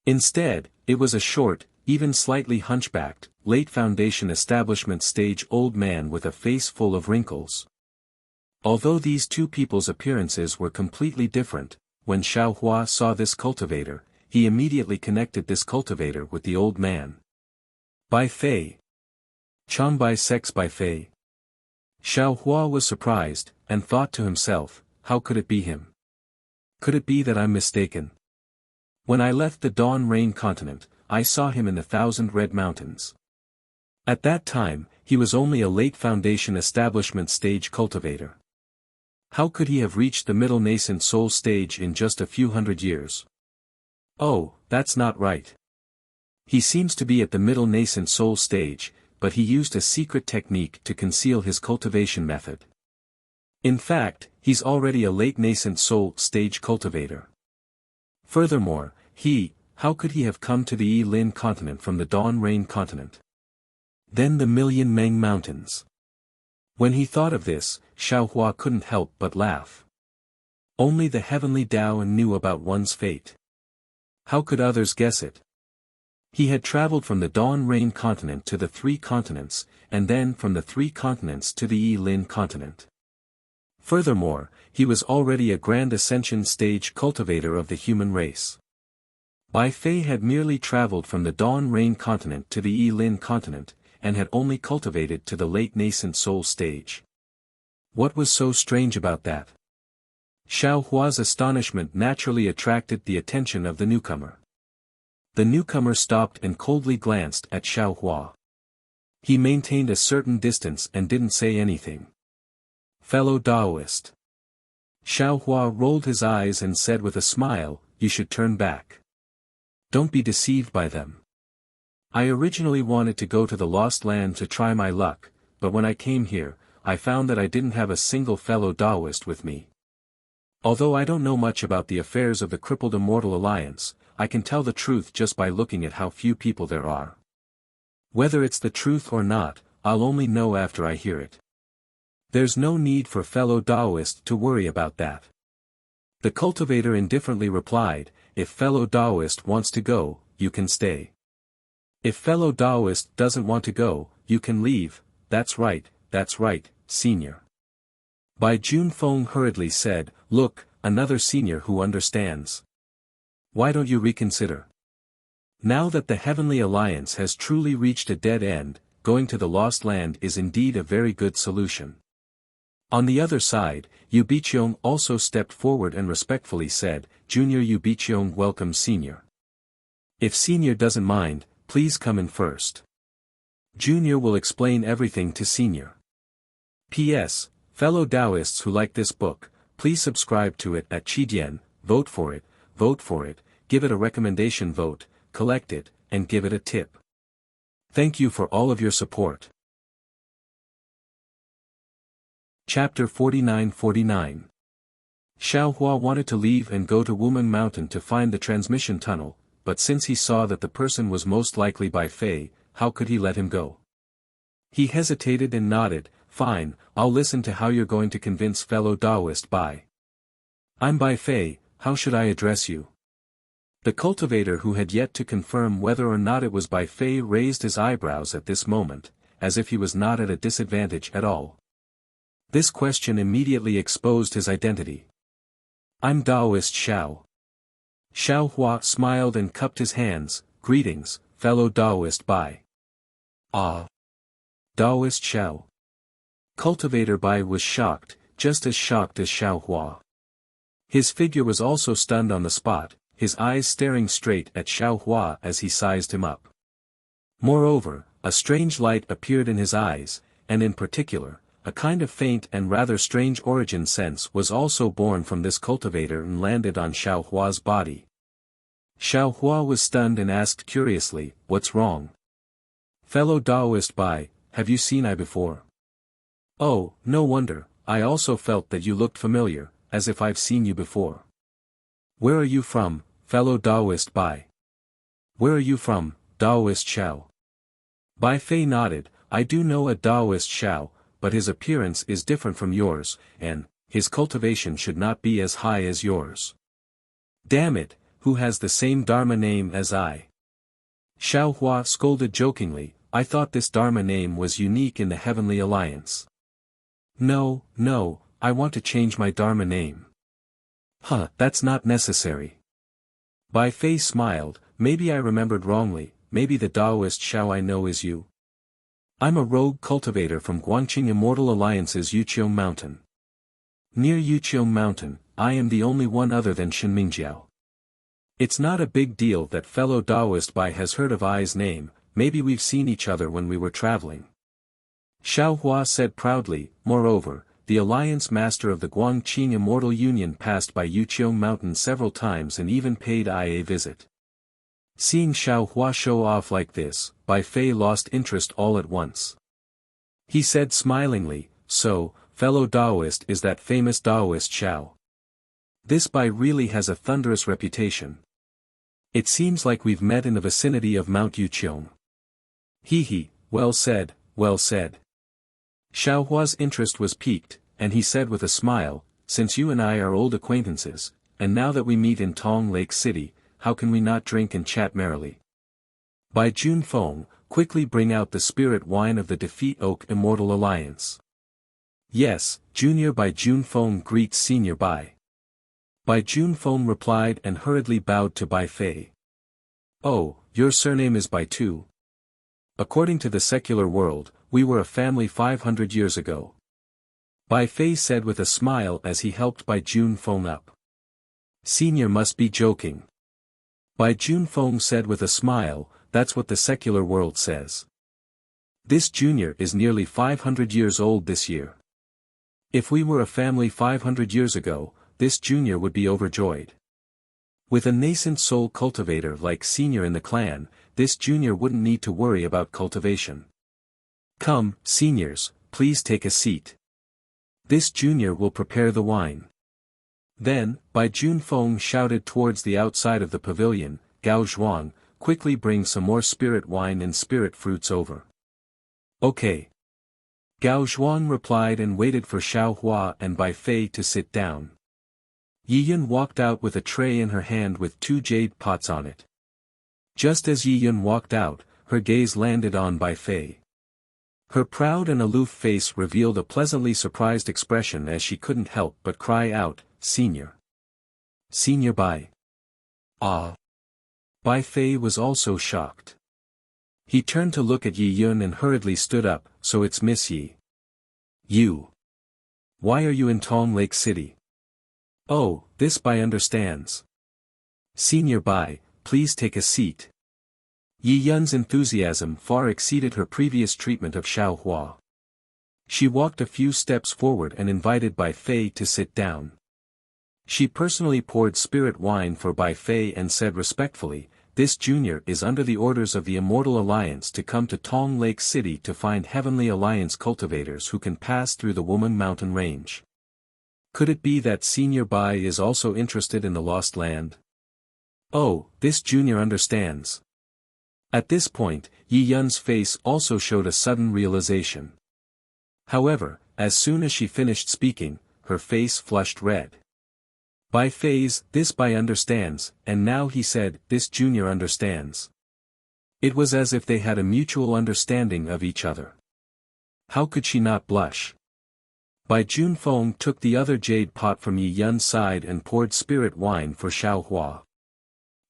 Instead, it was a short, even slightly hunchbacked, late foundation establishment stage old man with a face full of wrinkles. Although these two people's appearances were completely different, when Xiao Hua saw this cultivator, he immediately connected this cultivator with the old man. Bai Fei. Chang Bai Sex Bai Fei. Xiao Hua was surprised, and thought to himself, how could it be him? Could it be that I'm mistaken? When I left the Dawn Rain continent, I saw him in the Thousand Red Mountains. At that time, he was only a late foundation establishment stage cultivator. How could he have reached the middle nascent soul stage in just a few hundred years? Oh, that's not right. He seems to be at the middle nascent soul stage, but he used a secret technique to conceal his cultivation method. In fact, he's already a late nascent soul stage cultivator. Furthermore, how could he have come to the Yi Lin continent from the Dawn Rain continent? Then the Million Meng Mountains. When he thought of this, Xiao Hua couldn't help but laugh. Only the heavenly Tao knew about one's fate. How could others guess it? He had traveled from the Dawn Rain continent to the Three Continents, and then from the Three Continents to the Yi Lin continent. Furthermore, he was already a grand ascension stage cultivator of the human race. Bai Fei had merely traveled from the Dawn Rain continent to the Yi Lin continent, and had only cultivated to the late nascent soul stage. What was so strange about that? Xiao Hua's astonishment naturally attracted the attention of the newcomer. The newcomer stopped and coldly glanced at Xiao Hua. He maintained a certain distance and didn't say anything. Fellow Taoist. Xiao Hua rolled his eyes and said with a smile, you should turn back. Don't be deceived by them. I originally wanted to go to the Lost Land to try my luck, but when I came here, I found that I didn't have a single fellow Taoist with me. Although I don't know much about the affairs of the crippled Immortal Alliance, I can tell the truth just by looking at how few people there are. Whether it's the truth or not, I'll only know after I hear it. There's no need for fellow Taoist to worry about that. The cultivator indifferently replied, if fellow Taoist wants to go, you can stay. If fellow Taoist doesn't want to go, you can leave. That's right, senior. Bai Junfeng hurriedly said, look, another senior who understands. Why don't you reconsider? Now that the Heavenly Alliance has truly reached a dead end, going to the Lost Land is indeed a very good solution. On the other side, Yubicheong also stepped forward and respectfully said, Junior Yubicheong welcomes Senior. If Senior doesn't mind, please come in first. Junior will explain everything to Senior. P.S. Fellow Taoists who like this book, please subscribe to it at Chidian, vote for it, give it a recommendation vote, collect it, and give it a tip. Thank you for all of your support. Chapter 49-49. Xiao Hua wanted to leave and go to Wumeng Mountain to find the transmission tunnel, but since he saw that the person was most likely Bai Fei, how could he let him go? He hesitated and nodded, fine, I'll listen to how you're going to convince fellow Taoist Bai. I'm Bai Fei, how should I address you? The cultivator who had yet to confirm whether or not it was Bai Fei raised his eyebrows at this moment, as if he was not at a disadvantage at all. This question immediately exposed his identity. I'm Taoist Xiao. Xiao Hua smiled and cupped his hands, greetings, fellow Taoist Bai. Ah. Taoist Xiao. Cultivator Bai was shocked, just as shocked as Xiao Hua. His figure was also stunned on the spot, his eyes staring straight at Xiao Hua as he sized him up. Moreover, a strange light appeared in his eyes, and in particular, a kind of faint and rather strange origin sense was also born from this cultivator and landed on Xiao Hua's body. Xiao Hua was stunned and asked curiously, what's wrong? Fellow Taoist Bai, have you seen I before? Oh, no wonder, I also felt that you looked familiar, as if I've seen you before. Where are you from, fellow Taoist Bai? Where are you from, Taoist Xiao? Bai Fei nodded, I do know a Taoist Xiao, but his appearance is different from yours, and his cultivation should not be as high as yours. Damn it, who has the same Dharma name as I? Xiao Hua scolded jokingly, I thought this Dharma name was unique in the Heavenly Alliance. No, I want to change my Dharma name. Huh, that's not necessary. Bai Fei smiled, maybe I remembered wrongly, maybe the Taoist Xiao I know is you. I'm a rogue cultivator from Guangqing Immortal Alliance's Yuqiong Mountain. Near Yuqiong Mountain, I am the only one other than Shenmingjiao. It's not a big deal that fellow Taoist Bai has heard of I's name, maybe we've seen each other when we were traveling. Xiao Hua said proudly, moreover, the Alliance Master of the Guangqing Immortal Union passed by Yuqiong Mountain several times and even paid I a visit. Seeing Xiao Hua show off like this, Bai Fei lost interest all at once. He said smilingly, so, fellow Taoist is that famous Taoist Xiao. This Bai really has a thunderous reputation. It seems like we've met in the vicinity of Mount Yuqiong. He, well said, well said. Xiao Hua's interest was piqued, and he said with a smile, since you and I are old acquaintances, and now that we meet in Tong Lake City, how can we not drink and chat merrily? Bai Jun Feng, quickly bring out the spirit wine of the Defeat Oak Immortal Alliance. Yes, Junior Bai Jun Feng greets Senior Bai. Bai Jun Feng replied and hurriedly bowed to Bai Fei. Oh, your surname is Bai too? According to the secular world, we were a family 500 years ago. Bai Fei said with a smile as he helped Bai Jun Feng up. Senior must be joking. Bai Jun Feng said with a smile, that's what the secular world says. This junior is nearly 500 years old this year. If we were a family 500 years ago, this junior would be overjoyed. With a nascent soul cultivator like Senior in the clan, this junior wouldn't need to worry about cultivation. Come, seniors, please take a seat. This junior will prepare the wine. Then, Bai Jun Feng shouted towards the outside of the pavilion, Gao Zhuang, quickly bring some more spirit wine and spirit fruits over. Okay. Gao Zhuang replied and waited for Xiao Hua and Bai Fei to sit down. Yiyun walked out with a tray in her hand with 2 jade pots on it. Just as Yiyun walked out, her gaze landed on Bai Fei. Her proud and aloof face revealed a pleasantly surprised expression as she couldn't help but cry out, Senior. Senior Bai. Ah. Bai Fei was also shocked. He turned to look at Yi Yun and hurriedly stood up, so it's Miss Yi. You. Why are you in Tong Lake City? Oh, this Bai understands. Senior Bai, please take a seat. Yi Yun's enthusiasm far exceeded her previous treatment of Xiao Hua. She walked a few steps forward and invited Bai Fei to sit down. She personally poured spirit wine for Bai Fei and said respectfully, "This junior is under the orders of the Immortal Alliance to come to Tong Lake City to find Heavenly Alliance cultivators who can pass through the Woman Mountain Range. Could it be that Senior Bai is also interested in the Lost Land? Oh, this junior understands." At this point, Yi Yun's face also showed a sudden realization. However, as soon as she finished speaking, her face flushed red. Bai Fei's, "This Bai understands," and now he said, "This junior understands." It was as if they had a mutual understanding of each other. How could she not blush? Bai Junfeng took the other jade pot from Yi Yun's side and poured spirit wine for Xiao Hua.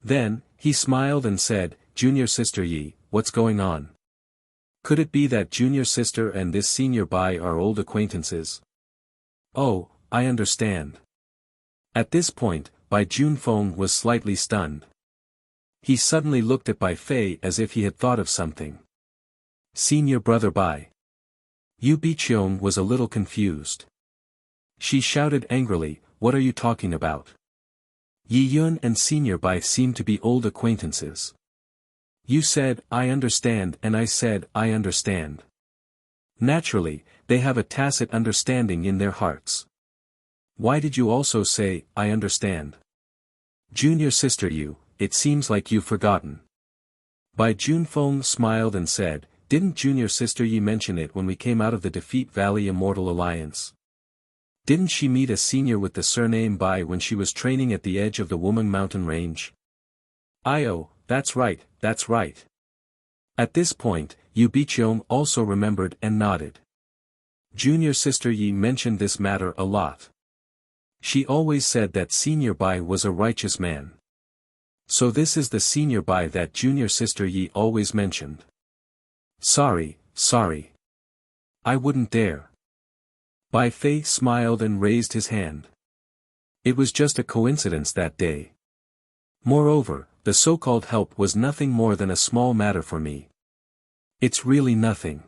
Then, he smiled and said, "Junior sister Yi, what's going on? Could it be that junior sister and this senior Bai are old acquaintances?" "Oh, I understand." At this point, Bai Junfeng was slightly stunned. He suddenly looked at Bai Fei as if he had thought of something. "Senior brother Bai." Yu Biqiong was a little confused. She shouted angrily, "What are you talking about? Yi Yun and Senior Bai seem to be old acquaintances. You said, 'I understand,' and I said, 'I understand.' Naturally, they have a tacit understanding in their hearts. Why did you also say, 'I understand'? Junior sister Yu, it seems like you've forgotten." Bai Junfeng smiled and said, "Didn't junior sister Yi mention it when we came out of the Defeat Valley Immortal Alliance? Didn't she meet a senior with the surname Bai when she was training at the edge of the Woman Mountain Range?" "Oh, that's right, that's right." At this point, Yu Biqiong also remembered and nodded. Junior sister Yi mentioned this matter a lot. She always said that Senior Bai was a righteous man. So this is the Senior Bai that junior sister Yi always mentioned. Sorry. I wouldn't dare." Bai Fei smiled and raised his hand. It was just a coincidence that day. Moreover, the so-called help was nothing more than a small matter for me. It's really nothing.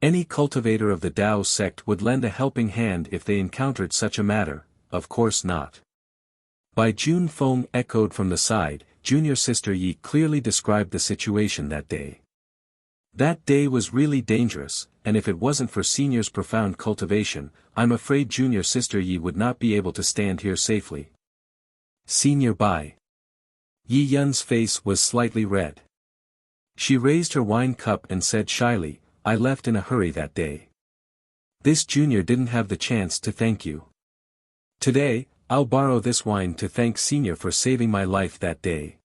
Any cultivator of the Tao sect would lend a helping hand if they encountered such a matter, of course not. Bai Junfeng echoed from the side, junior sister Yi clearly described the situation that day. That day was really dangerous, and if it wasn't for Senior's profound cultivation, I'm afraid junior sister Yi would not be able to stand here safely. Senior Bai. Yi Yun's face was slightly red. She raised her wine cup and said shyly, "I left in a hurry that day. This junior didn't have the chance to thank you. Today, I'll borrow this wine to thank Senior for saving my life that day.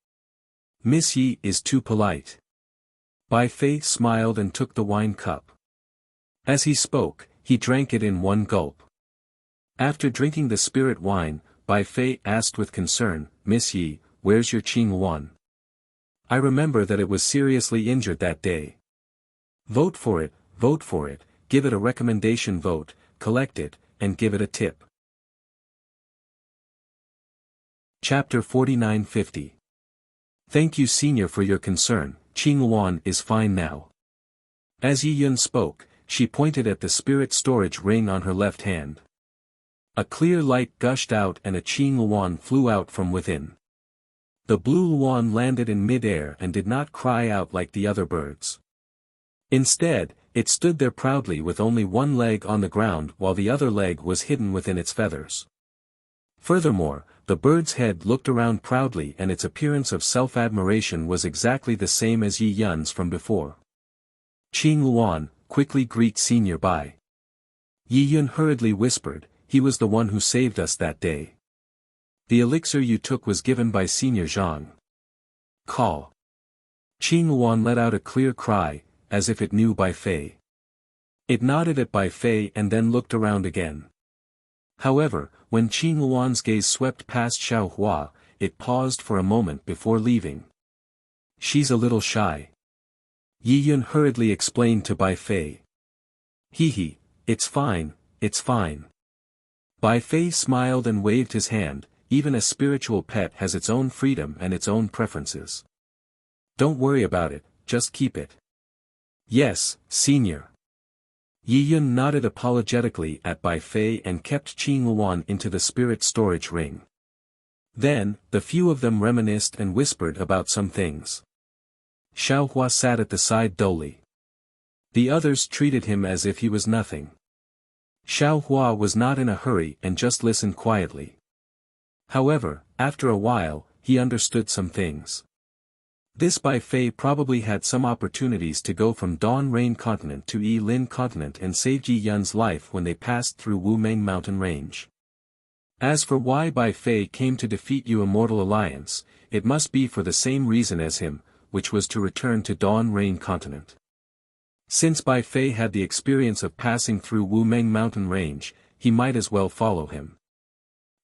Miss Yi is too polite." Bai Fei smiled and took the wine cup. As he spoke, he drank it in one gulp. After drinking the spirit wine, Bai Fei asked with concern, "Miss Yi, where's your Qing Yuan? I remember that it was seriously injured that day." Vote for it, give it a recommendation vote, collect it, and give it a tip." Chapter 4950. Thank you Senior for your concern, Qing Yuan is fine now. As Yi Yun spoke, she pointed at the spirit storage ring on her left hand. A clear light gushed out and a Qing Yuan flew out from within. The blue Yuan landed in mid-air and did not cry out like the other birds. Instead, it stood there proudly with only one leg on the ground while the other leg was hidden within its feathers. Furthermore, the bird's head looked around proudly and its appearance of self-admiration was exactly the same as Yi Yun's from before. "Qing Yuan, quickly greet Senior Bai." Yi Yun hurriedly whispered, "He was the one who saved us that day. The elixir you took was given by Senior Zhang." "Call." Qing Yuan let out a clear cry, as if it knew Bai Fei. It nodded at Bai Fei and then looked around again. However, when Qing Yuan's gaze swept past Xiao Hua, it paused for a moment before leaving. She's a little shy. Yi Yun hurriedly explained to Bai Fei. Hee, it's fine, it's fine. Bai Fei smiled and waved his hand. Even a spiritual pet has its own freedom and its own preferences. Don't worry about it, just keep it. Yes, senior. Yi Yun nodded apologetically at Bai Fei and kept Qing Luan into the spirit storage ring. Then, the few of them reminisced and whispered about some things. Xiao Hua sat at the side dully. The others treated him as if he was nothing. Xiao Hua was not in a hurry and just listened quietly. However, after a while, he understood some things. This Bai Fei probably had some opportunities to go from Dawn Rain Continent to Yi Lin Continent and save Yi Yun's life when they passed through Wumeng Mountain Range. As for why Bai Fei came to defeat Yu Immortal Alliance, it must be for the same reason as him, which was to return to Dawn Rain Continent. Since Bai Fei had the experience of passing through Wumeng Mountain Range, he might as well follow him.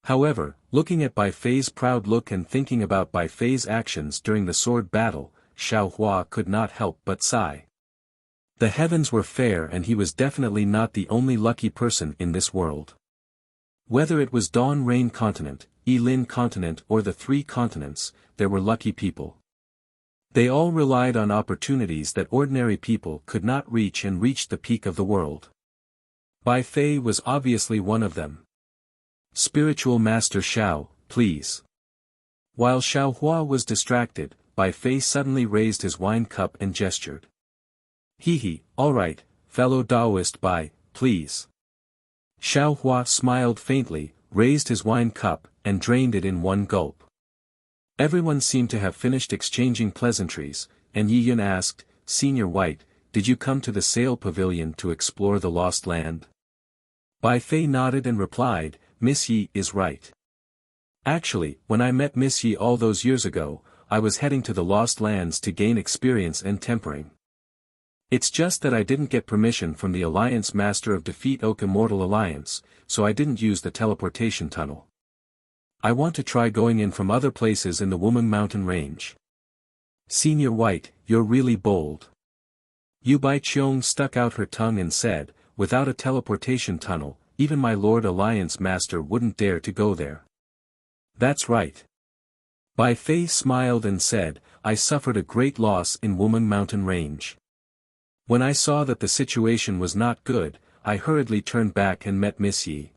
However, looking at Bai Fei's proud look and thinking about Bai Fei's actions during the sword battle, Xiao Hua could not help but sigh. The heavens were fair and he was definitely not the only lucky person in this world. Whether it was Dawn Rain Continent, Yi Lin Continent or the Three Continents, there were lucky people. They all relied on opportunities that ordinary people could not reach and reached the peak of the world. Bai Fei was obviously one of them. Spiritual Master Xiao, please. While Xiao Hua was distracted, Bai Fei suddenly raised his wine cup and gestured. All right, fellow Taoist Bai, please. Xiao Hua smiled faintly, raised his wine cup, and drained it in one gulp. Everyone seemed to have finished exchanging pleasantries, and Yi Yun asked, Senior White, did you come to the Sail Pavilion to explore the Lost Land? Bai Fei nodded and replied, Miss Yi is right. Actually, when I met Miss Yi all those years ago, I was heading to the Lost Lands to gain experience and tempering. It's just that I didn't get permission from the Alliance Master of Defeat Oak Immortal Alliance, so I didn't use the teleportation tunnel. I want to try going in from other places in the Wumeng Mountain Range. Senior White, you're really bold. Yu Baiqiong stuck out her tongue and said, without a teleportation tunnel, even my Lord Alliance Master wouldn't dare to go there. That's right. Bai Fei smiled and said, I suffered a great loss in Wumeng Mountain Range. When I saw that the situation was not good, I hurriedly turned back and met Miss Yi.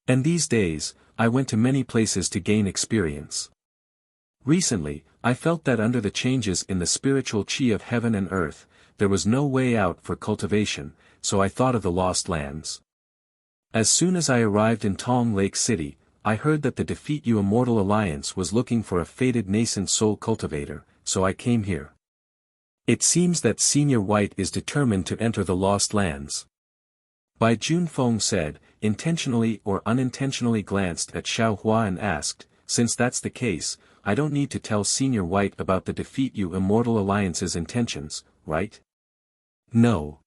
And these days, I went to many places to gain experience. Recently, I felt that under the changes in the spiritual chi of heaven and earth, there was no way out for cultivation, so I thought of the Lost Lands. As soon as I arrived in Tong Lake City, I heard that the Defeat You Immortal Alliance was looking for a fated nascent soul cultivator, so I came here. It seems that Senior White is determined to enter the Lost Lands. Bai Junfeng said, intentionally or unintentionally glanced at Xiao Hua and asked, since that's the case, I don't need to tell Senior White about the Defeat You Immortal Alliance's intentions, right? No.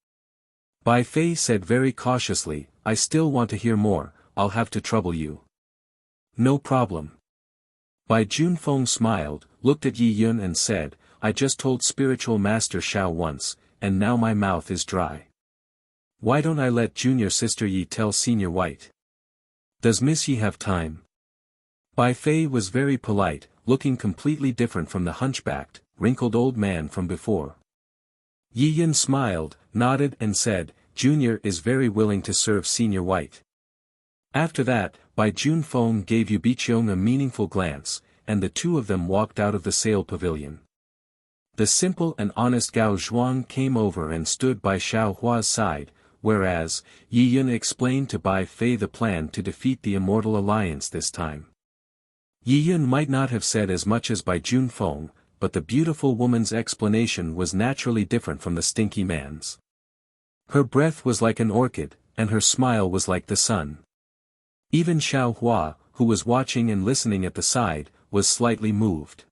Bai Fei said very cautiously, I still want to hear more, I'll have to trouble you. No problem. Bai Junfeng smiled, looked at Yi Yun and said, I just told Spiritual Master Xiao once, and now my mouth is dry. Why don't I let Junior Sister Yi tell Senior White? Does Miss Yi have time? Bai Fei was very polite, looking completely different from the hunchbacked, wrinkled old man from before. Yi Yun smiled, nodded and said, Junior is very willing to serve Senior White. After that, Bai Junfeng gave Yu Baiqiong a meaningful glance, and the two of them walked out of the Sail Pavilion. The simple and honest Gao Zhuang came over and stood by Xiao Hua's side, whereas, Yi Yun explained to Bai Fei the plan to defeat the Immortal Alliance this time. Yi Yun might not have said as much as Bai Junfeng, but the beautiful woman's explanation was naturally different from the stinky man's. Her breath was like an orchid, and her smile was like the sun. Even Xiao Hua, who was watching and listening at the side, was slightly moved.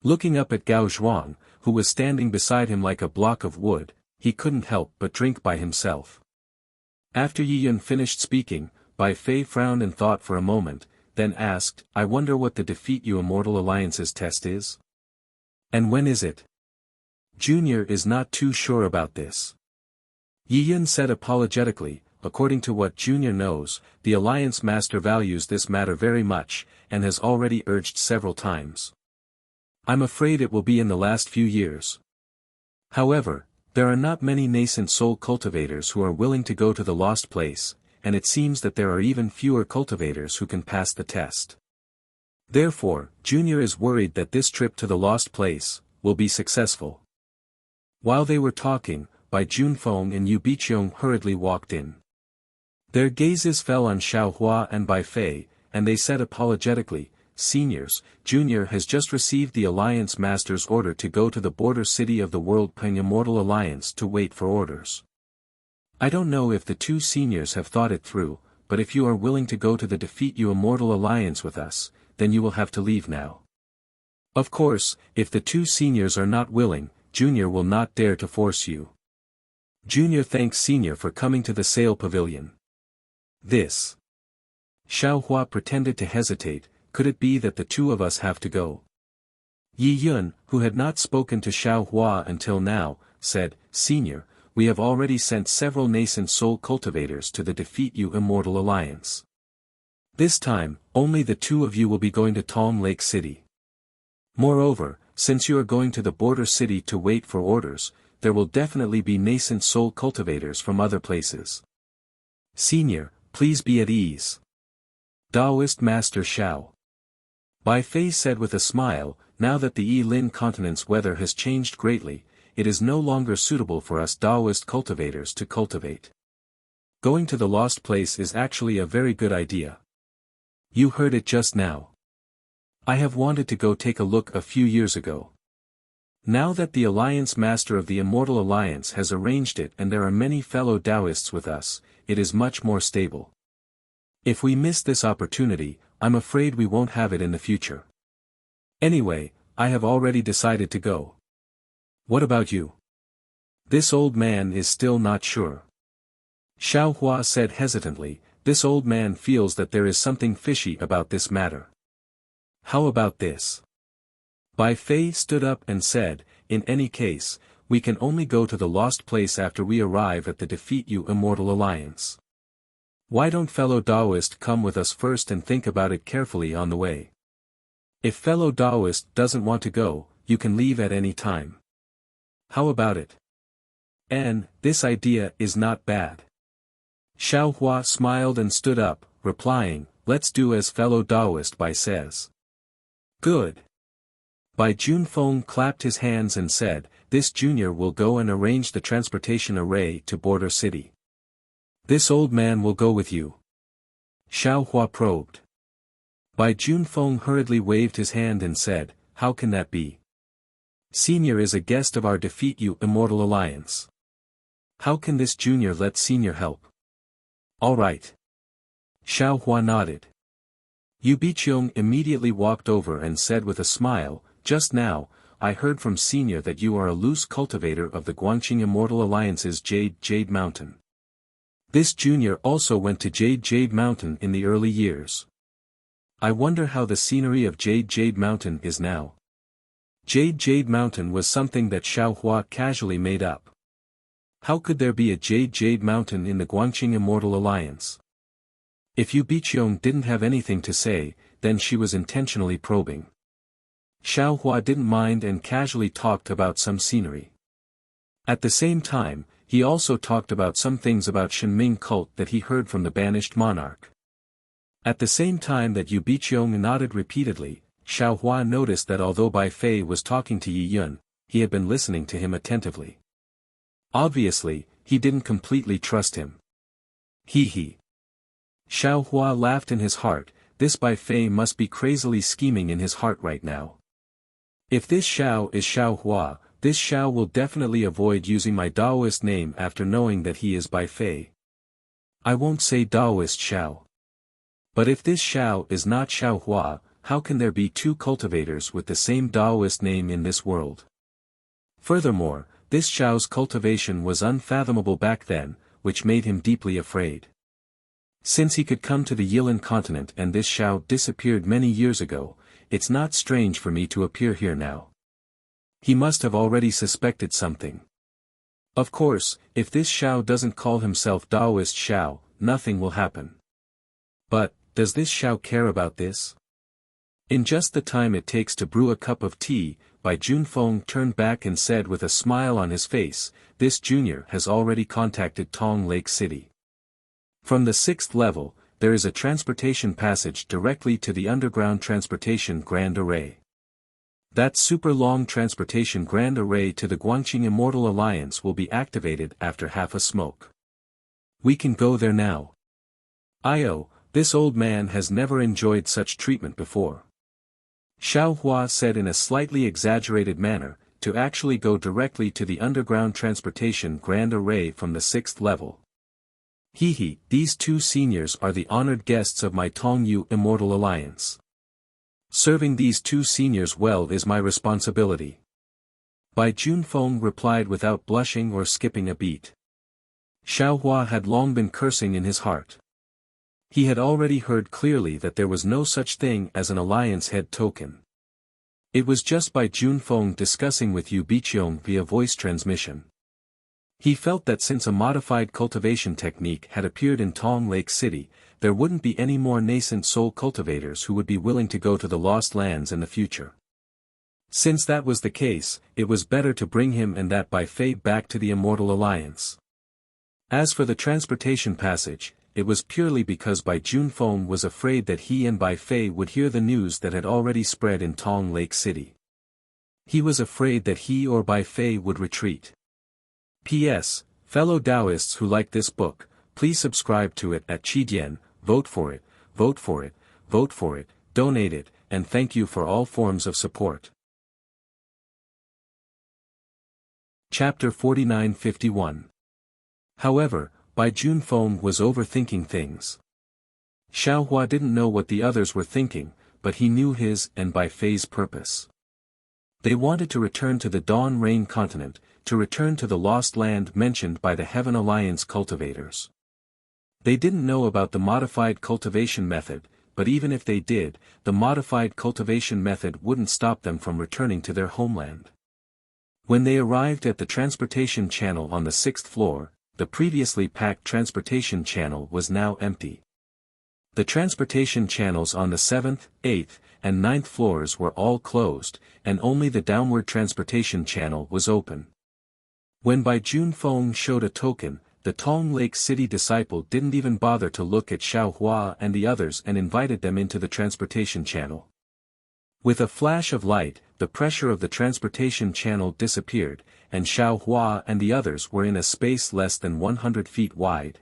Looking up at Gao Zhuang, who was standing beside him like a block of wood, he couldn't help but drink by himself. After Yi Yun finished speaking, Bai Fei frowned and thought for a moment, then asked, I wonder what the Defeat You Immortal Alliance's test is? And when is it? Junior is not too sure about this. Yi Yun said apologetically. According to what Junior knows, the Alliance Master values this matter very much, and has already urged several times. I'm afraid it will be in the last few years. However, there are not many nascent soul cultivators who are willing to go to the lost place, and it seems that there are even fewer cultivators who can pass the test. Therefore, Junior is worried that this trip to the lost place will be successful. While they were talking, Bai Junfeng and Yu Biqiong hurriedly walked in. Their gazes fell on Xiaohua and Bai Fei, and they said apologetically, "Seniors, Junior has just received the Alliance Master's order to go to the border city of the World Peng Immortal Alliance to wait for orders. I don't know if the two seniors have thought it through, but if you are willing to go to the Defeat You Immortal Alliance with us, then you will have to leave now. Of course, if the two seniors are not willing, Junior will not dare to force you." Junior thanks Senior for coming to the sale pavilion. This. Xiaohua pretended to hesitate. Could it be that the two of us have to go? Yi Yun, who had not spoken to Xiaohua until now, said, "Senior, we have already sent several nascent soul cultivators to the Defeat You Immortal Alliance. This time, only the two of you will be going to Tom Lake City. Moreover, since you are going to the border city to wait for orders, there will definitely be nascent soul cultivators from other places. Senior, please be at ease. Taoist Master Xiao." Bai Fei said with a smile, "Now that the Yilin continent's weather has changed greatly, it is no longer suitable for us Taoist cultivators to cultivate. Going to the lost place is actually a very good idea. You heard it just now. I have wanted to go take a look a few years ago. Now that the Alliance Master of the Immortal Alliance has arranged it and there are many fellow Taoists with us, it is much more stable. If we miss this opportunity, I'm afraid we won't have it in the future. Anyway, I have already decided to go. What about you?" This old man is still not sure. Xiaohua said hesitantly, "This old man feels that there is something fishy about this matter. How about this?" Bai Fei stood up and said, "In any case, we can only go to the lost place after we arrive at the Defeat You Immortal Alliance. Why don't fellow Taoist come with us first and think about it carefully on the way? If fellow Taoist doesn't want to go, you can leave at any time. How about it? And, this idea is not bad." Xiaohua smiled and stood up, replying, "Let's do as fellow Taoist Bai says." "Good." Bai Junfeng clapped his hands and said, "This junior will go and arrange the transportation array to Border City. This old man will go with you?" Xiaohua probed. Bai Junfeng hurriedly waved his hand and said, "How can that be? Senior is a guest of our Defeat You Immortal Alliance. How can this junior let senior help?" "All right." Xiaohua nodded. Yu Biqiong immediately walked over and said with a smile, "Just now, I heard from senior that you are a loose cultivator of the Guangqing Immortal Alliance's Jade Mountain. This junior also went to Jade Mountain in the early years. I wonder how the scenery of Jade Mountain is now." Jade Mountain was something that Xiaohua casually made up. How could there be a Jade Mountain in the Guangqing Immortal Alliance? If Yu Biqiong didn't have anything to say, then she was intentionally probing. Xiaohua didn't mind and casually talked about some scenery. At the same time, he also talked about some things about Shenming cult that he heard from the banished monarch. At the same time that Yu Biqiong nodded repeatedly, Xiaohua noticed that although Bai Fei was talking to Yi Yun, he had been listening to him attentively. Obviously, he didn't completely trust him. He. Xiaohua laughed in his heart. This Bai Fei must be crazily scheming in his heart right now. If this Xiao is Xiaohua, this Xiao will definitely avoid using my Taoist name after knowing that he is Bai Fei. I won't say Taoist Xiao. But if this Xiao is not Xiaohua, how can there be two cultivators with the same Taoist name in this world? Furthermore, this Xiao's cultivation was unfathomable back then, which made him deeply afraid. Since he could come to the Yilin continent and this Xiao disappeared many years ago, it's not strange for me to appear here now. He must have already suspected something. Of course, if this Xiao doesn't call himself Daoist Xiao, nothing will happen. But, does this Xiao care about this? In just the time it takes to brew a cup of tea, Bai Junfeng turned back and said with a smile on his face, "This junior has already contacted Tong Lake City. From the 6th level, there is a transportation passage directly to the underground transportation Grand Array. That super-long transportation Grand Array to the Guangqing Immortal Alliance will be activated after half a smoke. We can go there now." "Io, this old man has never enjoyed such treatment before," Xiao Hua said in a slightly exaggerated manner, "to actually go directly to the underground transportation Grand Array from the 6th level. Hehe, these two seniors are the honored guests of my Tongyu Immortal Alliance. Serving these two seniors well is my responsibility." Bai Junfeng replied without blushing or skipping a beat. Xiao Hua had long been cursing in his heart. He had already heard clearly that there was no such thing as an alliance head token. It was just Bai Junfeng discussing with Yu Biqiong via voice transmission. He felt that since a modified cultivation technique had appeared in Tong Lake City, there wouldn't be any more nascent soul cultivators who would be willing to go to the Lost Lands in the future. Since that was the case, it was better to bring him and that Bai Fei back to the Immortal Alliance. As for the transportation passage, it was purely because Bai Junfeng was afraid that he and Bai Fei would hear the news that had already spread in Tong Lake City. He was afraid that he or Bai Fei would retreat. P.S. Fellow Taoists who like this book, please subscribe to it at Qidian, vote for it, vote for it, vote for it, donate it, and thank you for all forms of support. Chapter 4951. However, Bai Junfeng was overthinking things. Xiao Hua didn't know what the others were thinking, but he knew his and Bai Fei's purpose. They wanted to return to the Dawn Rain continent, to return to the lost land mentioned by the Heaven Alliance cultivators. They didn't know about the modified cultivation method, but even if they did, the modified cultivation method wouldn't stop them from returning to their homeland. When they arrived at the transportation channel on the 6th floor, the previously packed transportation channel was now empty. The transportation channels on the 7th, 8th, and 9th floors were all closed, and only the downward transportation channel was open. When Bai Junfeng showed a token, the Tong Lake City disciple didn't even bother to look at Xiao Hua and the others and invited them into the transportation channel. With a flash of light, the pressure of the transportation channel disappeared, and Xiao Hua and the others were in a space less than 100 feet wide.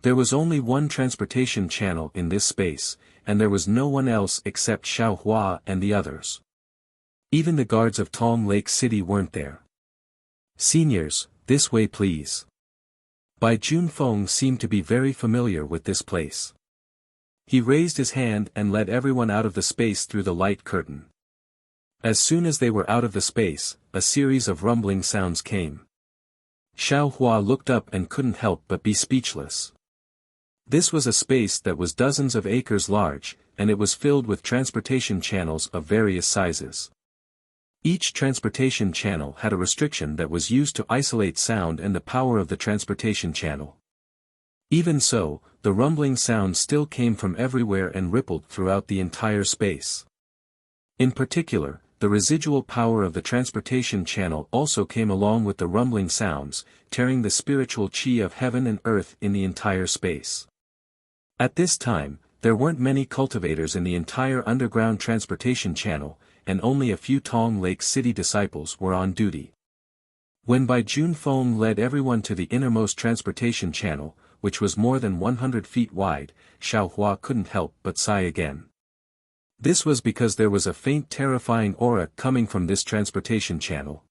There was only one transportation channel in this space, and there was no one else except Xiao Hua and the others. Even the guards of Tong Lake City weren't there. "Seniors, this way please." Bai Junfeng seemed to be very familiar with this place. He raised his hand and led everyone out of the space through the light curtain. As soon as they were out of the space, a series of rumbling sounds came. Xiao Hua looked up and couldn't help but be speechless. This was a space that was dozens of acres large, and it was filled with transportation channels of various sizes. Each transportation channel had a restriction that was used to isolate sound and the power of the transportation channel. Even so, the rumbling sound still came from everywhere and rippled throughout the entire space. In particular, the residual power of the transportation channel also came along with the rumbling sounds, tearing the spiritual chi of heaven and earth in the entire space. At this time, there weren't many cultivators in the entire underground transportation channel, and only a few Tong Lake City disciples were on duty. When Bai Junfeng led everyone to the innermost transportation channel, which was more than 100 feet wide, Xiao Hua couldn't help but sigh again. This was because there was a faint terrifying aura coming from this transportation channel.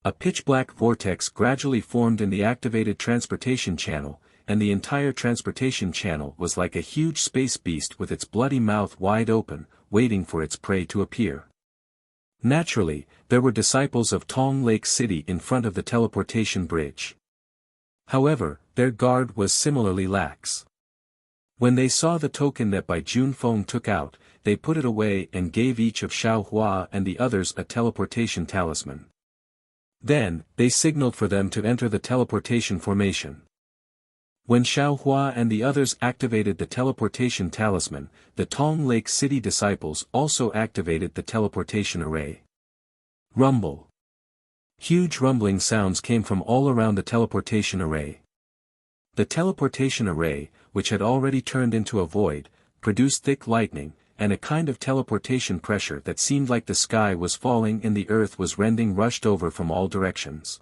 A pitch-black vortex gradually formed in the activated transportation channel, and the entire transportation channel was like a huge space beast with its bloody mouth wide open, waiting for its prey to appear. Naturally, there were disciples of Tong Lake City in front of the teleportation bridge. However, their guard was similarly lax. When they saw the token that Bai Junfeng took out, they put it away and gave each of Xiao Hua and the others a teleportation talisman. Then, they signaled for them to enter the teleportation formation. When Xiao Hua and the others activated the teleportation talisman, the Tong Lake City disciples also activated the teleportation array. Rumble. Huge rumbling sounds came from all around the teleportation array. The teleportation array, which had already turned into a void, produced thick lightning, and a kind of teleportation pressure that seemed like the sky was falling and the earth was rending rushed over from all directions.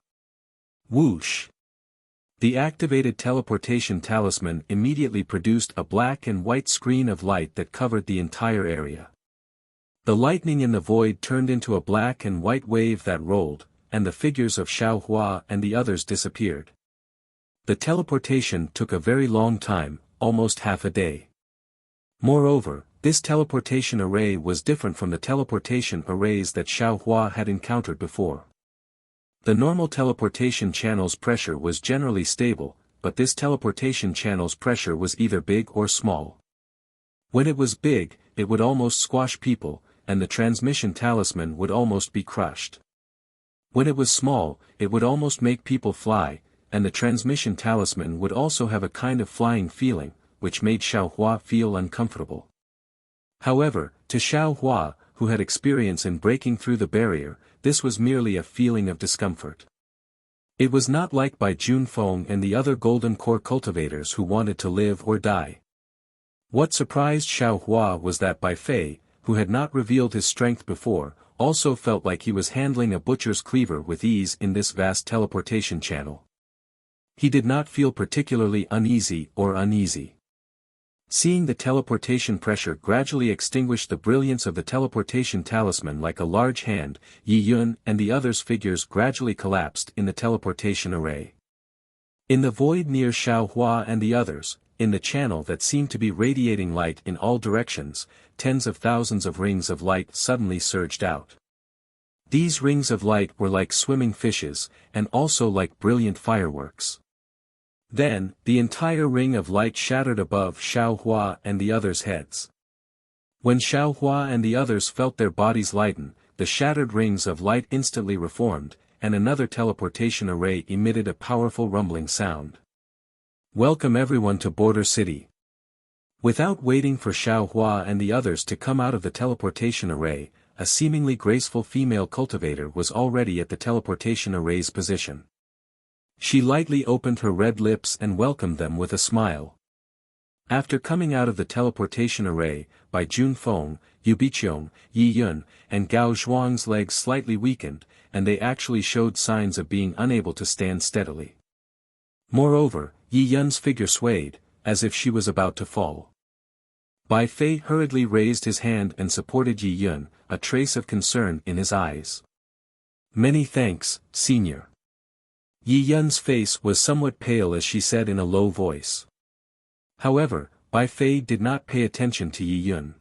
Whoosh! The activated teleportation talisman immediately produced a black and white screen of light that covered the entire area. The lightning in the void turned into a black and white wave that rolled, and the figures of Xiao Hua and the others disappeared. The teleportation took a very long time, almost half a day. Moreover, this teleportation array was different from the teleportation arrays that Xiao Hua had encountered before. The normal teleportation channel's pressure was generally stable, but this teleportation channel's pressure was either big or small. When it was big, it would almost squash people, and the transmission talisman would almost be crushed. When it was small, it would almost make people fly, and the transmission talisman would also have a kind of flying feeling, which made Xiao Hua feel uncomfortable. However, to Xiao Hua, who had experience in breaking through the barrier, this was merely a feeling of discomfort. It was not like Bai Junfeng and the other Golden Core cultivators who wanted to live or die. What surprised Xiao Hua was that Bai Fei, who had not revealed his strength before, also felt like he was handling a butcher's cleaver with ease in this vast teleportation channel. He did not feel particularly uneasy or uneasy. Seeing the teleportation pressure gradually extinguish the brilliance of the teleportation talisman like a large hand, Yi Yun and the others' figures gradually collapsed in the teleportation array. In the void near Xiao Hua and the others, in the channel that seemed to be radiating light in all directions, tens of thousands of rings of light suddenly surged out. These rings of light were like swimming fishes, and also like brilliant fireworks. Then, the entire ring of light shattered above Xiao Hua and the others' heads. When Xiao Hua and the others felt their bodies lighten, the shattered rings of light instantly reformed, and another teleportation array emitted a powerful rumbling sound. Welcome everyone to Border City. Without waiting for Xiao Hua and the others to come out of the teleportation array, a seemingly graceful female cultivator was already at the teleportation array's position. She lightly opened her red lips and welcomed them with a smile. After coming out of the teleportation array, Bai Junfeng, Yu Biqiong, Yi Yun, and Gao Zhuang's legs slightly weakened, and they actually showed signs of being unable to stand steadily. Moreover, Yi Yun's figure swayed, as if she was about to fall. Bai Fei hurriedly raised his hand and supported Yi Yun, a trace of concern in his eyes. Many thanks, Senior. Yi Yun's face was somewhat pale as she said in a low voice. However, Bai Fei did not pay attention to Yi Yun.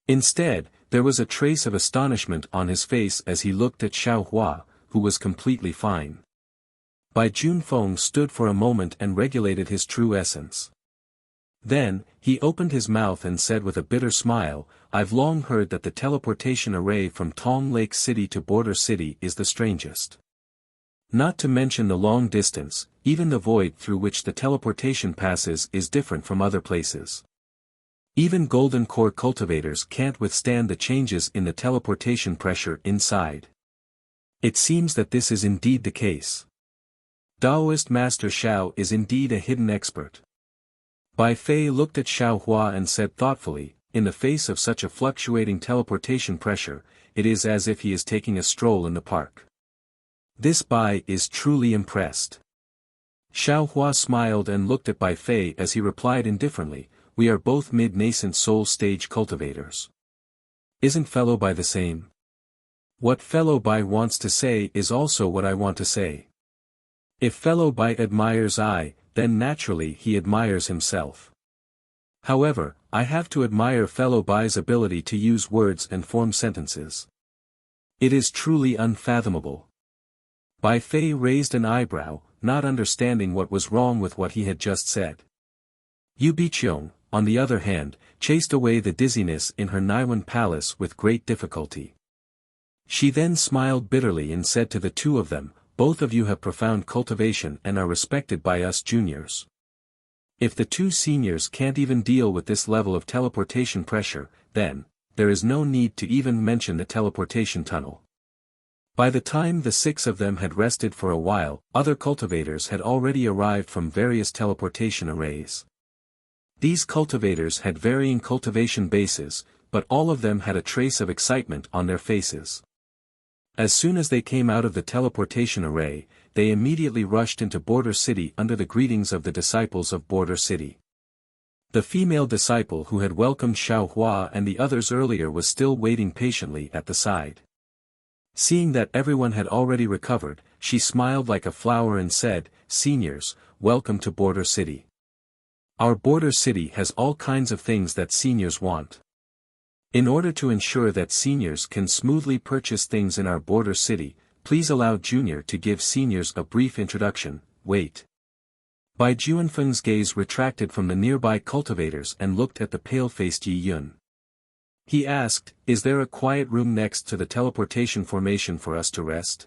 Instead, there was a trace of astonishment on his face as he looked at Xiao Hua, who was completely fine. Bai Junfeng stood for a moment and regulated his true essence. Then, he opened his mouth and said with a bitter smile, I've long heard that the teleportation array from Tong Lake City to Border City is the strangest. Not to mention the long distance, even the void through which the teleportation passes is different from other places. Even Golden Core cultivators can't withstand the changes in the teleportation pressure inside. It seems that this is indeed the case. Taoist Master Xiao is indeed a hidden expert. Bai Fei looked at Xiao Hua and said thoughtfully, in the face of such a fluctuating teleportation pressure, it is as if he is taking a stroll in the park. This Bai is truly impressed. Xiao Hua smiled and looked at Bai Fei as he replied indifferently, we are both mid-nascent soul stage cultivators. Isn't Fellow Bai the same? What Fellow Bai wants to say is also what I want to say. If Fellow Bai admires I, then naturally he admires himself. However, I have to admire Fellow Bai's ability to use words and form sentences. It is truly unfathomable. Bai Fei raised an eyebrow, not understanding what was wrong with what he had just said. Yu Biqiong, on the other hand, chased away the dizziness in her Naiwan palace with great difficulty. She then smiled bitterly and said to the two of them, "Both of you have profound cultivation and are respected by us juniors. If the two seniors can't even deal with this level of teleportation pressure, then, there is no need to even mention the teleportation tunnel." By the time the six of them had rested for a while, other cultivators had already arrived from various teleportation arrays. These cultivators had varying cultivation bases, but all of them had a trace of excitement on their faces. As soon as they came out of the teleportation array, they immediately rushed into Border City under the greetings of the disciples of Border City. The female disciple who had welcomed Xiao Hua and the others earlier was still waiting patiently at the side. Seeing that everyone had already recovered, she smiled like a flower and said, "Seniors, welcome to Border City. Our Border City has all kinds of things that seniors want. In order to ensure that seniors can smoothly purchase things in our Border City, please allow Junior to give seniors a brief introduction. Wait." Bai Juanfeng's gaze retracted from the nearby cultivators and looked at the pale-faced Yi Yun. He asked, "Is there a quiet room next to the teleportation formation for us to rest?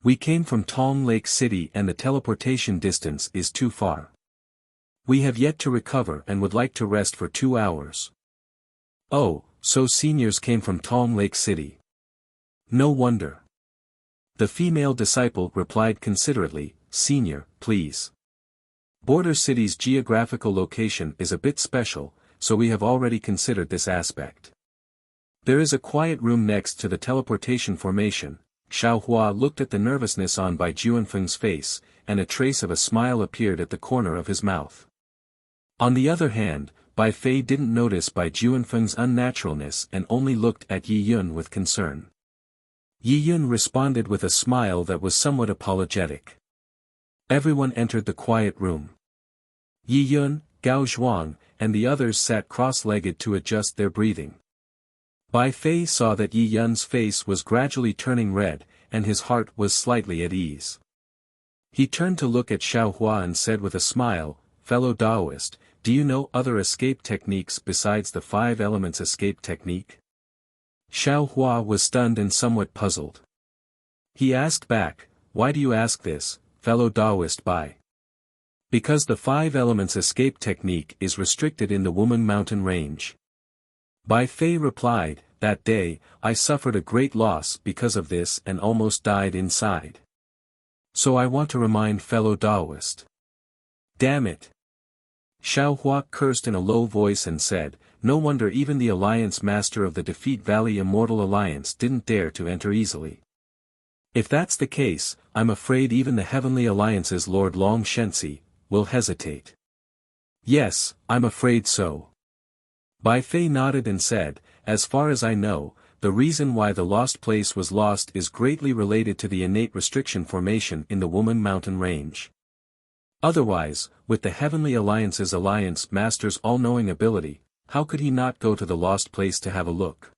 We came from Tong Lake City and the teleportation distance is too far. We have yet to recover and would like to rest for 2 hours." "Oh, so seniors came from Tong Lake City. No wonder." The female disciple replied considerately, "Senior, please. Border City's geographical location is a bit special, so we have already considered this aspect. There is a quiet room next to the teleportation formation." Xiao Hua looked at the nervousness on Bai Juanfeng's face, and a trace of a smile appeared at the corner of his mouth. On the other hand, Bai Fei didn't notice Bai Juanfeng's unnaturalness and only looked at Yi Yun with concern. Yi Yun responded with a smile that was somewhat apologetic. Everyone entered the quiet room. Yi Yun, Gao Zhuang, and the others sat cross-legged to adjust their breathing. Bai Fei saw that Yi Yun's face was gradually turning red, and his heart was slightly at ease. He turned to look at Xiao Hua and said with a smile, "Fellow Taoist, do you know other escape techniques besides the 5 elements escape technique?" Xiao Hua was stunned and somewhat puzzled. He asked back, "Why do you ask this, fellow Taoist Bai?" "Because the 5 elements escape technique is restricted in the Woman Mountain Range." Bai Fei replied, "That day, I suffered a great loss because of this and almost died inside. So I want to remind fellow Taoist." "Damn it." Xiao Hua cursed in a low voice and said, "No wonder even the Alliance Master of the Defeat Valley Immortal Alliance didn't dare to enter easily. If that's the case, I'm afraid even the Heavenly Alliance's Lord Long Shensi will hesitate." "Yes, I'm afraid so." Bai Fei nodded and said, "As far as I know, the reason why the lost place was lost is greatly related to the innate restriction formation in the Woman Mountain Range. Otherwise, with the Heavenly Alliance's Alliance Master's all-knowing ability, how could he not go to the lost place to have a look?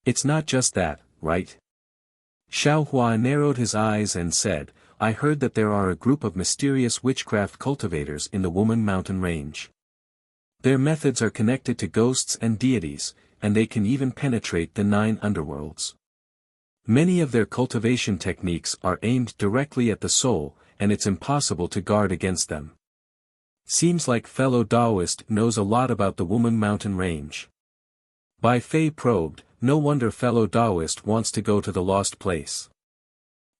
It's not just that, right?" Xiao Hua narrowed his eyes and said, "I heard that there are a group of mysterious witchcraft cultivators in the Woman Mountain Range. Their methods are connected to ghosts and deities, and they can even penetrate the 9 underworlds. Many of their cultivation techniques are aimed directly at the soul, and it's impossible to guard against them. Seems like fellow Taoist knows a lot about the Woman Mountain Range." Bai Fei probed, "No wonder fellow Taoist wants to go to the lost place.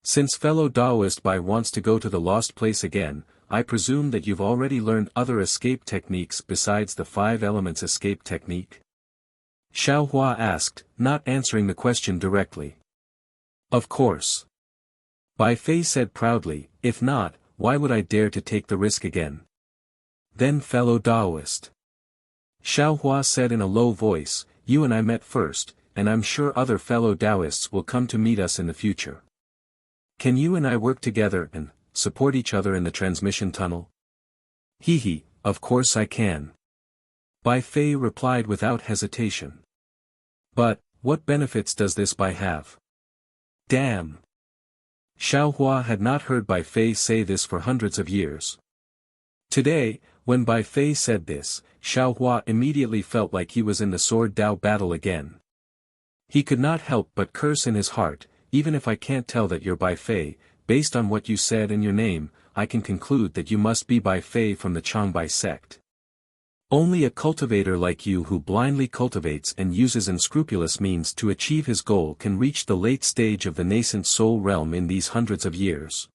Since fellow Taoist Bai wants to go to the lost place again, I presume that you've already learned other escape techniques besides the 5 elements escape technique?" Xiao Hua asked, not answering the question directly. "Of course." Bai Fei said proudly, "If not, why would I dare to take the risk again?" "Then fellow Taoist," Xiao Hua said in a low voice, "you and I met first, and I'm sure other fellow Taoists will come to meet us in the future. Can you and I work together and support each other in the transmission tunnel?" "Hee, of course I can." Bai Fei replied without hesitation. "But, what benefits does this Bai have?" "Damn." Xiao Hua had not heard Bai Fei say this for hundreds of years. Today, When Bai Fei said this, Xiao Hua immediately felt like he was in the sword Dao battle again. He could not help but curse in his heart, even if I can't tell that you're Bai Fei, based on what you said and your name, I can conclude that you must be Bai Fei from the Changbai sect. Only a cultivator like you who blindly cultivates and uses unscrupulous means to achieve his goal can reach the late stage of the nascent soul realm in these hundreds of years.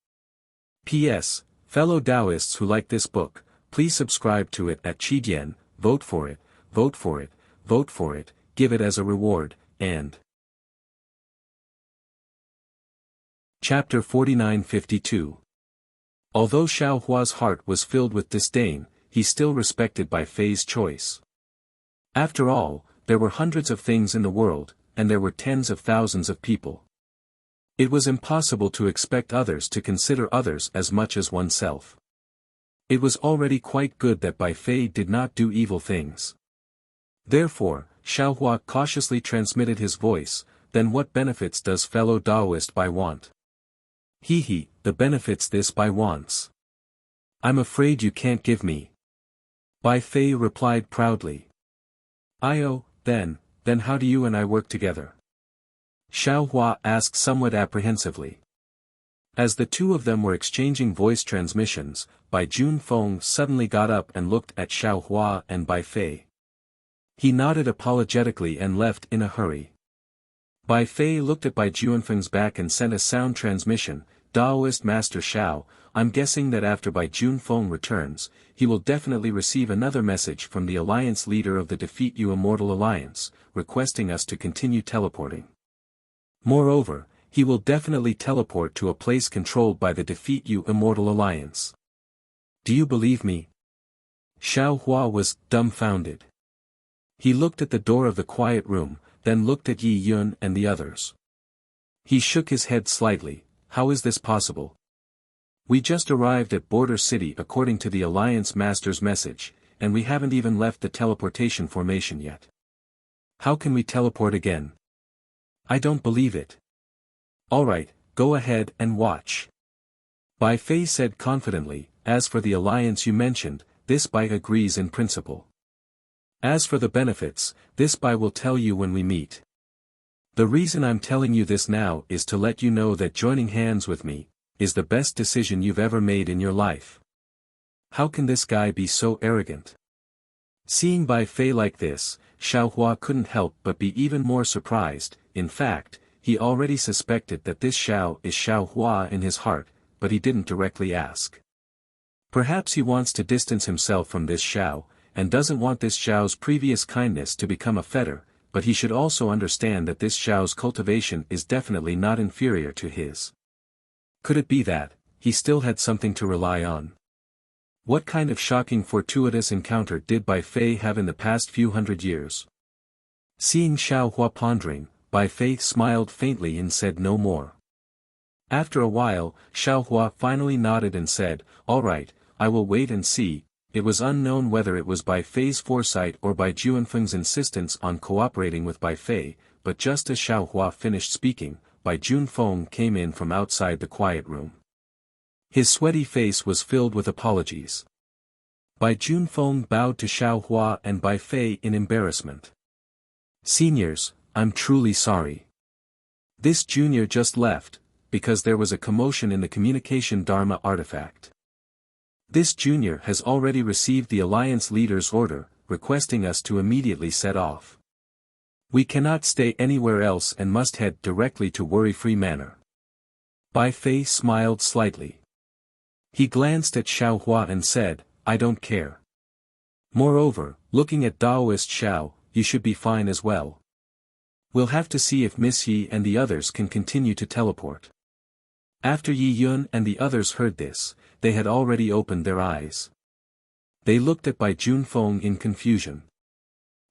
P.S. Fellow Taoists who like this book, please subscribe to it at Qidian, vote for it, vote for it, vote for it, give it as a reward, and Chapter 49-52. Although Xiao Hua's heart was filled with disdain, he still respected Bai Fei's choice. After all, there were hundreds of things in the world, and there were tens of thousands of people. It was impossible to expect others to consider others as much as oneself. It was already quite good that Bai Fei did not do evil things. Therefore, Xiao Hua cautiously transmitted his voice, then what benefits does fellow Taoist Bai want? The benefits this Bai wants. I'm afraid you can't give me. Bai Fei replied proudly. Then how do you and I work together? Xiao Hua asked somewhat apprehensively. As the two of them were exchanging voice transmissions, Bai Junfeng suddenly got up and looked at Xiao Hua and Bai Fei. He nodded apologetically and left in a hurry. Bai Fei looked at Bai Junfeng's back and sent a sound transmission. Taoist Master Xiao, I'm guessing that after Bai Junfeng returns, he will definitely receive another message from the alliance leader of the Defeat You Immortal Alliance, requesting us to continue teleporting. Moreover, he will definitely teleport to a place controlled by the Defeat You Immortal Alliance. Do you believe me? Xiao Hua was dumbfounded. He looked at the door of the quiet room, then looked at Yi Yun and the others. He shook his head slightly. How is this possible? We just arrived at Border City according to the Alliance Master's message, and we haven't even left the teleportation formation yet. How can we teleport again? I don't believe it. Alright, go ahead and watch. Bai Fei said confidently, as for the alliance you mentioned, this Bai agrees in principle. As for the benefits, this Bai will tell you when we meet. The reason I'm telling you this now is to let you know that joining hands with me is the best decision you've ever made in your life. How can this guy be so arrogant? Seeing Bai Fei like this, Xiao Hua couldn't help but be even more surprised. In fact, he already suspected that this Xiao is Xiao Hua in his heart, but he didn't directly ask. Perhaps he wants to distance himself from this Xiao, and doesn't want this Xiao's previous kindness to become a fetter, but he should also understand that this Xiao's cultivation is definitely not inferior to his. Could it be that he still had something to rely on? What kind of shocking fortuitous encounter did Bai Fei have in the past few hundred years? Seeing Xiao Hua pondering, Bai Fei smiled faintly and said no more. After a while, Xiao Hua finally nodded and said, "All right, I will wait and see." It was unknown whether it was Bai Fei's foresight or Bai Junfeng's insistence on cooperating with Bai Fei, but just as Xiao Hua finished speaking, Bai Junfeng came in from outside the quiet room. His sweaty face was filled with apologies. Bai Junfeng bowed to Xiao Hua and Bai Fei in embarrassment. "Seniors, I'm truly sorry. This junior just left, because there was a commotion in the communication Dharma artifact. This junior has already received the Alliance leader's order, requesting us to immediately set off. We cannot stay anywhere else and must head directly to Worry-Free Manor." Bai Fei smiled slightly. He glanced at Xiao Hua and said, "I don't care. Moreover, looking at Taoist Xiao, you should be fine as well. We'll have to see if Miss Yi and the others can continue to teleport." After Yi Yun and the others heard this, they had already opened their eyes. They looked at Bai Junfeng in confusion.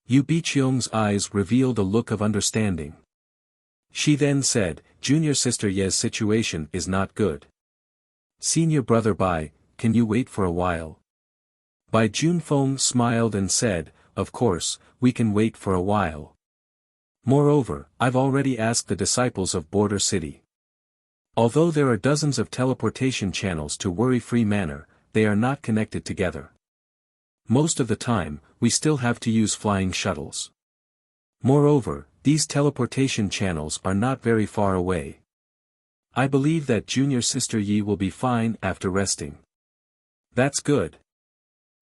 Yu Biqiong's eyes revealed a look of understanding. She then said, "Junior sister Ye's situation is not good. Senior brother Bai, can you wait for a while?" Bai Junfeng smiled and said, "Of course, we can wait for a while. Moreover, I've already asked the disciples of Border City. Although there are dozens of teleportation channels to Worry-Free Manor, they are not connected together. Most of the time, we still have to use flying shuttles. Moreover, these teleportation channels are not very far away. I believe that junior sister Yi will be fine after resting. That's good.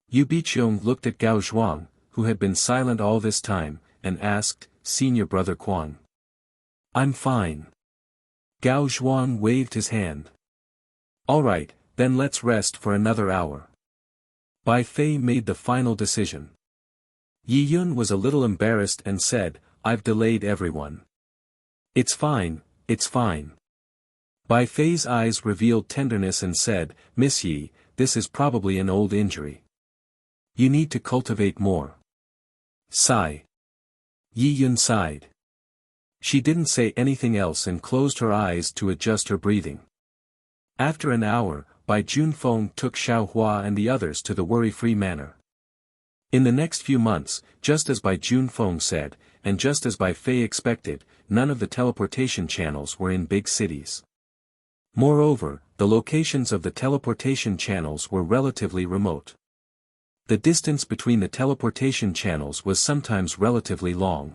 Yu Biqiong looked at Gao Zhuang, who had been silent all this time, and asked, Senior brother Quan. I'm fine. Gao Zhuang waved his hand. Alright, then let's rest for another hour. Bai Fei made the final decision. Yi Yun was a little embarrassed and said, I've delayed everyone. It's fine, it's fine. Bai Fei's eyes revealed tenderness and said, Miss Yi, this is probably an old injury. You need to cultivate more. Sigh. Yi Yun sighed. She didn't say anything else and closed her eyes to adjust her breathing. After an hour, Bai Junfeng took Xiao Hua and the others to the worry-free manor. In the next few months, just as Bai Junfeng said, and just as Bai Fei expected, none of the teleportation channels were in big cities. Moreover, the locations of the teleportation channels were relatively remote. The distance between the teleportation channels was sometimes relatively long.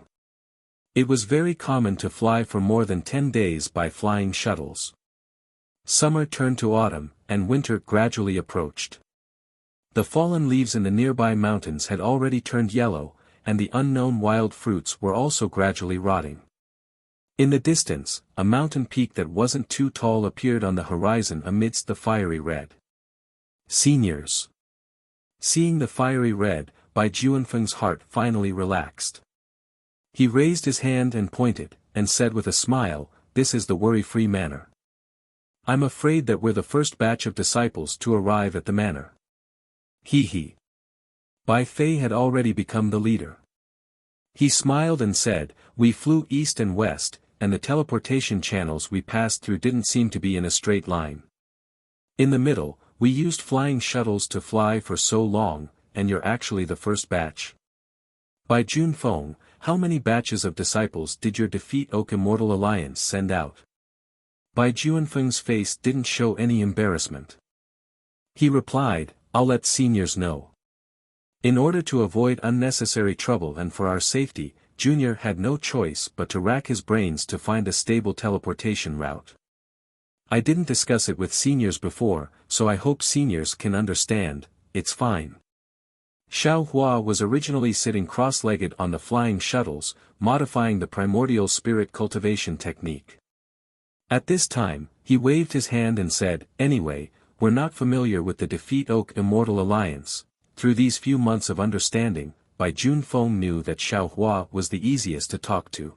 It was very common to fly for more than 10 days by flying shuttles. Summer turned to autumn, and winter gradually approached. The fallen leaves in the nearby mountains had already turned yellow, and the unknown wild fruits were also gradually rotting. In the distance, a mountain peak that wasn't too tall appeared on the horizon amidst the fiery red. Seniors. Seeing the fiery red, Bai Juanfeng's heart finally relaxed. He raised his hand and pointed, and said with a smile, This is the worry-free manor. I'm afraid that we're the first batch of disciples to arrive at the manor. He. Bai Fei had already become the leader. He smiled and said, We flew east and west, and the teleportation channels we passed through didn't seem to be in a straight line. In the middle, we used flying shuttles to fly for so long, and you're actually the first batch. Bai Junfeng, how many batches of disciples did your Defeat Oak Immortal Alliance send out? Bai Juanfeng's face didn't show any embarrassment. He replied, I'll let seniors know. In order to avoid unnecessary trouble and for our safety, Junior had no choice but to rack his brains to find a stable teleportation route. I didn't discuss it with seniors before, so I hope seniors can understand, it's fine. Xiao Hua was originally sitting cross-legged on the flying shuttles, modifying the primordial spirit cultivation technique. At this time, he waved his hand and said, Anyway, we're not familiar with the Defeat Oak Immortal Alliance. Through these few months of understanding, Bai Junfeng knew that Xiao Hua was the easiest to talk to.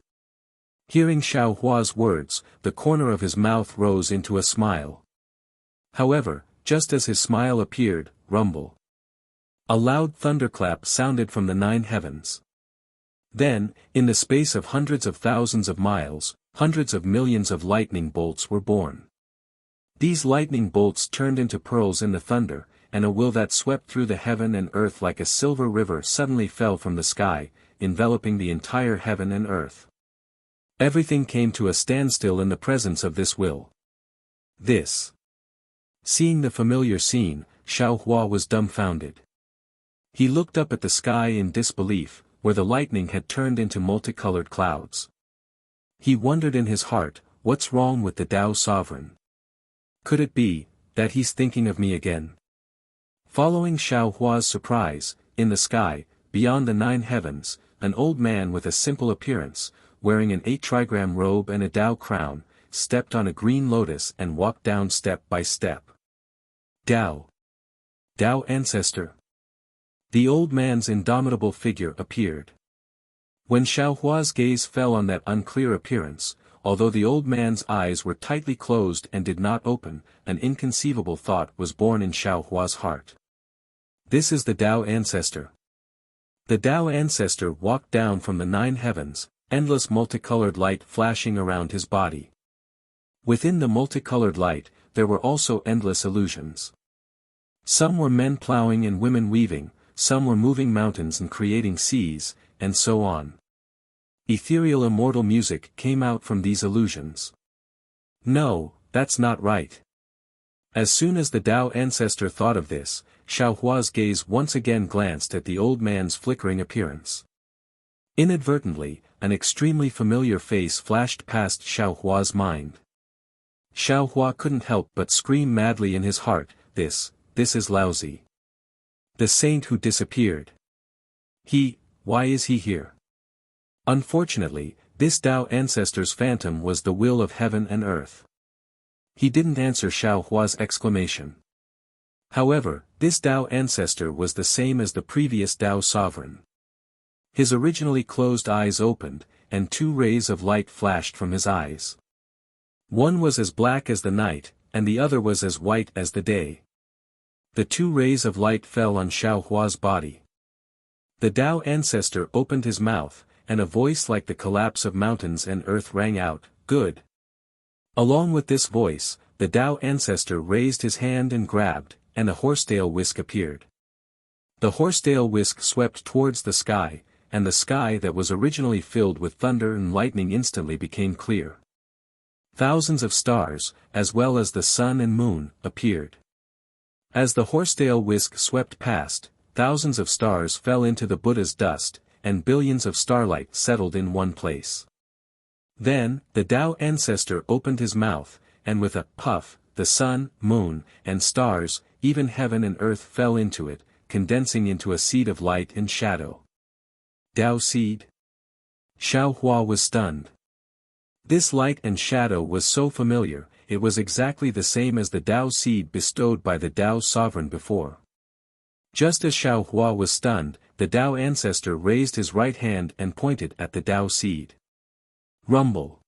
Hearing Xiao Hua's words, the corner of his mouth rose into a smile. However, just as his smile appeared, rumble. A loud thunderclap sounded from the 9 heavens. Then, in the space of hundreds of thousands of miles, hundreds of millions of lightning bolts were born. These lightning bolts turned into pearls in the thunder, and a will that swept through the heaven and earth like a silver river suddenly fell from the sky, enveloping the entire heaven and earth. Everything came to a standstill in the presence of this will. This. Seeing the familiar scene, Xiao Hua was dumbfounded. He looked up at the sky in disbelief, where the lightning had turned into multicolored clouds. He wondered in his heart, what's wrong with the Tao Sovereign? Could it be, that he's thinking of me again? Following Xiao Hua's surprise, in the sky, beyond the 9 heavens, an old man with a simple appearance, wearing an 8-trigram robe and a Tao crown, stepped on a green lotus and walked down step by step. Tao. Tao Ancestor. The old man's indomitable figure appeared. When Xiao Hua's gaze fell on that unclear appearance, although the old man's eyes were tightly closed and did not open, an inconceivable thought was born in Xiao Hua's heart. This is the Tao Ancestor. The Tao Ancestor walked down from the 9 heavens, endless multicolored light flashing around his body. Within the multicolored light, there were also endless illusions. Some were men plowing and women weaving, some were moving mountains and creating seas, and so on. Ethereal immortal music came out from these illusions. No, that's not right. As soon as the Tao Ancestor thought of this, Xiaohua's gaze once again glanced at the old man's flickering appearance. Inadvertently, an extremely familiar face flashed past Xiaohua's mind. Xiaohua couldn't help but scream madly in his heart, this is lousy. The saint who disappeared. Why is he here? Unfortunately, this Tao ancestor's phantom was the will of heaven and earth. He didn't answer Xiaohua's exclamation. However, this Tao ancestor was the same as the previous Tao sovereign. His originally closed eyes opened, and two rays of light flashed from his eyes. One was as black as the night, and the other was as white as the day. The two rays of light fell on Xiaohua's body. The Tao ancestor opened his mouth, and a voice like the collapse of mountains and earth rang out, "Good." Along with this voice, the Tao ancestor raised his hand and grabbed, and a horsetail whisk appeared. The horsetail whisk swept towards the sky, and the sky that was originally filled with thunder and lightning instantly became clear. Thousands of stars, as well as the sun and moon, appeared. As the horsetail whisk swept past, thousands of stars fell into the Buddha's dust, and billions of starlight settled in one place. Then, the Tao ancestor opened his mouth, and with a puff, the sun, moon, and stars, even heaven and earth fell into it, condensing into a seed of light and shadow. Tao seed? Xiaohua was stunned. This light and shadow was so familiar, it was exactly the same as the Tao seed bestowed by the Tao sovereign before. Just as Xiaohua was stunned, the Tao ancestor raised his right hand and pointed at the Tao seed. Rumble.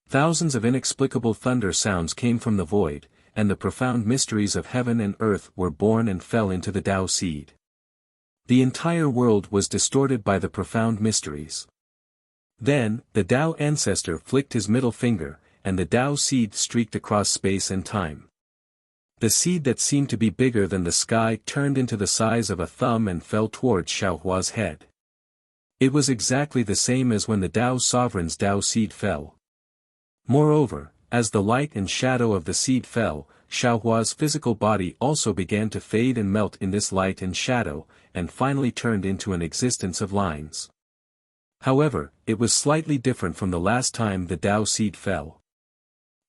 Thousands of inexplicable thunder sounds came from the void, and the profound mysteries of heaven and earth were born and fell into the Tao seed. The entire world was distorted by the profound mysteries. Then, the Tao ancestor flicked his middle finger, and the Tao seed streaked across space and time. The seed that seemed to be bigger than the sky turned into the size of a thumb and fell towards Xiaohua's head. It was exactly the same as when the Tao sovereign's Tao seed fell. Moreover, as the light and shadow of the seed fell, Xiaohua's physical body also began to fade and melt in this light and shadow, and finally turned into an existence of lines. However, it was slightly different from the last time the Tao seed fell.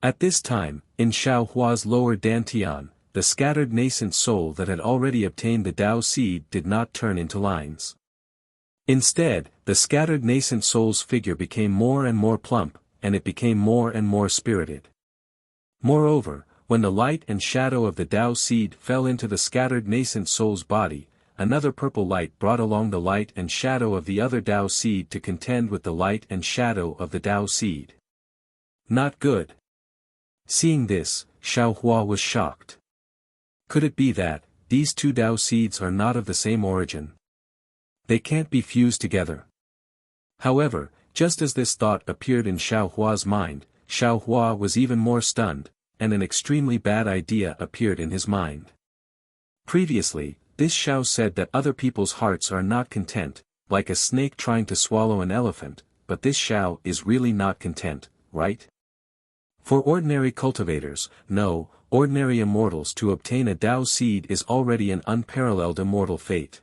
At this time, in Xiaohua's lower dantian, the scattered nascent soul that had already obtained the Tao seed did not turn into lines. Instead, the scattered nascent soul's figure became more and more plump, and it became more and more spirited. Moreover, when the light and shadow of the Tao seed fell into the scattered nascent soul's body, another purple light brought along the light and shadow of the other Tao seed to contend with the light and shadow of the Tao seed. Not good. Seeing this, Xiaohua was shocked. Could it be that these two Tao seeds are not of the same origin? They can't be fused together. However, just as this thought appeared in Xiaohua's mind, Xiaohua was even more stunned, and an extremely bad idea appeared in his mind. Previously, this Xiao said that other people's hearts are not content, like a snake trying to swallow an elephant, but this Xiao is really not content, right? For ordinary cultivators, no, ordinary immortals to obtain a Tao seed is already an unparalleled immortal fate.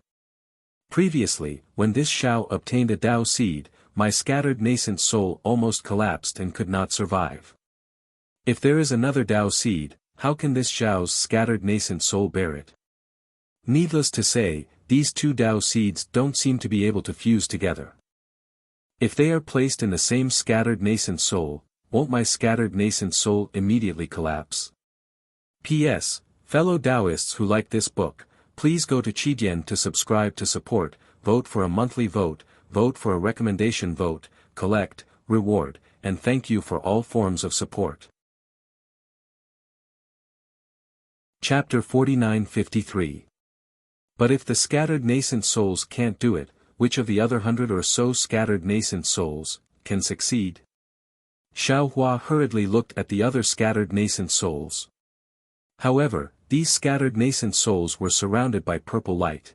Previously, when this Xiao obtained a Tao seed, my scattered nascent soul almost collapsed and could not survive. If there is another Tao seed, how can this Xiao's scattered nascent soul bear it? Needless to say, these two Tao seeds don't seem to be able to fuse together. If they are placed in the same scattered nascent soul, won't my scattered nascent soul immediately collapse? P.S. Fellow Taoists who like this book, please go to Qidian to subscribe to support, vote for a monthly vote, vote for a recommendation vote, collect, reward, and thank you for all forms of support. Chapter 49-53. But if the scattered nascent souls can't do it, which of the other 100 or so scattered nascent souls can succeed? Xiaohua hurriedly looked at the other scattered nascent souls. However, these scattered nascent souls were surrounded by purple light.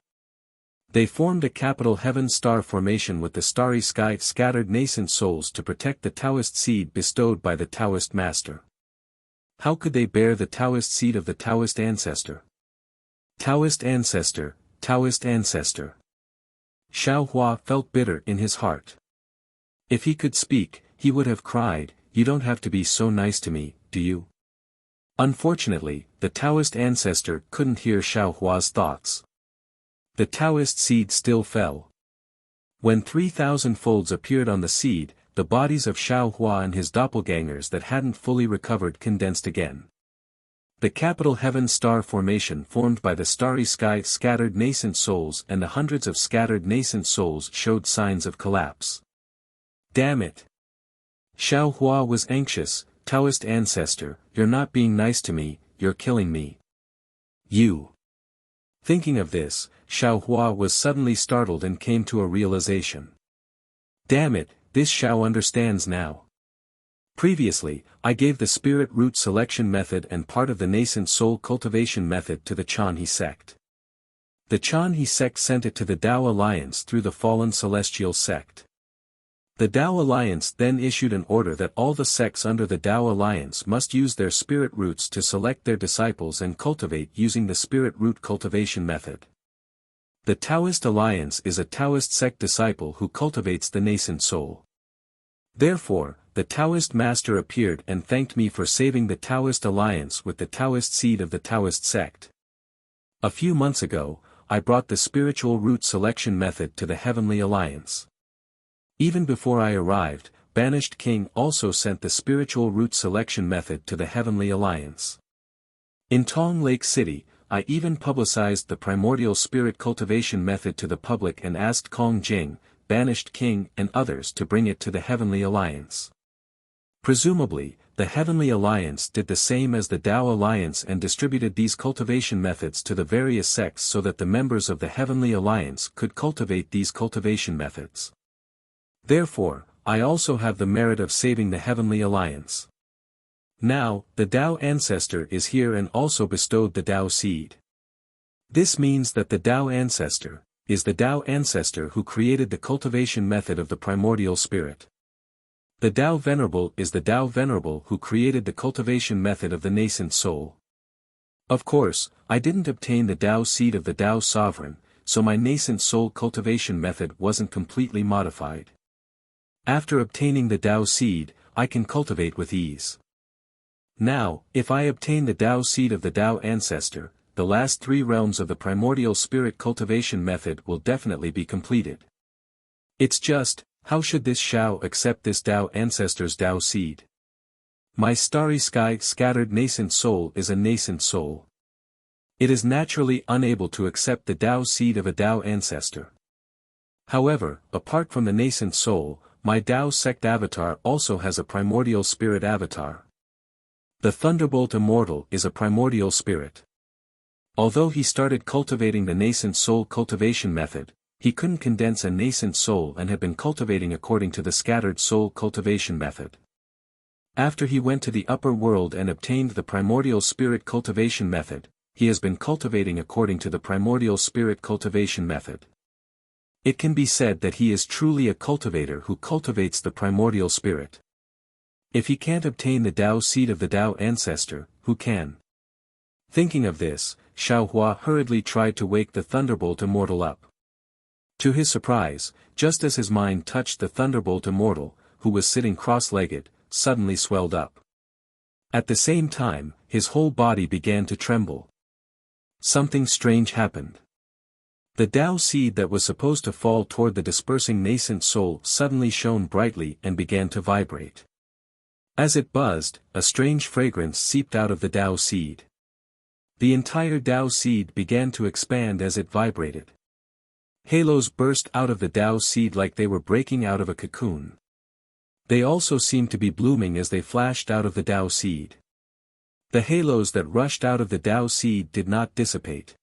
They formed a capital heaven star formation with the starry sky scattered nascent souls to protect the Taoist seed bestowed by the Taoist master. How could they bear the Taoist seed of the Taoist ancestor? Taoist ancestor, Taoist ancestor. Xiao Hua felt bitter in his heart. If he could speak, he would have cried, "You don't have to be so nice to me, do you?" Unfortunately, the Taoist ancestor couldn't hear Xiao Hua's thoughts. The Taoist seed still fell. When 3,000 folds appeared on the seed, the bodies of Xiao Hua and his doppelgangers that hadn't fully recovered condensed again. The capital heaven star formation formed by the starry sky scattered nascent souls, and the hundreds of scattered nascent souls showed signs of collapse. Damn it! Xiao Hua was anxious. Taoist ancestor, you're not being nice to me, you're killing me. You. Thinking of this, Xiao Hua was suddenly startled and came to a realization. Damn it, this Xiao understands now. Previously, I gave the spirit root selection method and part of the nascent soul cultivation method to the Chanhe sect. The Chanhe sect sent it to the Tao Alliance through the fallen celestial sect. The Tao Alliance then issued an order that all the sects under the Tao Alliance must use their spirit roots to select their disciples and cultivate using the spirit root cultivation method. The Taoist Alliance is a Taoist sect disciple who cultivates the nascent soul. Therefore, the Taoist master appeared and thanked me for saving the Taoist Alliance with the Taoist seed of the Taoist sect. A few months ago, I brought the spiritual root selection method to the Heavenly Alliance. Even before I arrived, Banished King also sent the spiritual root selection method to the Heavenly Alliance. In Tong Lake City, I even publicized the primordial spirit cultivation method to the public and asked Kong Jing, Banished King and others to bring it to the Heavenly Alliance. Presumably, the Heavenly Alliance did the same as the Tao Alliance and distributed these cultivation methods to the various sects so that the members of the Heavenly Alliance could cultivate these cultivation methods. Therefore, I also have the merit of saving the Heavenly Alliance. Now, the Tao Ancestor is here and also bestowed the Tao seed. This means that the Tao Ancestor is the Tao Ancestor who created the cultivation method of the primordial spirit. The Tao Venerable is the Tao Venerable who created the cultivation method of the nascent soul. Of course, I didn't obtain the Tao seed of the Tao Sovereign, so my nascent soul cultivation method wasn't completely modified. After obtaining the Tao seed, I can cultivate with ease. Now, if I obtain the Tao seed of the Tao Ancestor, the last 3 realms of the primordial spirit cultivation method will definitely be completed. It's just, how should this Xiao accept this Tao Ancestor's Tao seed? My starry sky scattered nascent soul is a nascent soul. It is naturally unable to accept the Tao seed of a Tao Ancestor. However, apart from the nascent soul, my Tao sect avatar also has a primordial spirit avatar. The Thunderbolt Immortal is a primordial spirit. Although he started cultivating the nascent soul cultivation method, he couldn't condense a nascent soul and had been cultivating according to the scattered soul cultivation method. After he went to the upper world and obtained the primordial spirit cultivation method, he has been cultivating according to the primordial spirit cultivation method. It can be said that he is truly a cultivator who cultivates the primordial spirit. If he can't obtain the Tao seed of the Tao Ancestor, who can? Thinking of this, Xiao Hua hurriedly tried to wake the Thunderbolt Immortal up. To his surprise, just as his mind touched the Thunderbolt Immortal, who was sitting cross-legged, suddenly swelled up. At the same time, his whole body began to tremble. Something strange happened. The Tao seed that was supposed to fall toward the dispersing nascent soul suddenly shone brightly and began to vibrate. As it buzzed, a strange fragrance seeped out of the Tao seed. The entire Tao seed began to expand as it vibrated. Halos burst out of the Tao seed like they were breaking out of a cocoon. They also seemed to be blooming as they flashed out of the Tao seed. The halos that rushed out of the Tao seed did not dissipate.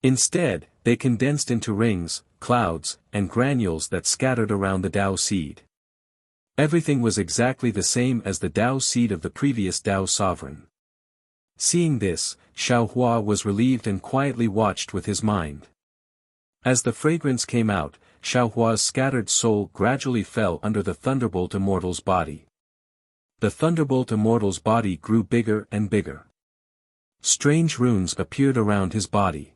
Instead, they condensed into rings, clouds, and granules that scattered around the Tao seed. Everything was exactly the same as the Tao seed of the previous Tao Sovereign. Seeing this, Xiao Hua was relieved and quietly watched with his mind. As the fragrance came out, Xiao Hua's scattered soul gradually fell under the Thunderbolt Immortal's body. The Thunderbolt Immortal's body grew bigger and bigger. Strange runes appeared around his body.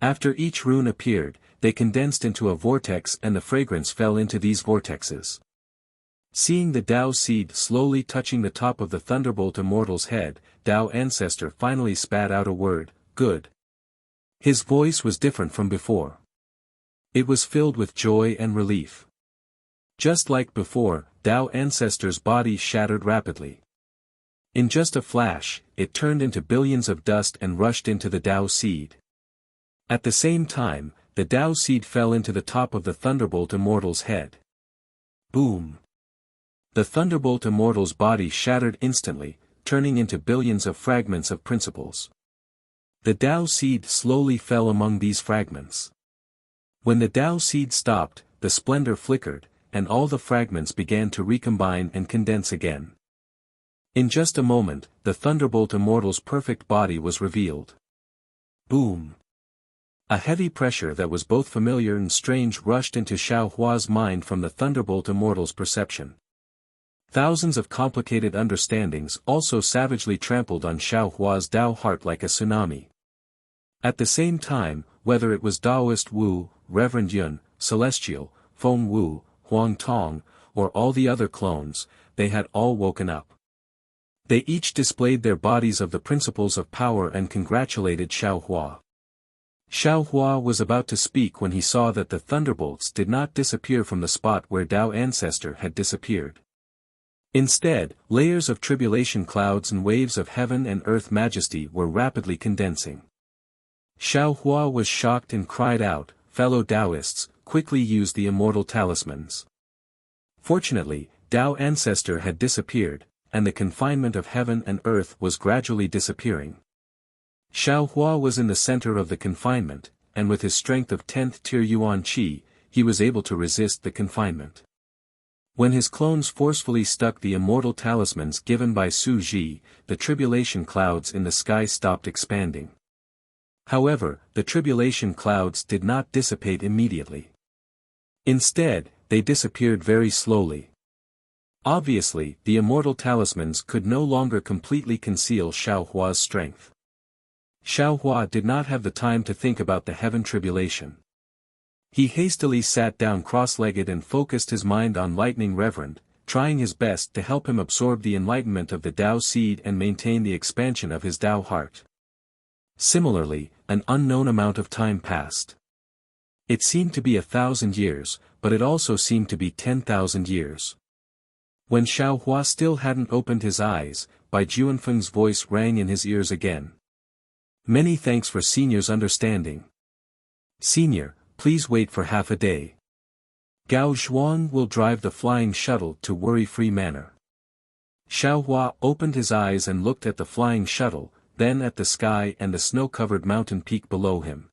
After each rune appeared, they condensed into a vortex and the fragrance fell into these vortexes. Seeing the Tao seed slowly touching the top of the thunderbolt immortal's head, Tao ancestor finally spat out a word, "Good." His voice was different from before. It was filled with joy and relief. Just like before, Tao ancestor's body shattered rapidly. In just a flash, it turned into billions of dust and rushed into the Tao seed. At the same time, the Tao seed fell into the top of the thunderbolt immortal's head. Boom! The thunderbolt immortal's body shattered instantly, turning into billions of fragments of principles. The Tao seed slowly fell among these fragments. When the Tao seed stopped, the splendor flickered, and all the fragments began to recombine and condense again. In just a moment, the thunderbolt immortal's perfect body was revealed. Boom! A heavy pressure that was both familiar and strange rushed into Xiao Hua's mind from the thunderbolt immortal's perception. Thousands of complicated understandings also savagely trampled on Xiao Hua's Tao heart like a tsunami. At the same time, whether it was Taoist Wu, Reverend Yun, Celestial, Feng Wu, Huang Tong, or all the other clones, they had all woken up. They each displayed their bodies of the principles of power and congratulated Xiao Hua. Xiao Hua was about to speak when he saw that the thunderbolts did not disappear from the spot where Tao ancestor had disappeared. Instead, layers of tribulation clouds and waves of heaven and earth majesty were rapidly condensing. Xiao Hua was shocked and cried out, "Fellow Taoists, quickly use the immortal talismans." Fortunately, Tao ancestor had disappeared, and the confinement of heaven and earth was gradually disappearing. Xiao Hua was in the center of the confinement, and with his strength of 10th tier Yuan Qi, he was able to resist the confinement. When his clones forcefully stuck the immortal talismans given by Su Ji, the tribulation clouds in the sky stopped expanding. However, the tribulation clouds did not dissipate immediately. Instead, they disappeared very slowly. Obviously, the immortal talismans could no longer completely conceal Xiao Hua's strength. Xiao Hua did not have the time to think about the heaven tribulation. He hastily sat down cross-legged and focused his mind on Lightning Reverend, trying his best to help him absorb the enlightenment of the Tao seed and maintain the expansion of his Tao heart. Similarly, an unknown amount of time passed. It seemed to be 1,000 years, but it also seemed to be 10,000 years. When Xiao Hua still hadn't opened his eyes, Bai Juanfeng's voice rang in his ears again. "Many thanks for Senior's understanding. Senior, please wait for half a day. Gao Zhuang will drive the flying shuttle to Worry-Free Manor." Xiao Hua opened his eyes and looked at the flying shuttle, then at the sky and the snow-covered mountain peak below him.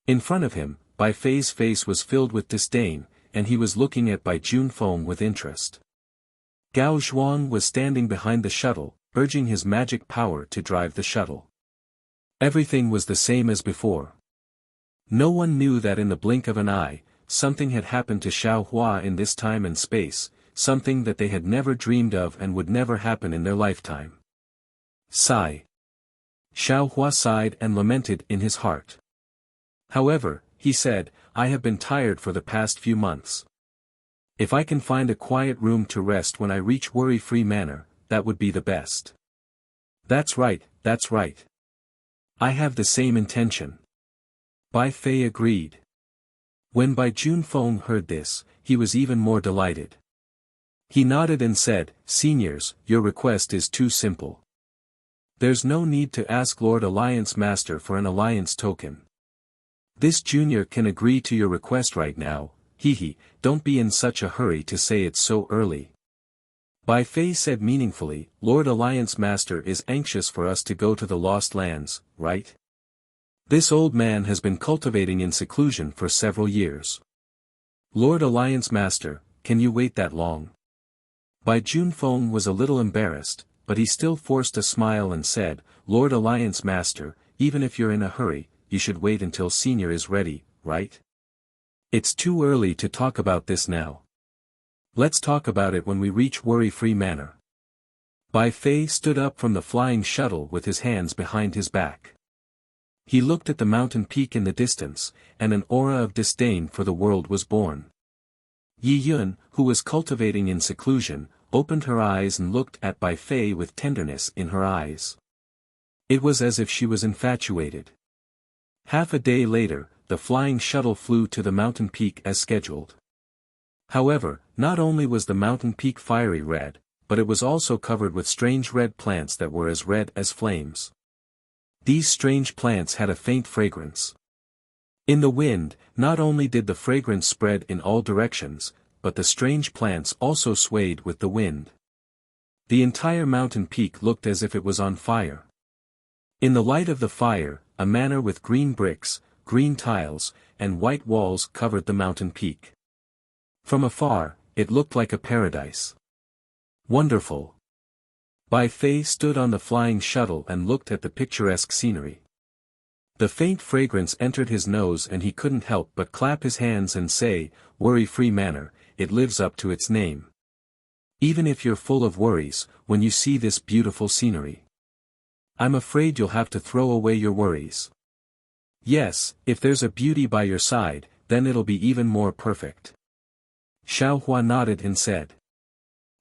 In front of him, Bai Fei's face was filled with disdain, and he was looking at Bai Junfeng with interest. Gao Zhuang was standing behind the shuttle, urging his magic power to drive the shuttle. Everything was the same as before. No one knew that in the blink of an eye, something had happened to Xiao Hua in this time and space, something that they had never dreamed of and would never happen in their lifetime. Sigh. Xiao Hua sighed and lamented in his heart. However, he said, "I have been tired for the past few months. If I can find a quiet room to rest when I reach Worry-Free Manor, that would be the best." That's right, that's right. I have the same intention. Bai Fei agreed. When Bai Junfeng heard this, he was even more delighted. He nodded and said, "Seniors, your request is too simple. There's no need to ask Lord Alliance Master for an alliance token. This junior can agree to your request right now, don't be in such a hurry to say it's so early." Bai Fei said meaningfully, "Lord Alliance Master is anxious for us to go to the Lost Lands, right? This old man has been cultivating in seclusion for several years. Lord Alliance Master, can you wait that long?" Bai Junfeng was a little embarrassed, but he still forced a smile and said, "Lord Alliance Master, even if you're in a hurry, you should wait until Senior is ready, right? It's too early to talk about this now. Let's talk about it when we reach Worry-Free Manor." Bai Fei stood up from the flying shuttle with his hands behind his back. He looked at the mountain peak in the distance, and an aura of disdain for the world was born. Yi Yun, who was cultivating in seclusion, opened her eyes and looked at Bai Fei with tenderness in her eyes. It was as if she was infatuated. Half a day later, the flying shuttle flew to the mountain peak as scheduled. However, not only was the mountain peak fiery red, but it was also covered with strange red plants that were as red as flames. These strange plants had a faint fragrance. In the wind, not only did the fragrance spread in all directions, but the strange plants also swayed with the wind. The entire mountain peak looked as if it was on fire. In the light of the fire, a manor with green bricks, green tiles, and white walls covered the mountain peak. From afar, it looked like a paradise. Wonderful. Bai Fei stood on the flying shuttle and looked at the picturesque scenery. The faint fragrance entered his nose and he couldn't help but clap his hands and say, "Worry-free manor, it lives up to its name. Even if you're full of worries, when you see this beautiful scenery, I'm afraid you'll have to throw away your worries. Yes, if there's a beauty by your side, then it'll be even more perfect." Xiao Hua nodded and said.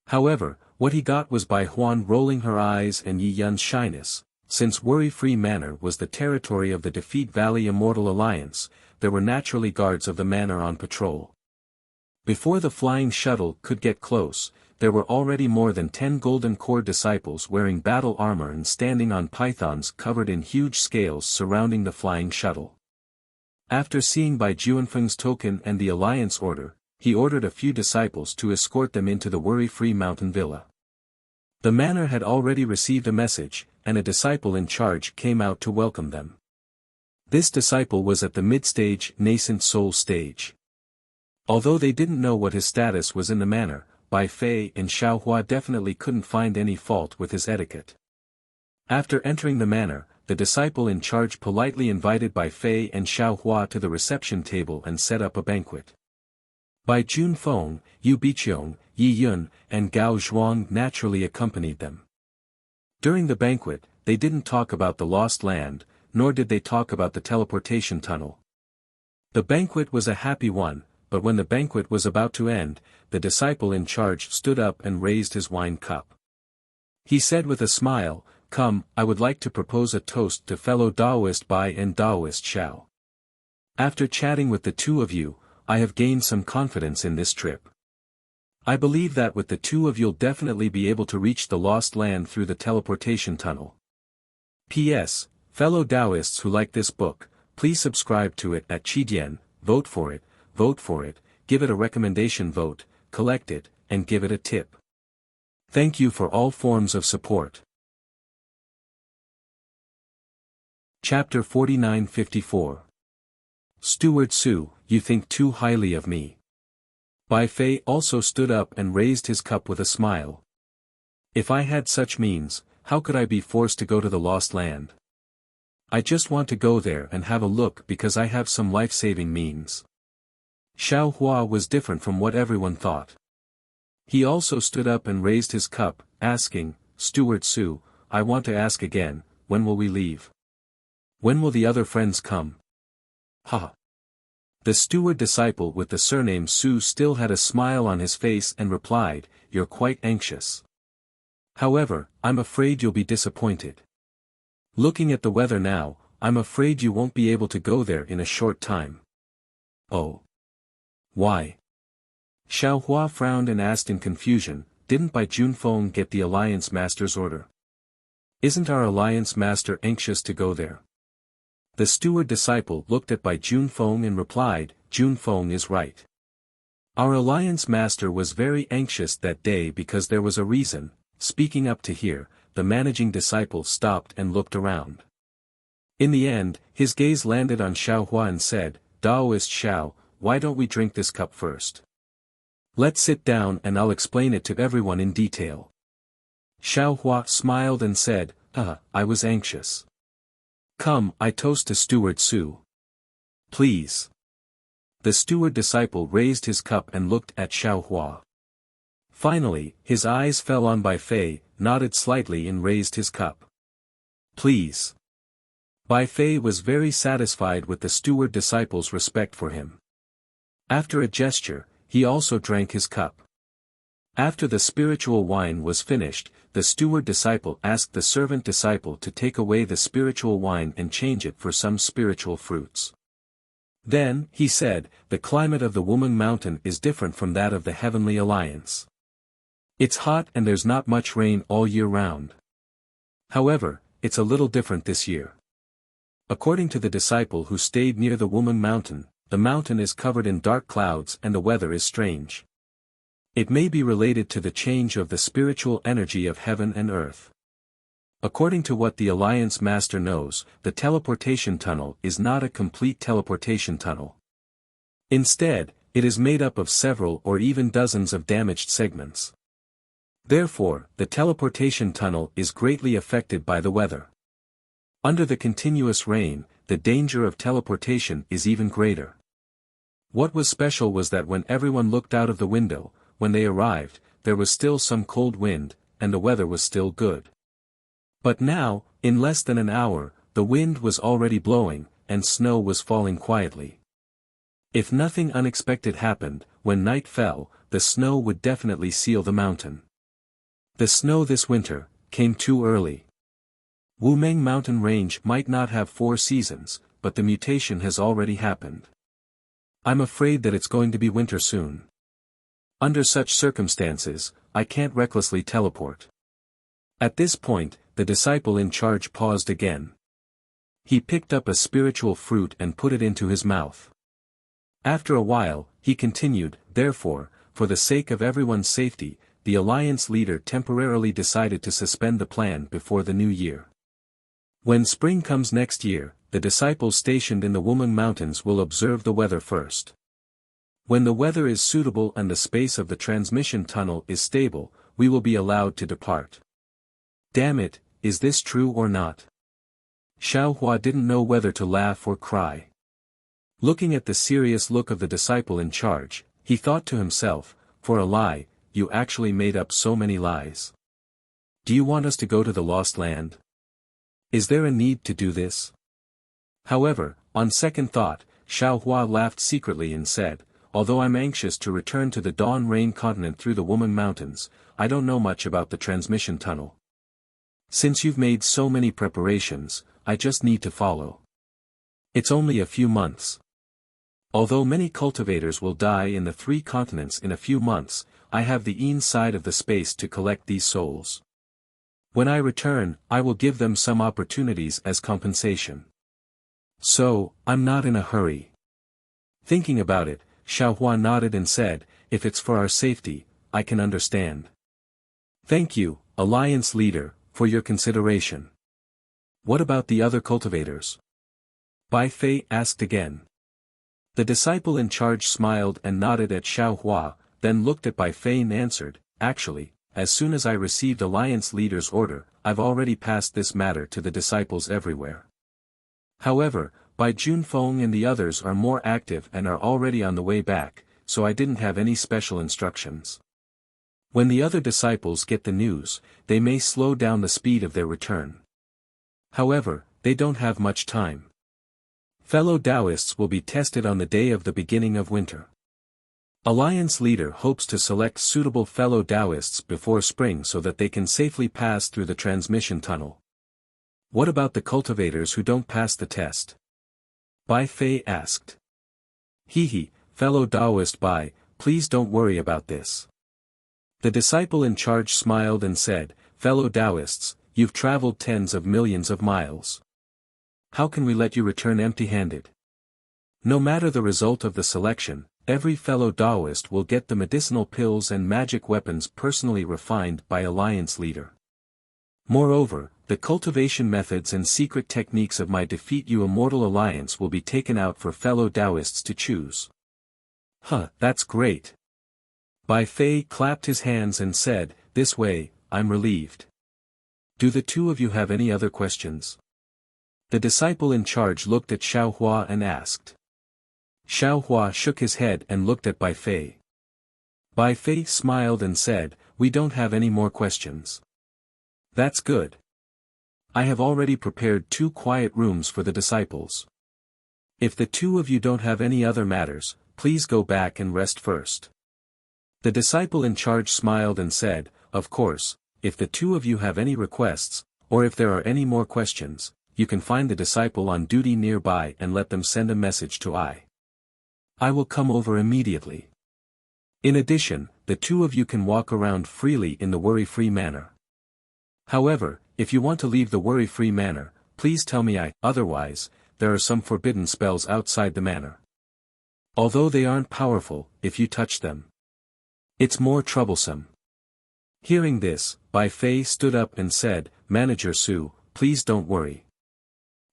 However, what he got was Bai Huan rolling her eyes and Yi Yun's shyness. Since Worry-Free Manor was the territory of the Defeat Valley Immortal Alliance, there were naturally guards of the manor on patrol. Before the flying shuttle could get close, there were already more than 10 Golden Core disciples wearing battle armor and standing on pythons covered in huge scales surrounding the flying shuttle. After seeing Bai Juanfeng's token and the Alliance order, he ordered a few disciples to escort them into the Worry-Free Mountain Villa. The manor had already received a message, and a disciple in charge came out to welcome them. This disciple was at the mid-stage, nascent soul stage. Although they didn't know what his status was in the manor, Bai Fei and Xiao Hua definitely couldn't find any fault with his etiquette. After entering the manor, the disciple in charge politely invited Bai Fei and Xiao Hua to the reception table and set up a banquet. Bai Junfeng, Yu Biqiong, Yi Yun, and Gao Zhuang naturally accompanied them. During the banquet, they didn't talk about the lost land, nor did they talk about the teleportation tunnel. The banquet was a happy one, but when the banquet was about to end, the disciple in charge stood up and raised his wine cup. He said with a smile, "Come, I would like to propose a toast to fellow Daoist Bai and Daoist Xiao. After chatting with the two of you, I have gained some confidence in this trip. I believe that with the two of you'll definitely be able to reach the lost land through the teleportation tunnel. P.S. Fellow Taoists who like this book, please subscribe to it at Qidian, vote for it, give it a recommendation vote, collect it, and give it a tip. Thank you for all forms of support." Chapter 49-54. Steward Su, you think too highly of me. Bai Fei also stood up and raised his cup with a smile. If I had such means, how could I be forced to go to the lost land? I just want to go there and have a look because I have some life-saving means. Xiao Hua was different from what everyone thought. He also stood up and raised his cup, asking, "Steward Su, I want to ask again, when will we leave? When will the other friends come?" Ha! The steward disciple with the surname Su still had a smile on his face and replied, "You're quite anxious. However, I'm afraid you'll be disappointed. Looking at the weather now, I'm afraid you won't be able to go there in a short time." "Oh. Why?" Xiao Hua frowned and asked in confusion, "Didn't Bai Junfeng get the Alliance Master's order? Isn't our Alliance Master anxious to go there?" The steward disciple looked at Bai Junfeng and replied, "Junfeng is right. Our Alliance Master was very anxious that day because there was a reason." Speaking up to hear, the managing disciple stopped and looked around. In the end, his gaze landed on Xiao Hua and said, "Daoist Xiao, why don't we drink this cup first? Let's sit down and I'll explain it to everyone in detail." Xiao Hua smiled and said, I was anxious. Come, I toast to Steward Su. Please." The steward disciple raised his cup and looked at Xiao Hua. Finally, his eyes fell on Bai Fei, nodded slightly and raised his cup. Please. Bai Fei was very satisfied with the steward disciple's respect for him. After a gesture, he also drank his cup. After the spiritual wine was finished, the steward disciple asked the servant disciple to take away the spiritual wine and change it for some spiritual fruits. Then, he said, the climate of the Wuming Mountain is different from that of the Heavenly Alliance. It's hot and there's not much rain all year round. However, it's a little different this year. According to the disciple who stayed near the Wuming Mountain, the mountain is covered in dark clouds and the weather is strange. It may be related to the change of the spiritual energy of heaven and earth. According to what the Alliance Master knows, the teleportation tunnel is not a complete teleportation tunnel. Instead, it is made up of several or even dozens of damaged segments. Therefore, the teleportation tunnel is greatly affected by the weather. Under the continuous rain, the danger of teleportation is even greater. What was special was that when everyone looked out of the window, when they arrived, there was still some cold wind, and the weather was still good. But now, in less than an hour, the wind was already blowing, and snow was falling quietly. If nothing unexpected happened, when night fell, the snow would definitely seal the mountain. The snow this winter came too early. Wuming Mountain Range might not have 4 seasons, but the mutation has already happened. I'm afraid that it's going to be winter soon. Under such circumstances, I can't recklessly teleport. At this point, the disciple in charge paused again. He picked up a spiritual fruit and put it into his mouth. After a while, he continued, therefore, for the sake of everyone's safety, the Alliance leader temporarily decided to suspend the plan before the new year. When spring comes next year, the disciples stationed in the Wuming Mountains will observe the weather first. When the weather is suitable and the space of the transmission tunnel is stable, we will be allowed to depart. Damn it, is this true or not? Xiaohua didn't know whether to laugh or cry. Looking at the serious look of the disciple in charge, he thought to himself, for a lie, you actually made up so many lies. Do you want us to go to the Lost Land? Is there a need to do this? However, on second thought, Xiaohua laughed secretly and said, although I'm anxious to return to the Dawn Rain continent through the Wuming Mountains, I don't know much about the transmission tunnel. Since you've made so many preparations, I just need to follow. It's only a few months. Although many cultivators will die in the 3 continents in a few months, I have the inside of the space to collect these souls. When I return, I will give them some opportunities as compensation. So, I'm not in a hurry. Thinking about it, Xiaohua nodded and said, if it's for our safety, I can understand. Thank you, Alliance leader, for your consideration. What about the other cultivators? Bai Fei asked again. The disciple in charge smiled and nodded at Xiaohua, then looked at Bai Fei and answered, actually, as soon as I received Alliance leader's order, I've already passed this matter to the disciples everywhere. However, Bai Junfeng and the others are more active and are already on the way back, so I didn't have any special instructions. When the other disciples get the news, they may slow down the speed of their return. However, they don't have much time. Fellow Taoists will be tested on the day of the beginning of winter. Alliance leader hopes to select suitable fellow Taoists before spring so that they can safely pass through the transmission tunnel. What about the cultivators who don't pass the test? Bai Fei asked. Fellow Taoist Bai, please don't worry about this. The disciple in charge smiled and said, fellow Taoists, you've traveled tens of millions of miles. How can we let you return empty-handed? No matter the result of the selection, every fellow Taoist will get the medicinal pills and magic weapons personally refined by Alliance leader. Moreover, the cultivation methods and secret techniques of my Defeat You Immortal Alliance will be taken out for fellow Taoists to choose. That's great. Bai Fei clapped his hands and said, this way, I'm relieved. Do the two of you have any other questions? The disciple in charge looked at Xiaohua and asked. Xiaohua shook his head and looked at Bai Fei. Bai Fei smiled and said, "We don't have any more questions." "That's good. I have already prepared 2 quiet rooms for the disciples. If the 2 of you don't have any other matters, please go back and rest first." The disciple in charge smiled and said, "Of course, if the 2 of you have any requests, or if there are any more questions, you can find the disciple on duty nearby and let them send a message to I. I will come over immediately. In addition, the 2 of you can walk around freely in the worry-free manner. However, if you want to leave the worry-free manor, please tell me otherwise, there are some forbidden spells outside the manor. Although they aren't powerful, if you touch them, it's more troublesome." Hearing this, Bai Fei stood up and said, "Manager Su, please don't worry.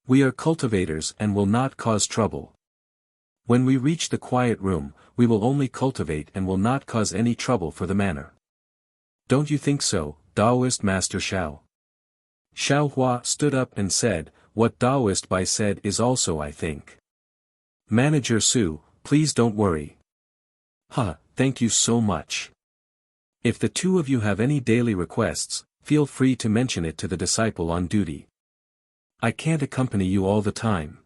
We are cultivators and will not cause trouble. When we reach the quiet room, we will only cultivate and will not cause any trouble for the manor. Don't you think so, Taoist Master Xiao?" Xiao Hua stood up and said, "What Taoist Bai said is also I think. Manager Su, please don't worry." Thank you so much. If the 2 of you have any daily requests, feel free to mention it to the disciple on duty. I can't accompany you all the time."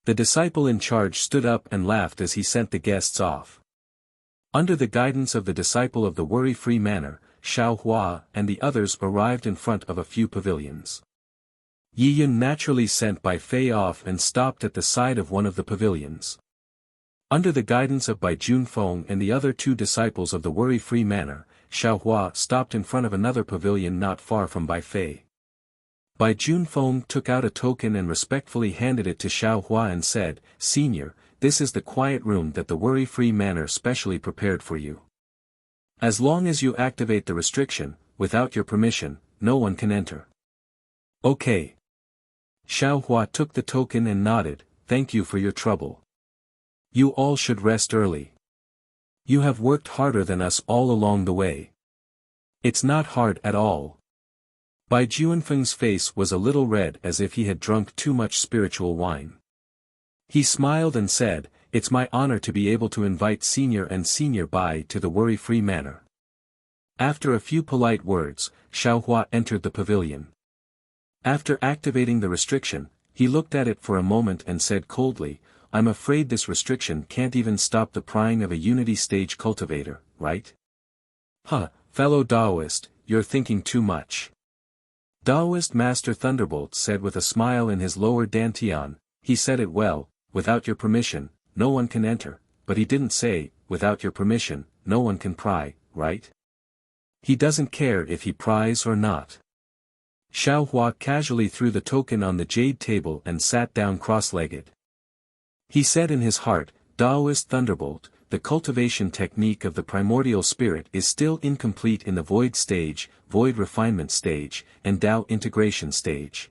The disciple in charge stood up and laughed as he sent the guests off. Under the guidance of the disciple of the worry-free manor, Xiao Hua and the others arrived in front of a few pavilions. Yi Yun naturally sent Bai Fei off and stopped at the side of one of the pavilions. Under the guidance of Bai Junfeng and the other 2 disciples of the worry-free manor, Xiao Hua stopped in front of another pavilion not far from Bai Fei. Bai Junfeng took out a token and respectfully handed it to Xiao Hua and said, "Senior, this is the quiet room that the worry-free manor specially prepared for you. As long as you activate the restriction, without your permission, no one can enter." "Okay." Xiao Hua took the token and nodded, "Thank you for your trouble. You all should rest early. You have worked harder than us all along the way." "It's not hard at all." Bai Juanfeng's face was a little red as if he had drunk too much spiritual wine. He smiled and said, "It's my honor to be able to invite Senior and Senior Bai to the worry-free manor." After a few polite words, Xiao Hua entered the pavilion. After activating the restriction, he looked at it for a moment and said coldly, "I'm afraid this restriction can't even stop the prying of a unity stage cultivator, right?" Fellow Taoist, you're thinking too much." Taoist Master Thunderbolt said with a smile in his lower dantian, "He said it well, without your permission, no one can enter, but he didn't say, without your permission, no one can pry, right? He doesn't care if he pries or not." Xiao Hua casually threw the token on the jade table and sat down cross-legged. He said in his heart, "Taoist Thunderbolt, the cultivation technique of the primordial spirit is still incomplete in the void stage, void refinement stage, and Tao integration stage.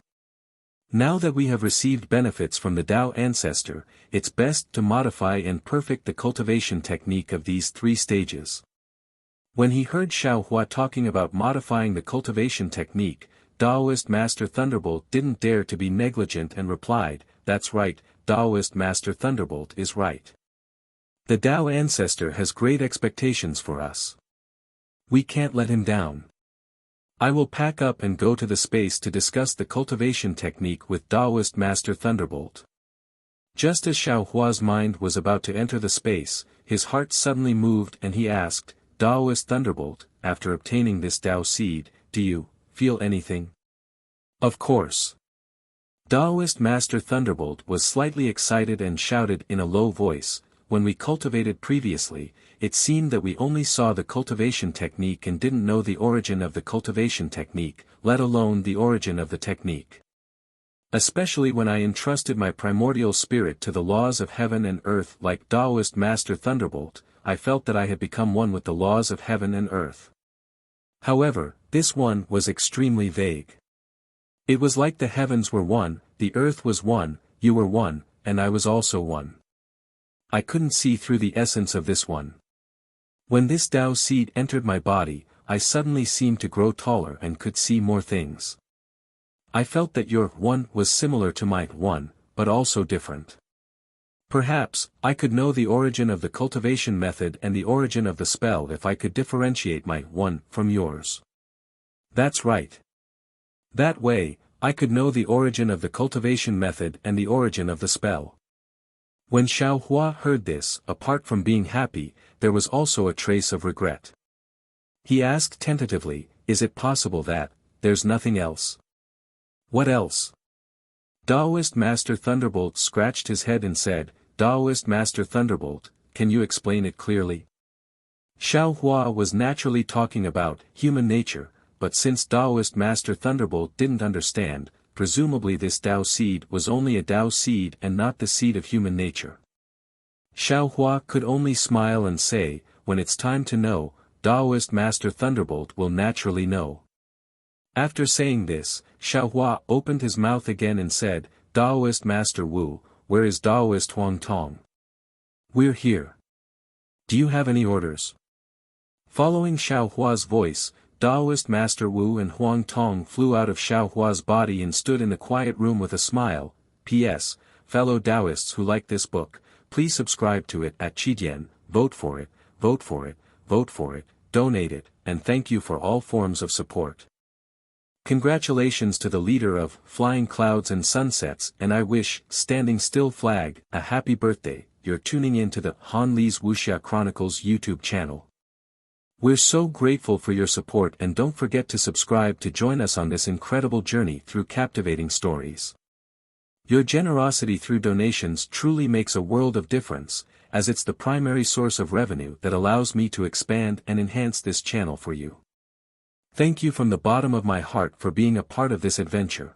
Now that we have received benefits from the Tao ancestor, it's best to modify and perfect the cultivation technique of these 3 stages." When he heard Xiao Hua talking about modifying the cultivation technique, Taoist Master Thunderbolt didn't dare to be negligent and replied, "That's right, Taoist Master Thunderbolt is right. The Tao ancestor has great expectations for us. We can't let him down. I will pack up and go to the space to discuss the cultivation technique with Taoist Master Thunderbolt." Just as Xiao Hua's mind was about to enter the space, his heart suddenly moved and he asked, "Taoist Thunderbolt, after obtaining this Tao seed, do you feel anything?" "Of course." Taoist Master Thunderbolt was slightly excited and shouted in a low voice, "When we cultivated previously, it seemed that we only saw the cultivation technique and didn't know the origin of the cultivation technique, let alone the origin of the technique. Especially when I entrusted my primordial spirit to the laws of heaven and earth like Taoist Master Thunderbolt, I felt that I had become one with the laws of heaven and earth. However, this one was extremely vague. It was like the heavens were one, the earth was one, you were one, and I was also one. I couldn't see through the essence of this one. When this Tao seed entered my body, I suddenly seemed to grow taller and could see more things. I felt that your one was similar to my one, but also different. Perhaps, I could know the origin of the cultivation method and the origin of the spell if I could differentiate my one from yours. That's right. That way, I could know the origin of the cultivation method and the origin of the spell. When Xiao Hua heard this, apart from being happy, there was also a trace of regret. He asked tentatively, is it possible that, there's nothing else? What else? Taoist Master Thunderbolt scratched his head and said, Taoist Master Thunderbolt, can you explain it clearly? Xiao Hua was naturally talking about human nature, but since Taoist Master Thunderbolt didn't understand, presumably this Tao seed was only a Tao seed and not the seed of human nature. Xiao Hua could only smile and say, when it's time to know, Taoist Master Thunderbolt will naturally know. After saying this, Xiao Hua opened his mouth again and said, Taoist Master Wu, where is Taoist Huang Tong? We're here. Do you have any orders? Following Xiao Hua's voice, Taoist Master Wu and Huang Tong flew out of Xiao Hua's body and stood in the quiet room with a smile. P.S. Fellow Taoists who like this book, please subscribe to it at Qidian, vote for it, vote for it, vote for it, donate it, and thank you for all forms of support. Congratulations to the leader of Flying Clouds and Sunsets, and I wish Standing Still Flag a happy birthday. You're tuning in to the Han Li's Wuxia Chronicles YouTube channel. We're so grateful for your support, and don't forget to subscribe to join us on this incredible journey through captivating stories. Your generosity through donations truly makes a world of difference, as it's the primary source of revenue that allows me to expand and enhance this channel for you. Thank you from the bottom of my heart for being a part of this adventure.